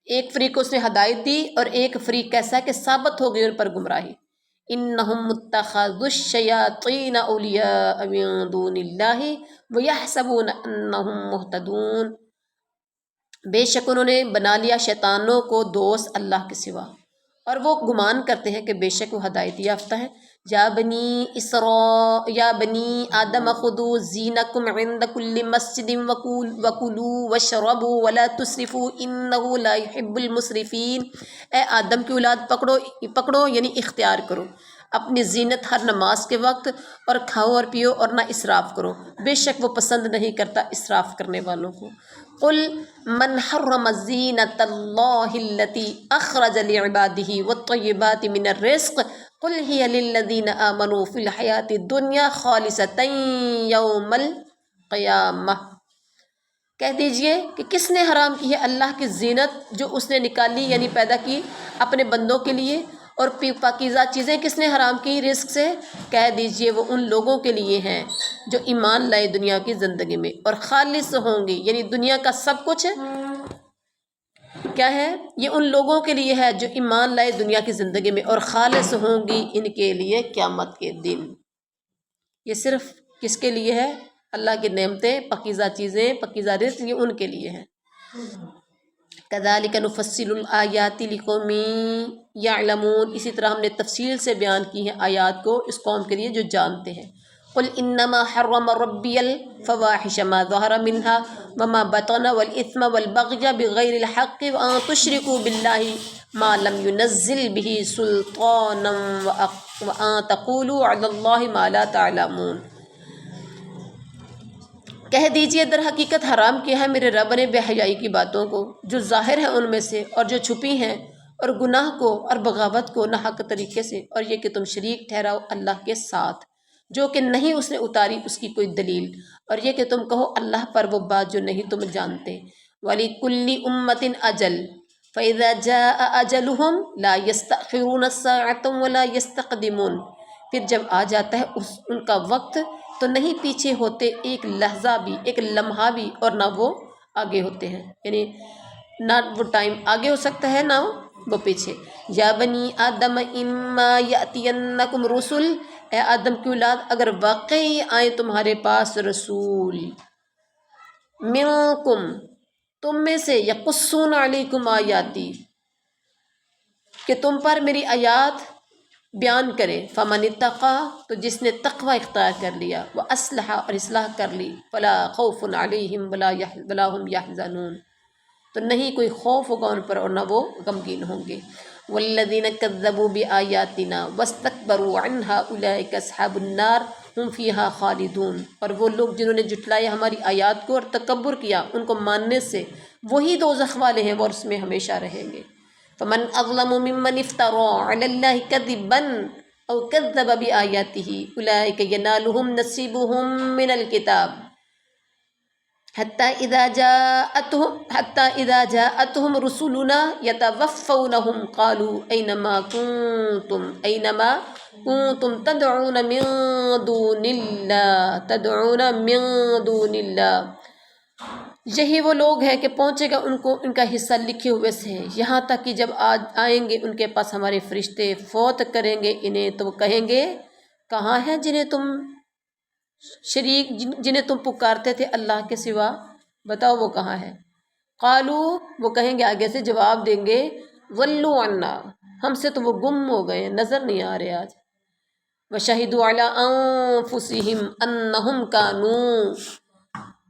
ایک فریق کو اس نے ہدایت دی اور ایک فریق کیسا کہ ثابت ہو گئی ان پر گمراہی۔ انہم اتخذوا الشیاطین اولیاء من دون اللہ ویحسبون انہم مہتدون، بے شک انہوں نے بنا لیا شیطانوں کو دوست اللہ کے سوا، اور وہ گمان کرتے ہیں کہ بے شک وہ ہدایت یافتہ ہیں۔ یا بنی آدم خذوا زینکم عند کل مسجد وکلوا واشربوا ولا تسرفوا انہ لا یحب المسرفین، اے آدم کی اولاد پکڑو یعنی اختیار کرو اپنی زینت ہر نماز کے وقت، اور کھاؤ اور پیو اور نہ اسراف کرو، بے شک وہ پسند نہیں کرتا اسراف کرنے والوں کو۔ قل من حرم زینت اللہ التی اخرج لعبادہ والطیبات من الرزق قل ہی للذین آمنوا فی الحیاۃ الدنیا خالصۃ یوم القیامہ، کہہ دیجئے کہ کس نے حرام کی ہے اللہ کی زینت جو اس نے نکالی یعنی پیدا کی اپنے بندوں کے لیے، اور پاکیزہ چیزیں کس نے حرام کی رزق سے؟ کہہ دیجئے وہ ان لوگوں کے لیے ہیں جو ایمان لائے دنیا کی زندگی میں، اور خالص ہوں گی یعنی دنیا کا سب کچھ کیا ہے؟ یہ ان لوگوں کے لیے ہے جو ایمان لائے دنیا کی زندگی میں، اور خالص ہوں گی ان کے لیے قیامت کے دن۔ یہ صرف کس کے لیے ہے؟ اللہ کی نعمتیں، پاکیزہ چیزیں، پاکیزہ رزق، یہ ان کے لیے ہیں۔ کذالک نفصل الآیات لقوم یعلمون، اسی طرح ہم نے تفصیل سے بیان کی ہیں آیات کو اس قوم کے لیے جو جانتے ہیں۔ قل انما حرم ربی الفواحش ما ظہر منها وما بطن والاثم والبغی بغیر الحق وان تشرکوا باللہ ما لم ينزل به سلطانا وان تقولوا علی اللہ ما لا تعلمون، کہہ دیجئے در حقیقت حرام کیا ہے میرے رب نے بے حیائی کی باتوں کو جو ظاہر ہیں ان میں سے اور جو چھپی ہیں، اور گناہ کو اور بغاوت کو نہ حق طریقے سے، اور یہ کہ تم شریک ٹھہراؤ اللہ کے ساتھ جو کہ نہیں اس نے اتاری اس کی کوئی دلیل، اور یہ کہ تم کہو اللہ پر وہ بات جو نہیں تم جانتے۔ وَلِكُلِّ أُمَّةٍ أَجَلٌ فَإِذَا جَاءَ أَجَلُهُمْ لَا يَسْتَأْخِرُونَ سَاعَةً وَلَا يَسْتَقْدِمُونَ، پھر جب آ جاتا ہے ان کا وقت تو نہیں پیچھے ہوتے ایک لحظہ بھی، ایک لمحہ بھی، اور نہ وہ آگے ہوتے ہیں، یعنی نہ وہ ٹائم آگے ہو سکتا ہے نہ وہ پیچھے۔ یا بنی آدم اما یأتینکم رسل، اے آدم کی اولاد اگر واقعی آئیں تمہارے پاس رسول، منکم تم میں سے، یقصون علیکم آیاتی کہ تم پر میری آیات بیان کرے، فمن اتقا تو جس نے تقوی اختیار کر لیا، واصلح اور اصلاح کر لی، فلا خوف علیہم ولا هم یحزنون تو نہیں کوئی خوف ہوگا ان پر اور نہ وہ غمگین ہوں گے۔ والذین کذبوا بآیاتنا واستکبروا عنها اولئک اصحاب النار هم فیہا خالدون، اور وہ لوگ جنہوں نے جھٹلایا ہماری آیات کو اور تکبر کیا ان کو ماننے سے، وہی دوزخ والے ہیں، وہ اس میں ہمیشہ رہیں گے۔ فمن اظلم ممن افترى علی اللہ کذبا او کذب بآیاتہ اولئک ینالهم نصیبهم من الکتاب حتی اذا جاءتهم رسلنا یتوفونہم قالوا اینما کنتم تدعون من دون اللہ، یہی وہ لوگ ہیں کہ پہنچے گا ان کو ان کا حصہ لکھے ہوئے سے، یہاں تک کہ جب آئیں گے ان کے پاس ہمارے فرشتے فوت کریں گے انہیں، تو وہ کہیں گے کہاں ہیں جنہیں تم پکارتے تھے اللہ کے سوا، بتاؤ وہ کہاں ہے؟ قالو وہ کہیں گے آگے سے جواب دیں گے ضلوا عنا، ہم سے تو وہ گم ہو گئے، نظر نہیں آ رہے آج۔ وشہدوا علی انفسہم انہم کانوا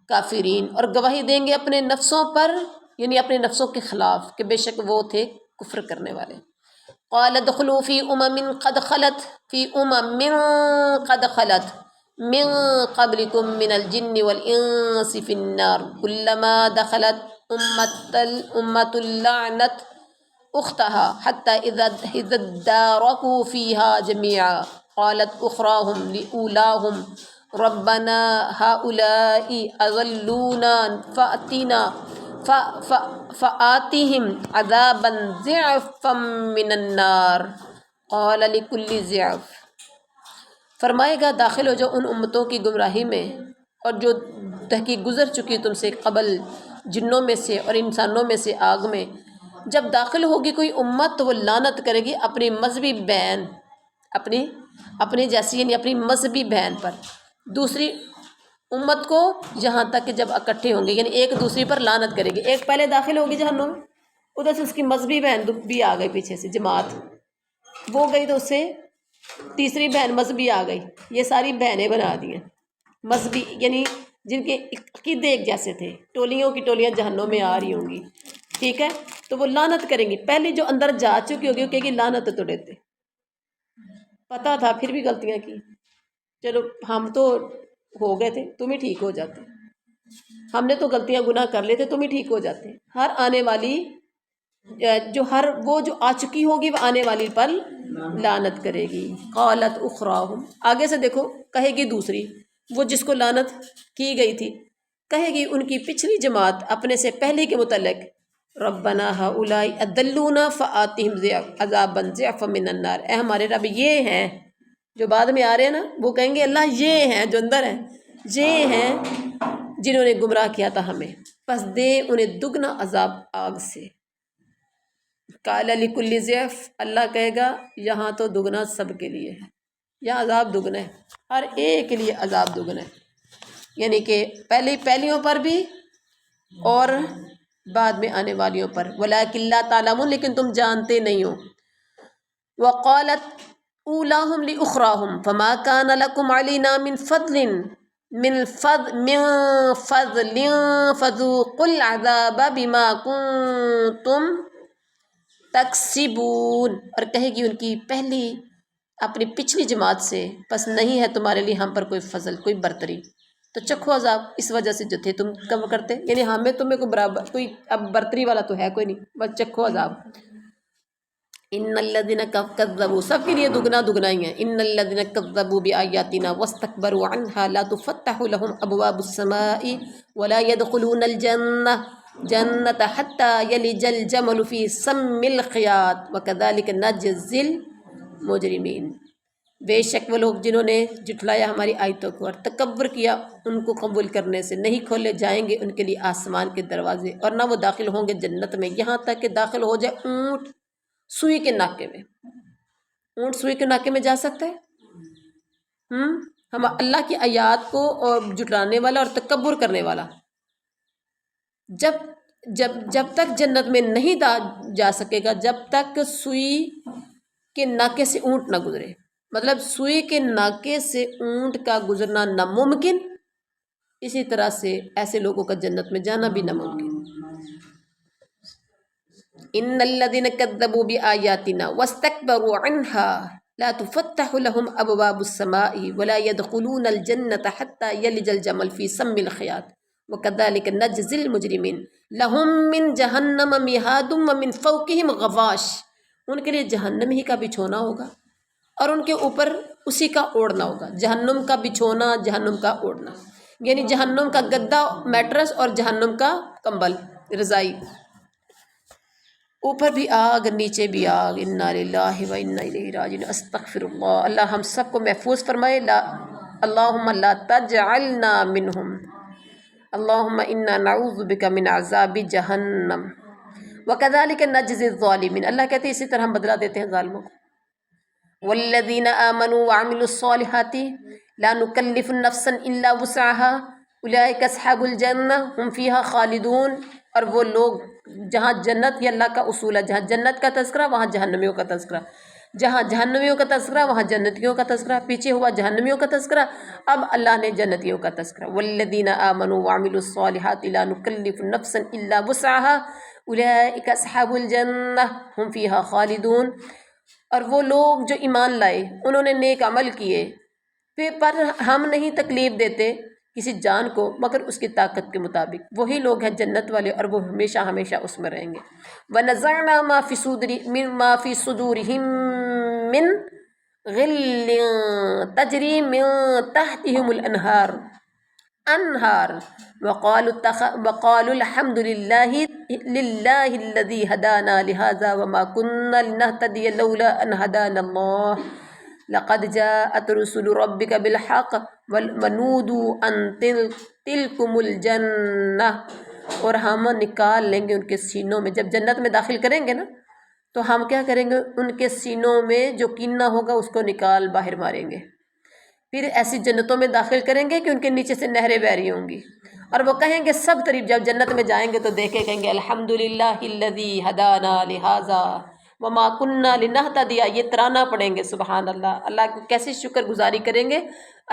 کافرین، اور گواہی دیں گے اپنے نفسوں پر یعنی اپنے نفسوں کے خلاف کہ بے شک وہ تھے کفر کرنے والے۔ قال ادخلوا فی امم قد خلت من قبلکم من الجن والانس فی النار کلما دخلت امت لعنت اختها حتى اذا اداركوا فيها جميعا قالت اخراهم لاولاهم ربنا هؤلاء اضلونا فآتهم عذابا ضعفا من النار قال لكل ضعف۔ فرمائے گا داخل ہو جاؤ ان امتوں کی گمراہی میں اور جو تحقیق گزر چکی تم سے قبل جنوں میں سے اور انسانوں میں سے آگ میں۔ جب داخل ہوگی کوئی امت تو وہ لعنت کرے گی اپنی مذہبی بہن، اپنی جیسی یعنی اپنی مذہبی بہن پر، دوسری امت کو، یہاں تک کہ جب اکٹھے ہوں گے یعنی ایک دوسری پر لعنت کرے گی۔ ایک پہلے داخل ہوگی جہنم میں، ادھر سے اس کی مذہبی بہن بھی آ گئی، پیچھے سے جماعت وہ گئی تو اس سے تیسری بہن مذہبی آ گئی، یہ ساری بہنیں بنا دی ہیں مذہبی، یعنی جن کے عقیدے ایک جیسے تھے، ٹولیوں کی ٹولیاں جہنم میں آ رہی ہوں گی، ٹھیک ہے، تو وہ لعنت کریں گی۔ پہلی جو اندر جا چکی ہوگی وہ کہے گی لعنت تو دیتے، پتہ تھا پھر بھی غلطیاں کی، چلو ہم تو ہو گئے تھے، تم ہی ٹھیک ہو جاتے، ہم نے تو غلطیاں گناہ کر لیتے، تم ہی ٹھیک ہو جاتے۔ ہر آنے والی وہ جو آ چکی ہوگی وہ آنے والی پر لعنت کرے گی۔ قالت اخراہم، آگے سے دیکھو کہے گی دوسری، وہ جس کو لعنت کی گئی تھی کہے گی ان کی پچھلی جماعت اپنے سے پہلے کے متعلق ربنا ہؤلاء اضلونا فآتہم عذابا ضعفا من النار، اے ہمارے رب یہ ہیں جو بعد میں آ رہے ہیں نا، وہ کہیں گے اللہ یہ ہیں جو اندر ہیں، یہ ہیں جنہوں نے گمراہ کیا تھا ہمیں، پس دے انہیں دگنا عذاب آگ سے۔ قال لکل ضعف، اللہ کہے گا یہاں تو دگنا سب کے لیے ہے، یہاں عذاب دگنا ہے، ہر ایک کے لیے عذاب دگنا ہے، یعنی کہ پہلیوں پر بھی اور بعد میں آنے والیوں پر۔ ولیکن لا تعلمون، لیکن تم جانتے نہیں ہو۔ وقالت اولاہم لاخراہم فما کان لکم علینا من فضل فذوقوا العذاب بما کنتم تکسبون، اور کہے گی ان کی اپنی پچھلی جماعت سے پس نہیں ہے تمہارے لیے ہم پر کوئی فضل، کوئی برتری، تو چکھو عذاب اس وجہ سے جو تھے تم کم کرتے، یعنی ہمیں تمہیں کوئی برابر کوئی اب برتری والا تو ہے کوئی نہیں، بس چکھو عذاب۔ ان الذین کذبوا، سب کے لیے دگنا ہی ہے۔ ان الذین کذبوا بآیاتنا واستکبروا عنها لا تفتح لهم ابواب السماء ولا يدخلون الجنة حتى يلج الجمل في سم الخياط وكذلك نجزي المجرمین، بے شک وہ لوگ جنہوں نے جھٹلایا ہماری آیتوں کو اور تکبر کیا ان کو قبول کرنے سے، نہیں کھولے جائیں گے ان کے لیے آسمان کے دروازے اور نہ وہ داخل ہوں گے جنت میں، یہاں تک کہ داخل ہو جائے اونٹ سوئی کے ناکے میں۔ اونٹ سوئی کے ناکے میں جا سکتا ہے؟ ہم اللہ کی آیات کو اور جھٹلانے والا اور تکبر کرنے والا جب تک جنت میں نہیں جا سکے گا جب تک سوئی کے ناکے سے اونٹ نہ گزرے، مطلب سوئی کے ناکے سے اونٹ کا گزرنا ناممکن، اسی طرح سے ایسے لوگوں کا جنت میں جانا بھی ناممکن۔ ان الذين كذبوا بآياتنا واستكبروا عنها لا تفتح لهم ابواب السماء ولا يدخلون الجنة حتى يلج الجمل في سم الخياط وكذلك نجزي المجرمين لهم من جہنم مہاد ومن فوقهم غواش، ان کے لیے جہنم ہی کا بچھونا ہوگا اور ان کے اوپر اسی کا اوڑھنا ہوگا، جہنم کا بچھونا، جہنم کا اوڑھنا، یعنی جہنم کا گدا میٹرس اور جہنم کا کمبل رضائی، اوپر بھی آگ نیچے بھی آگ۔ انا للہ و انا الیہ راجعون۔ استغفر اللہ، اللہ ہم سب کو محفوظ فرمائے۔ اللہم لا تجعلنا منہم، اللہم انا نعوذ بک من عذاب جہنم وکذالک نجزی الظالمین، اللہ کہتے ہیں اسی طرح ہم بدلہ دیتے ہیں ظالموں کو۔ والذین آمنوا وعملوا الصالحات لا نکلف نفسا الا وسعها اولئک اصحاب الجنہ ہم فیہا خالدون، اور وہ لوگ جہاں جنت، یہ اللہ کا اصول ہے، جہاں جنت کا تذکرہ وہاں جہنمیوں کا تذکرہ۔ جہاں جہنمیوں کا تذکرہ وہاں جنتیوں کا تذکرہ، پیچھے ہوا جہنمیوں کا تذکرہ، اب اللہ نے جنتیوں کا تذکرہ، والذین آمنوا وعملوا الصالحات لا نکلف نفسا الا وسعها اولئک اصحاب الجنہ ہم فیہا خالدون۔ اور وہ لوگ جو ایمان لائے، انہوں نے نیک عمل کیے، پر ہم نہیں تکلیف دیتے کسی جان کو مگر اس کی طاقت کے مطابق، وہی لوگ ہیں جنت والے، اور وہ ہمیشہ ہمیشہ اس میں رہیں گے۔ وَنَزَعْنَا مَا فِي صُدُورِهِم مِّن غِلٍّ تَجْرِي مِن تَحْتِهِمُ الْأَنْهَارُ وَقَالُوا الْحَمْدُ لِلَّهِ الَّذِي هَدَانَا لِهَذَا وَمَا كُنَّا لِنَهْتَدِيَ لَوْلَا أَنْ هَدَانَا اللَّهُ لقد جاءت رسل ربك بالحق ونودوا ان تلکم الجنہ۔ اور ہم نکال لیں گے ان کے سینوں میں، جب جنت میں داخل کریں گے نا تو ہم کیا کریں گے، ان کے سینوں میں جو کینہ ہوگا اس کو نکال باہر ماریں گے، پھر ایسی جنتوں میں داخل کریں گے کہ ان کے نیچے سے نہریں بہ رہی ہوں گی، اور وہ کہیں گے سب تعریف، جب جنت میں جائیں گے تو دیکھیں کہیں گے الحمدللہ الذی ہدانا لہذا وما کننا لنہتدی، یہ ترانہ پڑھیں گے، سبحان اللہ، اللہ کی کیسی شکر گزاری کریں گے،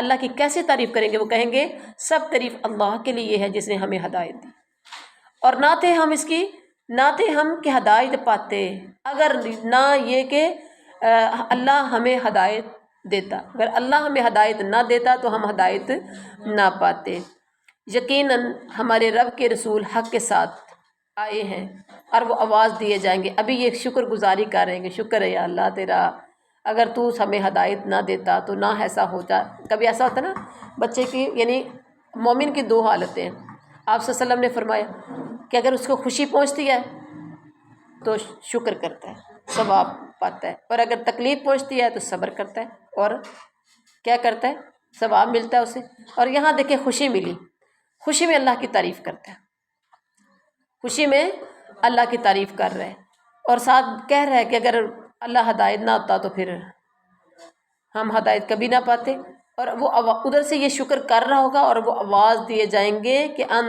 اللہ کی کیسی تعریف کریں گے، وہ کہیں گے سب تعریف اللہ کے لیے ہے جس نے ہمیں ہدایت دی، اور نہ تھے ہم اس کی، نہ تھے ہم کہ ہدایت پاتے اگر نہ یہ کہ اللہ ہمیں ہدایت دیتا، اگر اللہ ہمیں ہدایت نہ دیتا تو ہم ہدایت نہ پاتے۔ یقیناً ہمارے رب کے رسول حق کے ساتھ آئے ہیں اور وہ آواز دیے جائیں گے، ابھی یہ شکر گزاری کر رہے ہیں، شکر ہے یا اللہ تیرا، اگر تو ہمیں ہدایت نہ دیتا تو نہ ایسا ہوتا۔ کبھی ایسا ہوتا نا بچے کی، یعنی مومن کی دو حالتیں ہیں، آپ صلی اللہ علیہ وسلم نے فرمایا کہ اگر اس کو خوشی پہنچتی ہے تو شکر کرتا ہے، ثواب پاتا ہے، اور اگر تکلیف پہنچتی ہے تو صبر کرتا ہے اور کیا کرتا ہے، ثواب ملتا ہے اسے۔ اور یہاں دیکھیں خوشی ملی، خوشی میں اللہ کی تعریف کرتا ہے، خوشی میں اللہ کی تعریف کر رہے ہیں، اور ساتھ کہہ رہا ہے کہ اگر اللہ ہدایت نہ ہوتا تو پھر ہم ہدایت کبھی نہ پاتے، اور وہ ادھر سے یہ شکر کر رہا ہوگا اور وہ آواز دیے جائیں گے کہ ان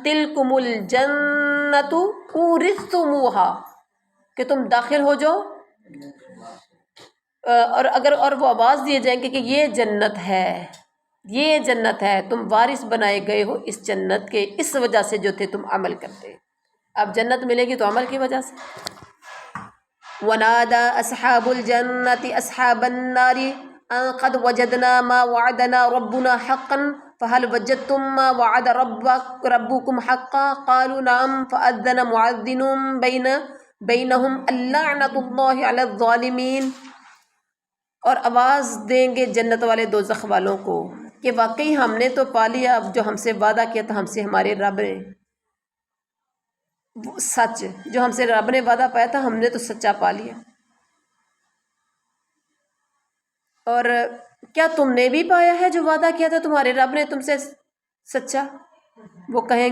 تلکم الجنۃ اورثتموہا، کہ تم داخل ہو جاؤ، اور وہ آواز دیے جائیں گے کہ یہ جنت ہے، یہ جنت ہے، تم وارث بنائے گئے ہو اس جنت کے، اس وجہ سے جو تھے تم عمل کرتے۔ اب جنت ملے گی تو عمل کی وجہ سے۔ وَنَادَى أَصْحَابُ الْجَنَّةِ أَصْحَابَ النَّارِ أَن قَدْ وَجَدْنَا مَا وَعَدَنَا رَبُّنَا حَقًّا فَهَلْ وَجَدْتُم مَّا وَعَدَ رَبُّكُمْ حَقًّا قَالُوا نَعَمْ فَأَذَّنَ مُؤَذِّنٌ بَيْنَهُمْ اللَّعْنَةُ اللَّهِ عَلَى الظَّالِمِينَ۔ اور آواز دیں گے جنت والے دوزخ والوں کو کہ واقعی ہم نے تو پا لیا اب جو ہم سے وعدہ کیا تھا ہم سے ہمارے رب نے، سچ جو ہم سے رب نے وعدہ پایا تھا ہم نے تو سچا پا لیا۔ اور کیا تم نے بھی پایا ہے جو وعدہ کیا تھا تمہارے رب نے تم سے سچا؟ وہ کہیں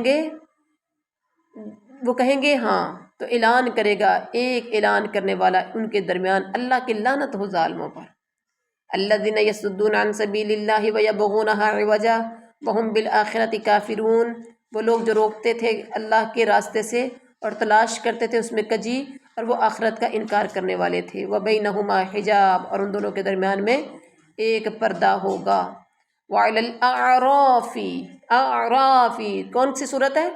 گے ہاں، تو اعلان کرے گا ایک اعلان کرنے والا ان کے درمیان، اللہ کی لعنت ہو ظالموں پر۔ الذین یصدون عن سبیل اللہ ویبغونہا عوجا وہم بالآخرۃ کافرون، وہ لوگ جو روکتے تھے اللہ کے راستے سے اور تلاش کرتے تھے اس میں کجی، اور وہ آخرت کا انکار کرنے والے تھے۔ وبینہما حجاب، اور ان دونوں کے درمیان میں ایک پردہ ہوگا۔ وعلی الاعراف، اعراف کون سی صورت ہے؟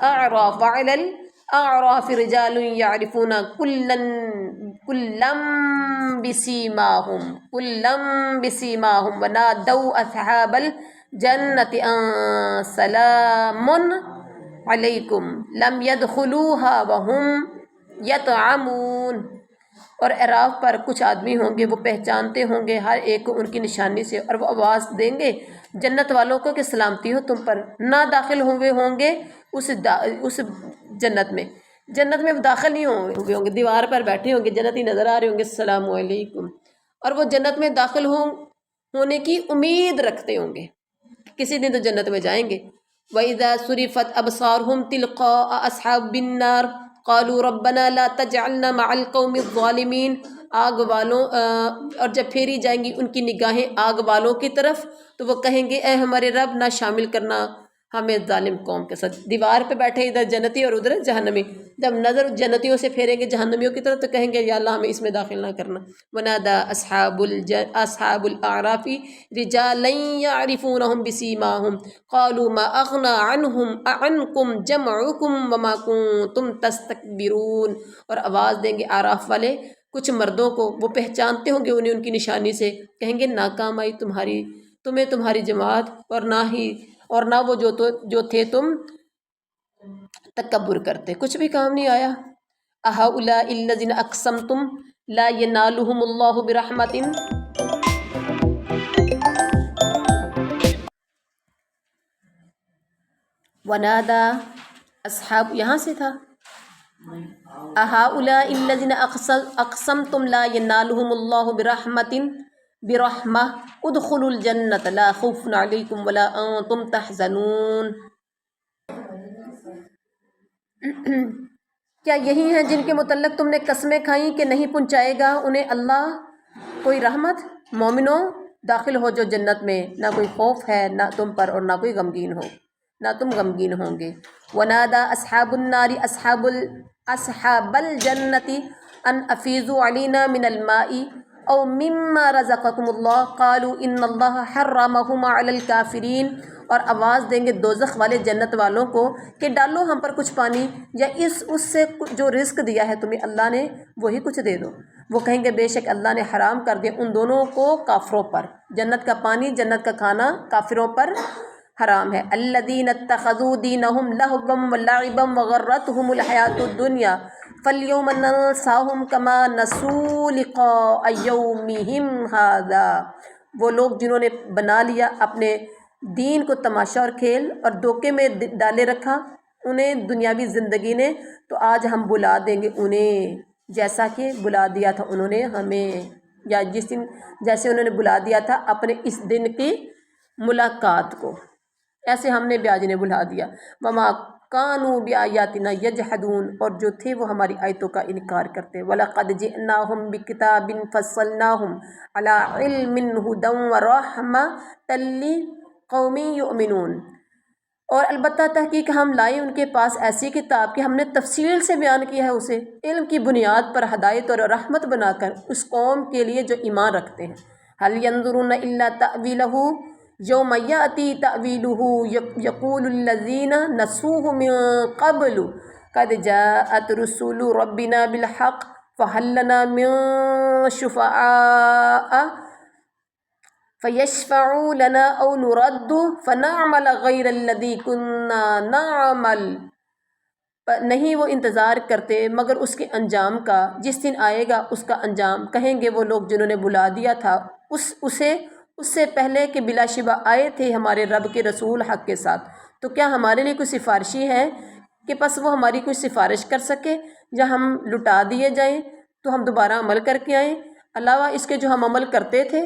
اعراف۔ وعلی الاعراف رجال یعرفون کلا بسیماہم ونادوا اصحاب الجنۃ ان سلام علیکم لم يدخلوها وهم یطعمون۔ اور اعراف پر کچھ آدمی ہوں گے، وہ پہچانتے ہوں گے ہر ایک کو ان کی نشانی سے، اور وہ آواز دیں گے جنت والوں کو کہ سلامتی ہو تم پر، نہ داخل ہوئے ہوں گے اس جنت میں، جنت میں داخل نہیں ہوئے ہوں گے، دیوار پر بیٹھے ہوں گے، جنتی نظر آ رہے ہوں گے السلام علیکم، اور وہ جنت میں داخل ہونے کی امید رکھتے ہوں گے، کسی دن تو جنت میں جائیں گے۔ وَإِذَا صُرِفَتْ أَبْصَارُهُمْ تِلْقَاءَ أَصْحَابِ النَّارِ قَالُوا رَبَّنَا لَا تَجْعَلْنَا مَعَ الْقَوْمِ الظَّالِمِينَ، آگ والوں اور جب پھیری جائیں گی ان کی نگاہیں آگ والوں کی طرف تو وہ کہیں گے اے ہمارے رب نہ شامل کرنا ہمیں ظالم قوم کے ساتھ، دیوار پہ بیٹھے ادھر جنتی اور ادھر جہنمی، جب نظر جنتیوں سے پھیریں گے جہنمیوں کی طرف تو کہیں گے یا اللہ ہمیں اس میں داخل نہ کرنا۔ ونادى اصحاب الاعراف رجالا يعرفونهم بسيماهم قالوا ما اغنى عنكم جمعكم وما كنتم تستكبرون، اور آواز دیں گے اعراف والے کچھ مردوں کو، وہ پہچانتے ہوں گے انہیں ان کی نشانی سے، کہیں گے ناکام آئی تمہیں تمہاری جماعت، اور نہ وہ جو تھے تم تکبر کرتے، کچھ بھی کام نہیں آیا۔ اہؤلاء الذین اقسمتم لا ینالہم اللہ برحمت، ونادى اصحاب، یہاں سے تھا اہؤلاء الذین اقسمتم لا ینالہم اللہ برحمہ ادخلوا الجنۃ لا خوف علیکم ولا انتم تحزنون۔ کیا یہی ہیں جن کے متعلق تم نے قسمیں کھائیں کہ نہیں پہنچائے گا انہیں اللہ کوئی رحمت؟ مومنوں داخل ہو جو جنت میں، نہ کوئی خوف ہے نہ تم پر اور نہ کوئی غمگین ہو، نہ تم غمگین ہوں گے۔ ونادى اصحاب النار اصحاب الجنۃ ان افیضوا علینا من الماء او مما رزقکم اللہ قالوا ان اللہ حرمہما علی الکافرین، اور آواز دیں گے دوزخ والے جنت والوں کو کہ ڈالو ہم پر کچھ پانی، یا اس سے جو رزق دیا ہے تمہیں اللہ نے وہی کچھ دے دو۔ وہ کہیں گے بے شک اللہ نے حرام کر دیا ان دونوں کو کافروں پر، جنت کا پانی جنت کا کھانا کافروں پر حرام ہے۔ الذین اتخذوا دینہم لہوا ولعبا وغرتہم الحیاۃ الدنیا فالیوم ننساہم کما نسوا لقاء یومہم ھذا، وہ لوگ جنہوں نے بنا لیا اپنے دین کو تماشا اور کھیل اور دھوکے میں ڈالے رکھا انہیں دنیاوی زندگی نے، تو آج ہم بلا دیں گے انہیں جیسا کہ بلا دیا تھا انہوں نے ہمیں، یا جیسے انہوں نے بلا دیا تھا اپنے اس دن کی ملاقات کو، ایسے ہم نے بھی آج انہیں بلا دیا۔ وما کانوا بآیاتنا یجحدون، اور جو تھے وہ ہماری آیتوں کا انکار کرتے۔ وَلَقَدْ جِئْنَاهُمْ بِكِتَابٍ فَصَّلْنَاهُ عَلَىٰ عِلْمٍ هُدًى وَرَحْمَةً لِقَوْمٍ يُؤْمِنُونَ، اور البتہ تحقیق ہم لائے ان کے پاس ایسی کتاب کہ ہم نے تفصیل سے بیان کیا ہے اسے علم کی بنیاد پر، ہدایت اور رحمت بنا کر اس قوم کے لیے جو ایمان رکھتے ہیں۔ هَلْ يَنظُرُونَ إِلَّا تَأْوِيلَهُ یوم یأتی تأویلہ یقول الذین نسوہ من قبل قد جاءت رسول ربنا بالحق فہل لنا من شفعاء فیشفعوا لنا او نرد فنعمل غیر الذی کنا نعمل، نہیں وہ انتظار کرتے مگر اس کے انجام کا، جس دن آئے گا اس کا انجام۔ کہیں گے وہ لوگ جنہوں نے بلا دیا تھا اس سے پہلے کہ بلا شبہ آئے تھے ہمارے رب کے رسول حق کے ساتھ، تو کیا ہمارے لیے کوئی سفارشی ہے کہ پس وہ ہماری کوئی سفارش کر سکے، یا ہم لٹا دیے جائیں تو ہم دوبارہ عمل کر کے آئیں علاوہ اس کے جو ہم عمل کرتے تھے۔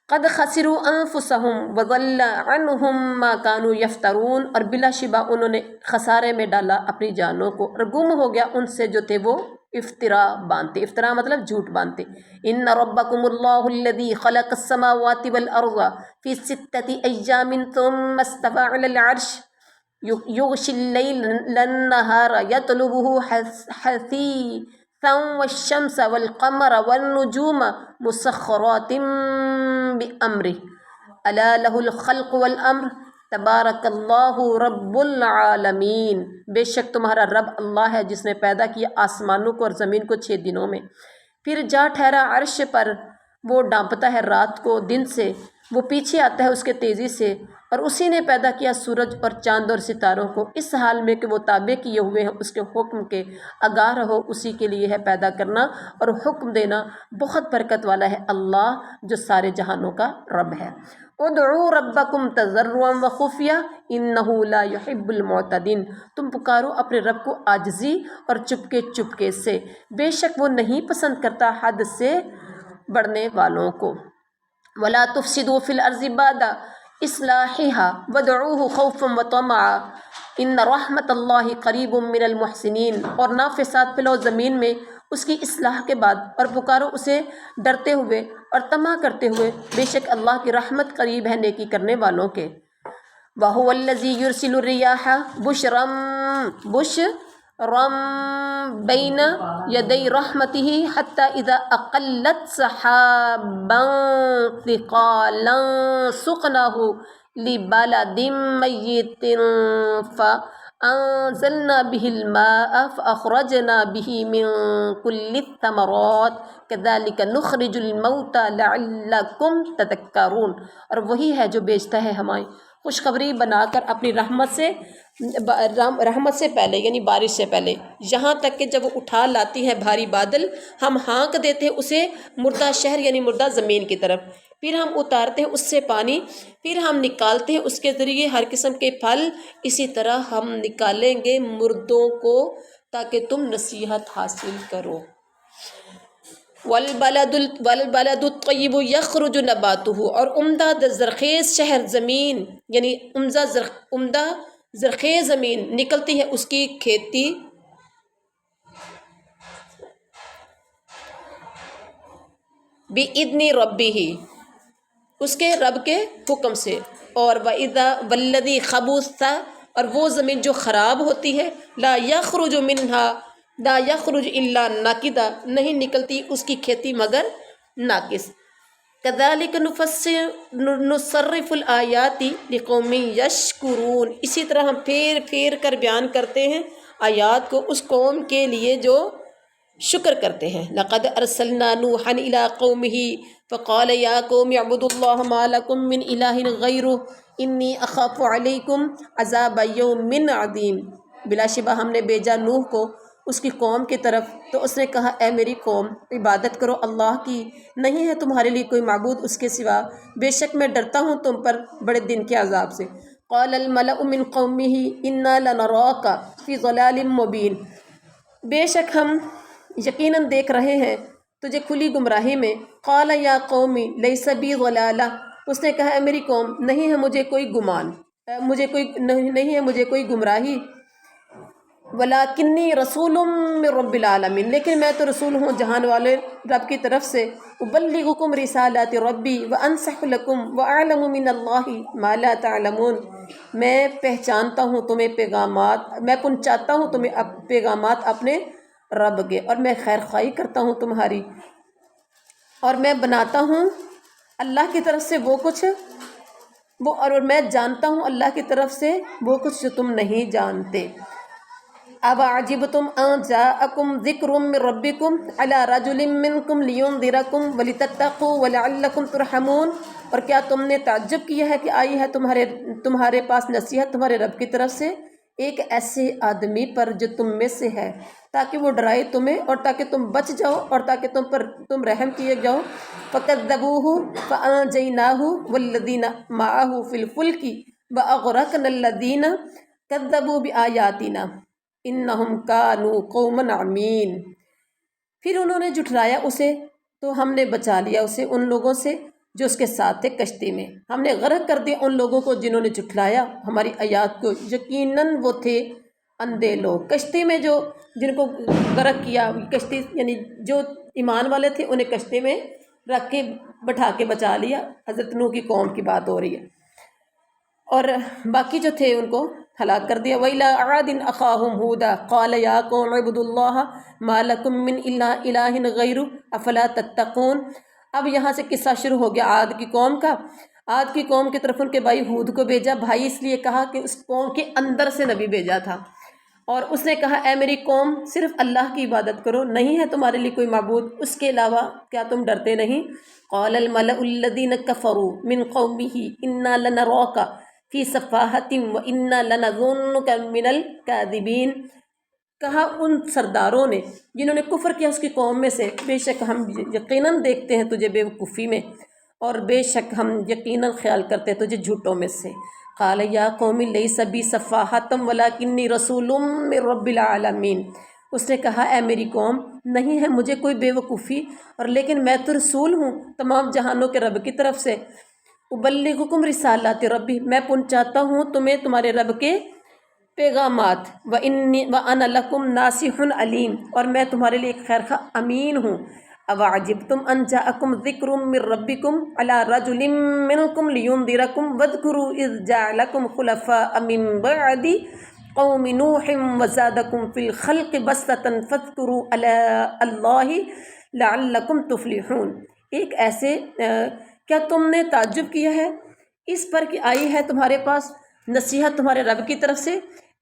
قد خسروا انفسهم وضل عنهم ما كانوا يفترون، اور بلا شبہ انہوں نے خسارے میں ڈالا اپنی جانوں کو اور گم ہو گیا ان سے جو تھے وہ افطرا باندھتے، افطرا مطلب جھوٹ باندھتے۔ ان ربکم اللہ الذی خلق السماوات والارض فی 6 ایام ثم استوى علی العرش یغشی اللیل النہار یطلبہ حثیثا والشمس والقمر والنجوم مسخرات بامرہ الا لہ الخلق والامر تبارک اللہ رب العالمین، بے شک تمہارا رب اللہ ہے جس نے پیدا کیا آسمانوں کو اور زمین کو 6 دنوں میں، پھر جا ٹھہرا عرش پر، وہ ڈانپتا ہے رات کو دن سے، وہ پیچھے آتا ہے اس کے تیزی سے، اور اسی نے پیدا کیا سورج اور چاند اور ستاروں کو اس حال میں کہ وہ تابع کیے ہوئے ہیں اس کے حکم کے، آگاہ رہو اسی کے لیے ہے پیدا کرنا اور حکم دینا، بہت برکت والا ہے اللہ جو سارے جہانوں کا رب ہے۔ ادعوا ربکم تضرعا وخفیا انہ لا یحب المعتدین، تم پکارو اپنے رب کو عاجزی اور چپکے سے، بے شک وہ نہیں پسند کرتا حد سے بڑھنے والوں کو۔ ولا تفسدوا فی الارض بعد اصلاحها وادعوه خوفا وطمعا ان رحمت اللہ قریب من المحسنین، اور نہ فساد پھیلاؤ زمین میں اس کی اصلاح کے بعد، اور پکارو اسے ڈرتے ہوئے اور طمع کرتے ہوئے، بے شک اللہ کی رحمت قریب ہے نیکی کرنے والوں کے۔ وَهُوَ الَّذِي يُرْسِلُ الرِّيَاحَ بُشْرًا بَيْنَ يَدَيْ رَحْمَتِهِ حَتَّى إِذَا أَقَلَّتْ سَحَابًا ثِقَالًا سُقْنَاهُ لِبَلَدٍ مَّيِّتٍ فَأَنزَلْنَا بِهِ الْمَاءَ فَأَخْرَجْنَا بِهِ مِن كُلِّ الثَّمَرَاتِ كَذَلِكَ نُخْرِجُ الْمَوْتَىٰ لَعَلَّكُمْ تَذَكَّرُونَ۔ اور وہی ہے جو بھیجتا ہے ہمیں خوشخبری بنا کر اپنی رحمت سے پہلے، یعنی بارش سے پہلے، یہاں تک کہ جب وہ اٹھا لاتی ہے بھاری بادل، ہم ہانک دیتے ہیں اسے مردہ شہر یعنی مردہ زمین کی طرف، پھر ہم اتارتے ہیں اس سے پانی، پھر ہم نکالتے ہیں اس کے ذریعے ہر قسم کے پھل، اسی طرح ہم نکالیں گے مردوں کو تاکہ تم نصیحت حاصل کرو۔ والبلد الطیب یخرج نباتہ، اور عمدہ زرخیز شہر زمین یعنی عمدہ زرخیز زمین نکلتی ہے اس کی کھیتی بِإِذْنِ رَبِّهِ، اس کے رب کے حکم سے، اور وَالَّذِي خَبُثَ، اور وہ زمین جو خراب ہوتی ہے، لا یخرج الا ناقدا، نہیں نکلتی اس کی کھیتی مگر ناقص۔ كَذَلِكَ نُصَرِّفُ الْآيَاتِ لِقَوْمٍ يَشْكُرُونَ، اسی طرح ہم پھیر پھیر کر بیان کرتے ہیں آیات کو اس قوم کے لیے جو شکر کرتے ہیں۔ لَقَدْ أَرْسَلْنَا نُوحًا إِلَىٰ قَوْمِهِ فَقَالَ يَا قَوْمِ اعْبُدُوا اللَّهَ مَا لَكُم مِّنْ إِلَٰهٍ غَيْرُهُ إِنِّي أَخَافُ عَلَيْكُمْ عَذَابَ يَوْمٍ عَظِيمٍ۔ بلا شبہ ہم نے بھیجا نوح کو اس کی قوم کی طرف، تو اس نے کہا اے میری قوم، عبادت کرو اللہ کی، نہیں ہے تمہارے لیے کوئی معبود اس کے سوا، بے شک میں ڈرتا ہوں تم پر بڑے دن کے عذاب سے۔ قال الملأ من قومه إنا لنراك في ضلال مبين، بے شک ہم یقیناً دیکھ رہے ہیں تجھے کھلی گمراہی میں۔ قال یا قوم لیس بی ضلالہ، اس نے کہا اے میری قوم، نہیں ہے مجھے کوئی گمراہی، وَلَكِنِّي رَسُولٌ مِّن رَّبِّ الْعَالَمِينَ، لیکن میں تو رسول ہوں جہان والے رب کی طرف سے۔ أُبَلِّغُكُمْ رِسَالَاتِ رَبِّي وَأَنصَحُ لَكُمْ وَأَعْلَمُ مِنَ اللَّهِ مَا لَا تَعْلَمُونَ، میں پہچانتا ہوں تمہیں پیغامات، میں پہنچاتا ہوں تمہیں پیغامات اپنے رب کے، اور میں خیر خواہی کرتا ہوں تمہاری، اور میں بناتا ہوں اللہ کی طرف سے وہ کچھ اور میں جانتا ہوں اللہ کی طرف سے وہ کچھ جو تم نہیں جانتے۔ أَوَعَجِبْتُمْ أَن جَاءَكُمْ ذِكْرٌ مِّن رَّبِّكُمْ عَلَىٰ رَجُلٍ مِّنكُمْ لِيُنذِرَكُمْ وَلِتَتَّقُوا وَلَعَلَّكُمْ تُرْحَمُونَ، اور کیا تم نے تعجب کیا ہے کہ آئی ہے تمہارے پاس نصیحت تمہارے رب کی طرف سے ایک ایسے آدمی پر جو تم میں سے ہے، تاکہ وہ ڈرائے تمہیں اور تاکہ تم بچ جاؤ اور تاکہ تم رحم کیے جاؤ۔ فَكَذَّبُوهُ فَأَنجَيْنَاهُ وَالَّذِينَ مَعَهُ فِي الْفُلْكِ وَأَغْرَقْنَا الَّذِينَ كَذَّبُوا بِآيَاتِنَا إِنَّهُمْ كَانُوا قَوْمًا عَمِينَ، پھر انہوں نے جھٹلایا اسے تو ہم نے بچا لیا اسے ان لوگوں سے جو اس کے ساتھ تھے کشتی میں، ہم نے غرق کر دیا ان لوگوں کو جنہوں نے جھٹلایا ہماری آیات کو، یقیناً وہ تھے اندھے لوگ۔ کشتی میں جن کو غرق کیا، کشتی یعنی جو ایمان والے تھے انہیں کشتی میں رکھ کے بٹھا کے بچا لیا، حضرت نوح کی قوم کی بات ہو رہی ہے، اور باقی جو تھے ان کو ہلاک کر دیا۔ وَإِلَىٰ عَادٍ أَخَاهُمْ هُودًا قَالَ يَا قَوْمِ اعْبُدُوا اللَّهَ مَا لَكُم مِّنْ إِلَٰهٍ غَيْرُهُ أَفَلَا تَتَّقُونَ۔ اب یہاں سے قصہ شروع ہو گیا عاد کی قوم کا۔ عاد کی قوم کی طرف ان کے بھائی ہود کو بھیجا، بھائی اس لیے کہا کہ اس قوم کے اندر سے نبی بھیجا تھا، اور اس نے کہا اے میری قوم صرف اللہ کی عبادت کرو، نہیں ہے تمہارے لیے کوئی معبود اس کے علاوہ، کیا تم ڈرتے نہیں؟ قال الملأ الذين كفروا من قومه إنا لنراك في سفاهة وإنا لنظنك من الكاذبين، کہا ان سرداروں نے جنہوں نے کفر کیا اس کی قوم میں سے، بے شک ہم یقیناً دیکھتے ہیں تجھے بے وقوفی میں، اور بے شک ہم یقیناً خیال کرتے ہیں تجھے جھوٹوں میں سے۔ قال یا قوم لیس بی سفاہۃ ولکنی رسول من رب العالمین، اس نے کہا اے میری قوم، نہیں ہے مجھے کوئی بے وقوفی، اور لیکن میں تو رسول ہوں تمام جہانوں کے رب کی طرف سے۔ ابلغکم رسالات ربی، میں پہنچاتا ہوں تمہیں تمہارے رب کے پیغامات، وَأَنَا لَكُمْ نَاصِحٌ علیم، اور میں تمہارے لیے ایک خیر خواہ امین ہوں۔ أَوَعَجِبْتُمْ أَنْ جَاءَكُمْ ذِكْرٌ مِّن رَّبِّكُمْ عَلَىٰ رَجُلٍ مِّنكُمْ لِيُنذِرَكُمْ وَاذْكُرُوا إِذْ جَعَلَكُمْ خُلَفَاءَ مِن بَعْدِ قوم نوح وزادکم فی الخلق بسطۃ فاذکروا آلاء اللہ لعلکم تفلحون۔ ایک ایسے کیا تم نے تعجب کیا ہے اس پر کہ آئی ہے تمہارے پاس نصیحت تمہارے رب کی طرف سے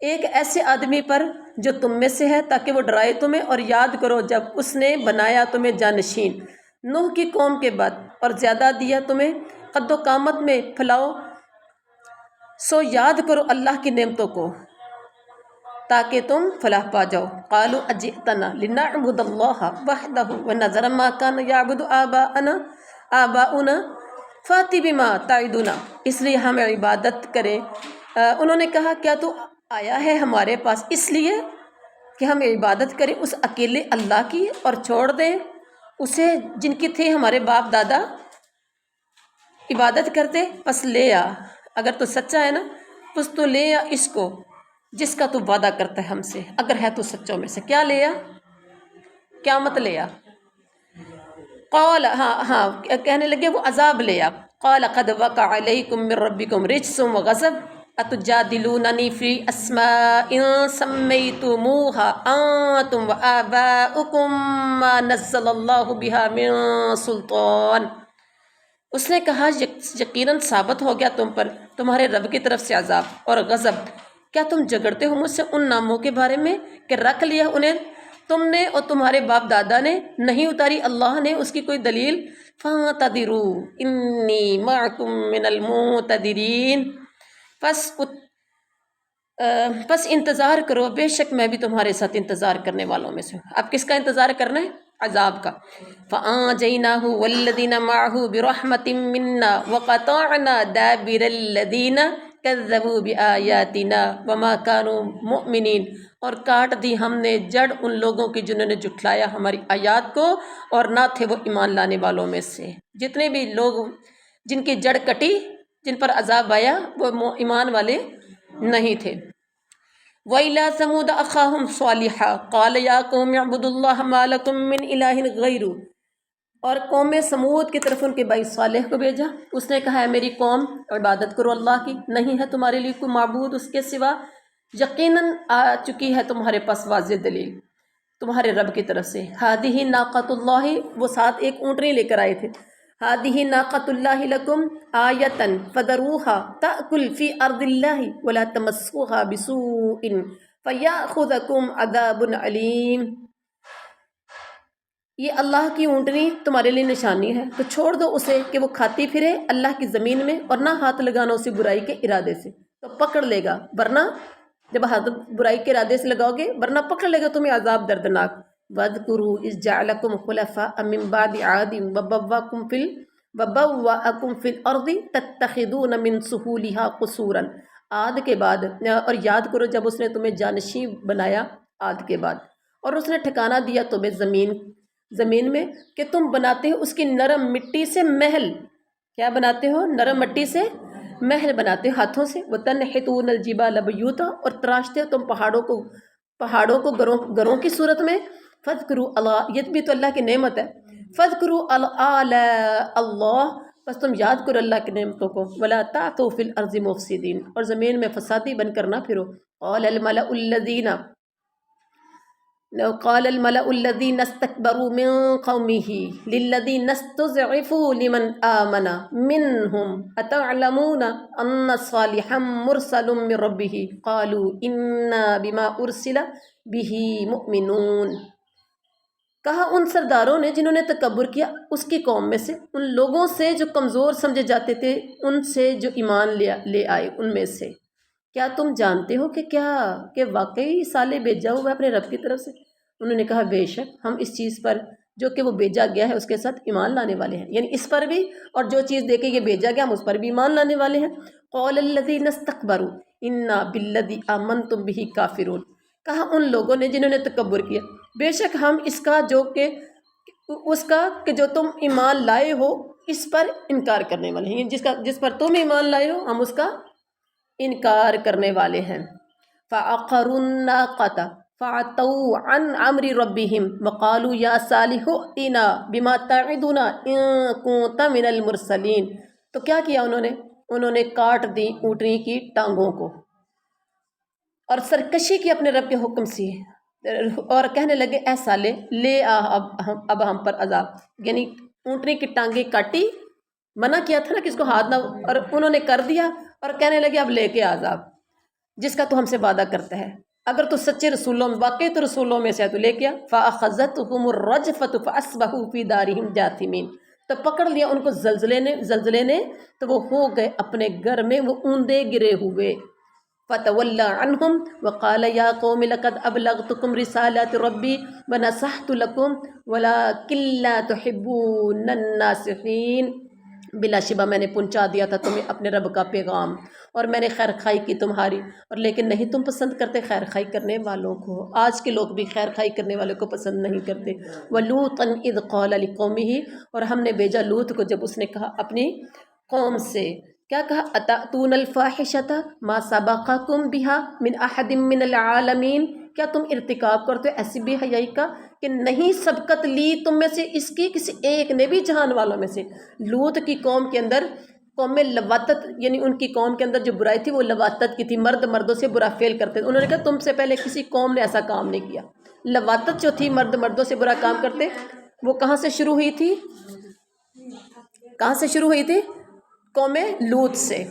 ایک ایسے آدمی پر جو تم میں سے ہے، تاکہ وہ ڈرائے تمہیں، اور یاد کرو جب اس نے بنایا تمہیں جانشین نوح کی قوم کے بعد اور زیادہ دیا تمہیں قد و قامت میں پھیلاؤ، سو یاد کرو اللہ کی نعمتوں کو تاکہ تم فلاح پا جاؤ۔ قالوا اجئتنا لنعبد اللہ وحدہ ونذر ما کان یعبد آباؤنا فات بما تعدنا، اس لیے ہم عبادت کریں۔ انہوں نے کہا کیا تو آیا ہے ہمارے پاس اس لیے کہ ہم عبادت کریں اس اکیلے اللہ کی اور چھوڑ دیں اسے جن کی تھے ہمارے باپ دادا عبادت کرتے؟ پس لے آ، اگر تو سچا ہے نا پس تو لے آ اس کو جس کا تو وعدہ کرتا ہے ہم سے، اگر ہے تو سچوں میں سے۔ کیا لے آ؟ قیامت لے آ۔ قال ہاں کہنے لگے وہ عذاب لے آ۔ قال قد وقع علیکم من ربکم رجس وغضب اتجادلوننی فی اسماء سمیتموها انتم وآباؤکم ما نزل اللہ بہا من سلطان۔ اس نے کہا یقیناً ثابت ہو گیا تم پر تمہارے رب کی طرف سے عذاب اور غضب، کیا تم جھگڑتے ہو مجھ سے ان ناموں کے بارے میں کہ رکھ لیا انہیں تم نے اور تمہارے باپ دادا نے، نہیں اتاری اللہ نے اس کی کوئی دلیل؟ فَاعْتَذِرُوا إِنِّي مَعَكُم مِّنَ الْمُعْتَذِرِينَ، پس انتظار کرو، بے شک میں بھی تمہارے ساتھ انتظار کرنے والوں میں سے ہوں۔ اب کس کا انتظار کرنا ہے؟ عذاب کا۔ فَأَنجَيْنَاهُ وَالَّذِينَ مَعَهُ بِرَحْمَةٍ مِّنَّا وَقَطَعْنَا دَابِرَ الَّذِينَ كَذَّبُوا بِآيَاتِنَا وَمَا كَانُوا مُؤْمِنِينَ، اور کاٹ دی ہم نے جڑ ان لوگوں کی جنہوں نے جھٹلایا ہماری آیات کو اور نہ تھے وہ ایمان لانے والوں میں سے۔ جتنے بھی لوگ جن کی جڑ کٹی، جن پر عذاب آیا، وہ ایمان والے نہیں تھے۔ وَإِلَىٰ ثَمُودَ أَخَاهُمْ صَالِحًا قَالَ يَا قَوْمِ اعْبُدُوا اللَّهَ مَا لَكُم مِّنْ إِلَٰهٍ غَيْرُهُ، اور قوم سمود کی طرف ان کے بھائی صالح کو بھیجا، اس نے کہا ہے میری قوم عبادت کرو اللہ کی، نہیں ہے تمہارے لیے کوئی معبود اس کے سوا، یقیناً آ چکی ہے تمہارے پاس واضح دلیل تمہارے رب کی طرف سے۔ ہادہ ناقۃ اللہ، وہ ساتھ ایک اونٹنی لے کر آئے تھے۔ ہادہ ناقۃ اللہ لکم آیۃ فذروها تأکل فی ارض اللہ ولا تمسوها بسوء فیأخذکم عذاب علیم، یہ اللہ کی اونٹنی تمہارے لیے نشانی ہے تو چھوڑ دو اسے کہ وہ کھاتی پھرے اللہ کی زمین میں، اور نہ ہاتھ لگانا اسے برائی کے ارادے سے، تو پکڑ لے گا، ورنہ جب ہاتھ برائی کے ارادے سے لگاؤ گے ورنہ پکڑ لے گا تمہیں عذاب دردناک۔ وَاذْكُرُوا إِذْ جَعَلَكُمْ خُلَفَاءَ مِن بَعْدِ عَادٍ وَبَوَّأَكُمْ فِي الْأَرْضِ تَتَّخِذُونَ مِن سُهُولِهَا قُصُورًا، عاد کے بعد، اور یاد کرو جب اس نے تمہیں جانشین بنایا عاد کے بعد، اور اس نے ٹھکانہ دیا تمہیں زمین میں کہ تم بناتے ہو اس کی نرم مٹی سے محل، کیا بناتے ہو؟ نرم مٹی سے محل بناتے ہو ہاتھوں سے۔ وَتَنْحِتُونَ الْجِبَالَ بُيُوتًا، اور تراشتے ہو تم پہاڑوں کو گھروں کی صورت میں۔ فَاذْكُرُوا اللہ، یہ بھی تو اللہ کی نعمت ہے۔ فَاذْكُرُوا آلاء اللہ، بس تم یاد کرو اللہ کی نعمتوں کو۔ وَلَا تَعْثُوا فِي الْأَرْضِ مُفْسِدِينَ، اور زمین میں فسادی بن کر نہ پھرو۔ قال الملأ الذين استكبروا من قومه للذين استضعفوا لمن آمن منهم أتعلمون أن صالحا مرسل من ربه قالوا إنا بما أرسل به مؤمنون، کہا ان سرداروں نے جنہوں نے تکبر کیا اس کی قوم میں سے، ان لوگوں سے جو کمزور سمجھے جاتے تھے، ان سے جو ایمان لے آئے ان میں سے، کیا تم جانتے ہو کہ واقعی صالح بھیجا ہوا ہے اپنے رب کی طرف سے؟ انہوں نے کہا بے شک ہم اس چیز پر جو کہ وہ بھیجا گیا ہے اس کے ساتھ ایمان لانے والے ہیں، یعنی اس پر بھی اور جو چیز دے کے یہ بھیجا گیا ہم اس پر بھی ایمان لانے والے ہیں۔ قال الذین استکبروا انا بالذی آمنتم بہ کافرون، کہا ان لوگوں نے جنہوں نے تکبر کیا بے شک ہم اس کا کہ جو تم ایمان لائے ہو اس پر انکار کرنے والے ہیں، جس پر تم ایمان لائے ہو ہم اس کا انکار کرنے والے ہیں۔ فعقروا الناقة فعتوا عن امر ربهم وقالوا یا صالح ائتنا بما تعدنا ان كنت من المرسلین۔ تو کیا کیا انہوں نے کاٹ دی اونٹنی کی ٹانگوں کو اور سرکشی کی اپنے رب کے حکم سے، اور کہنے لگے اے صالح لے آ اب ہم پر عذاب، یعنی اونٹنی کی ٹانگیں کاٹی، منع کیا تھا نا کہ اس کو ہاتھ نہ، اور انہوں نے کر دیا اور کہنے لگے اب لے کے عذاب جس کا تو ہم سے وعدہ کرتا ہے، اگر تو سچے رسولوں میں، واقعی تو رسولوں میں سے ہے تو لے کے آ۔ فَأَخَذَتْهُمُ الرَّجْفَةُ فَأَصْبَحُوا فِي دَارِهِمْ جَاثِمِينَ، تو پکڑ لیا ان کو زلزلے نے تو وہ ہو گئے اپنے گھر میں وہ اوندے گرے ہوئے۔ فَتَوَلَّى عَنْهُمْ وَقَالَ يَا قَوْمِ لَقَدْ أَبْلَغْتُكُمْ رِسَالَاتِ رَبِّي وَنَصَحْتُ لَكُمْ وَلَكِنْ لَا تُحِبُّونَ النَّاصِحِينَ، بلا شبہ میں نے پہنچا دیا تھا تمہیں اپنے رب کا پیغام اور میں نے خیر خائی کی تمہاری، اور لیکن نہیں تم پسند کرتے خیر خائی کرنے والوں کو۔ آج کے لوگ بھی خیر خائی کرنے والوں کو پسند نہیں کرتے۔ وَلُوطًا إِذْ قَالَ لِقَوْمِهِ، اور ہم نے بھیجا لوط کو جب اس نے کہا اپنی قوم سے، کیا کہا؟ أَتَأْتُونَ الْفَاحِشَةَ مَا سَبَقَكُمْ بِهَا مِنْ أَحَدٍ مِّنَ الْعَالَمِينَ، کیا تم ارتکاب کرتے ہو ایسی بے حیائی کا کہ نہیں سبقت لی تم میں سے اس کی کسی ایک نے بھی جہان والوں میں سے۔ لوط کی قوم کے اندر، قوم میں لواطت، یعنی ان کی قوم کے اندر جو برائی تھی وہ لواطت کی تھی، مرد مردوں سے برا فعل کرتے تھے۔ انہوں نے کہا تم سے پہلے کسی قوم نے ایسا کام نہیں کیا۔ لواطت جو تھی، مرد مردوں سے برا کام کرتے، وہ کہاں سے شروع ہوئی تھی؟ کہاں سے شروع ہوئی تھی؟ قوم لوط سے۔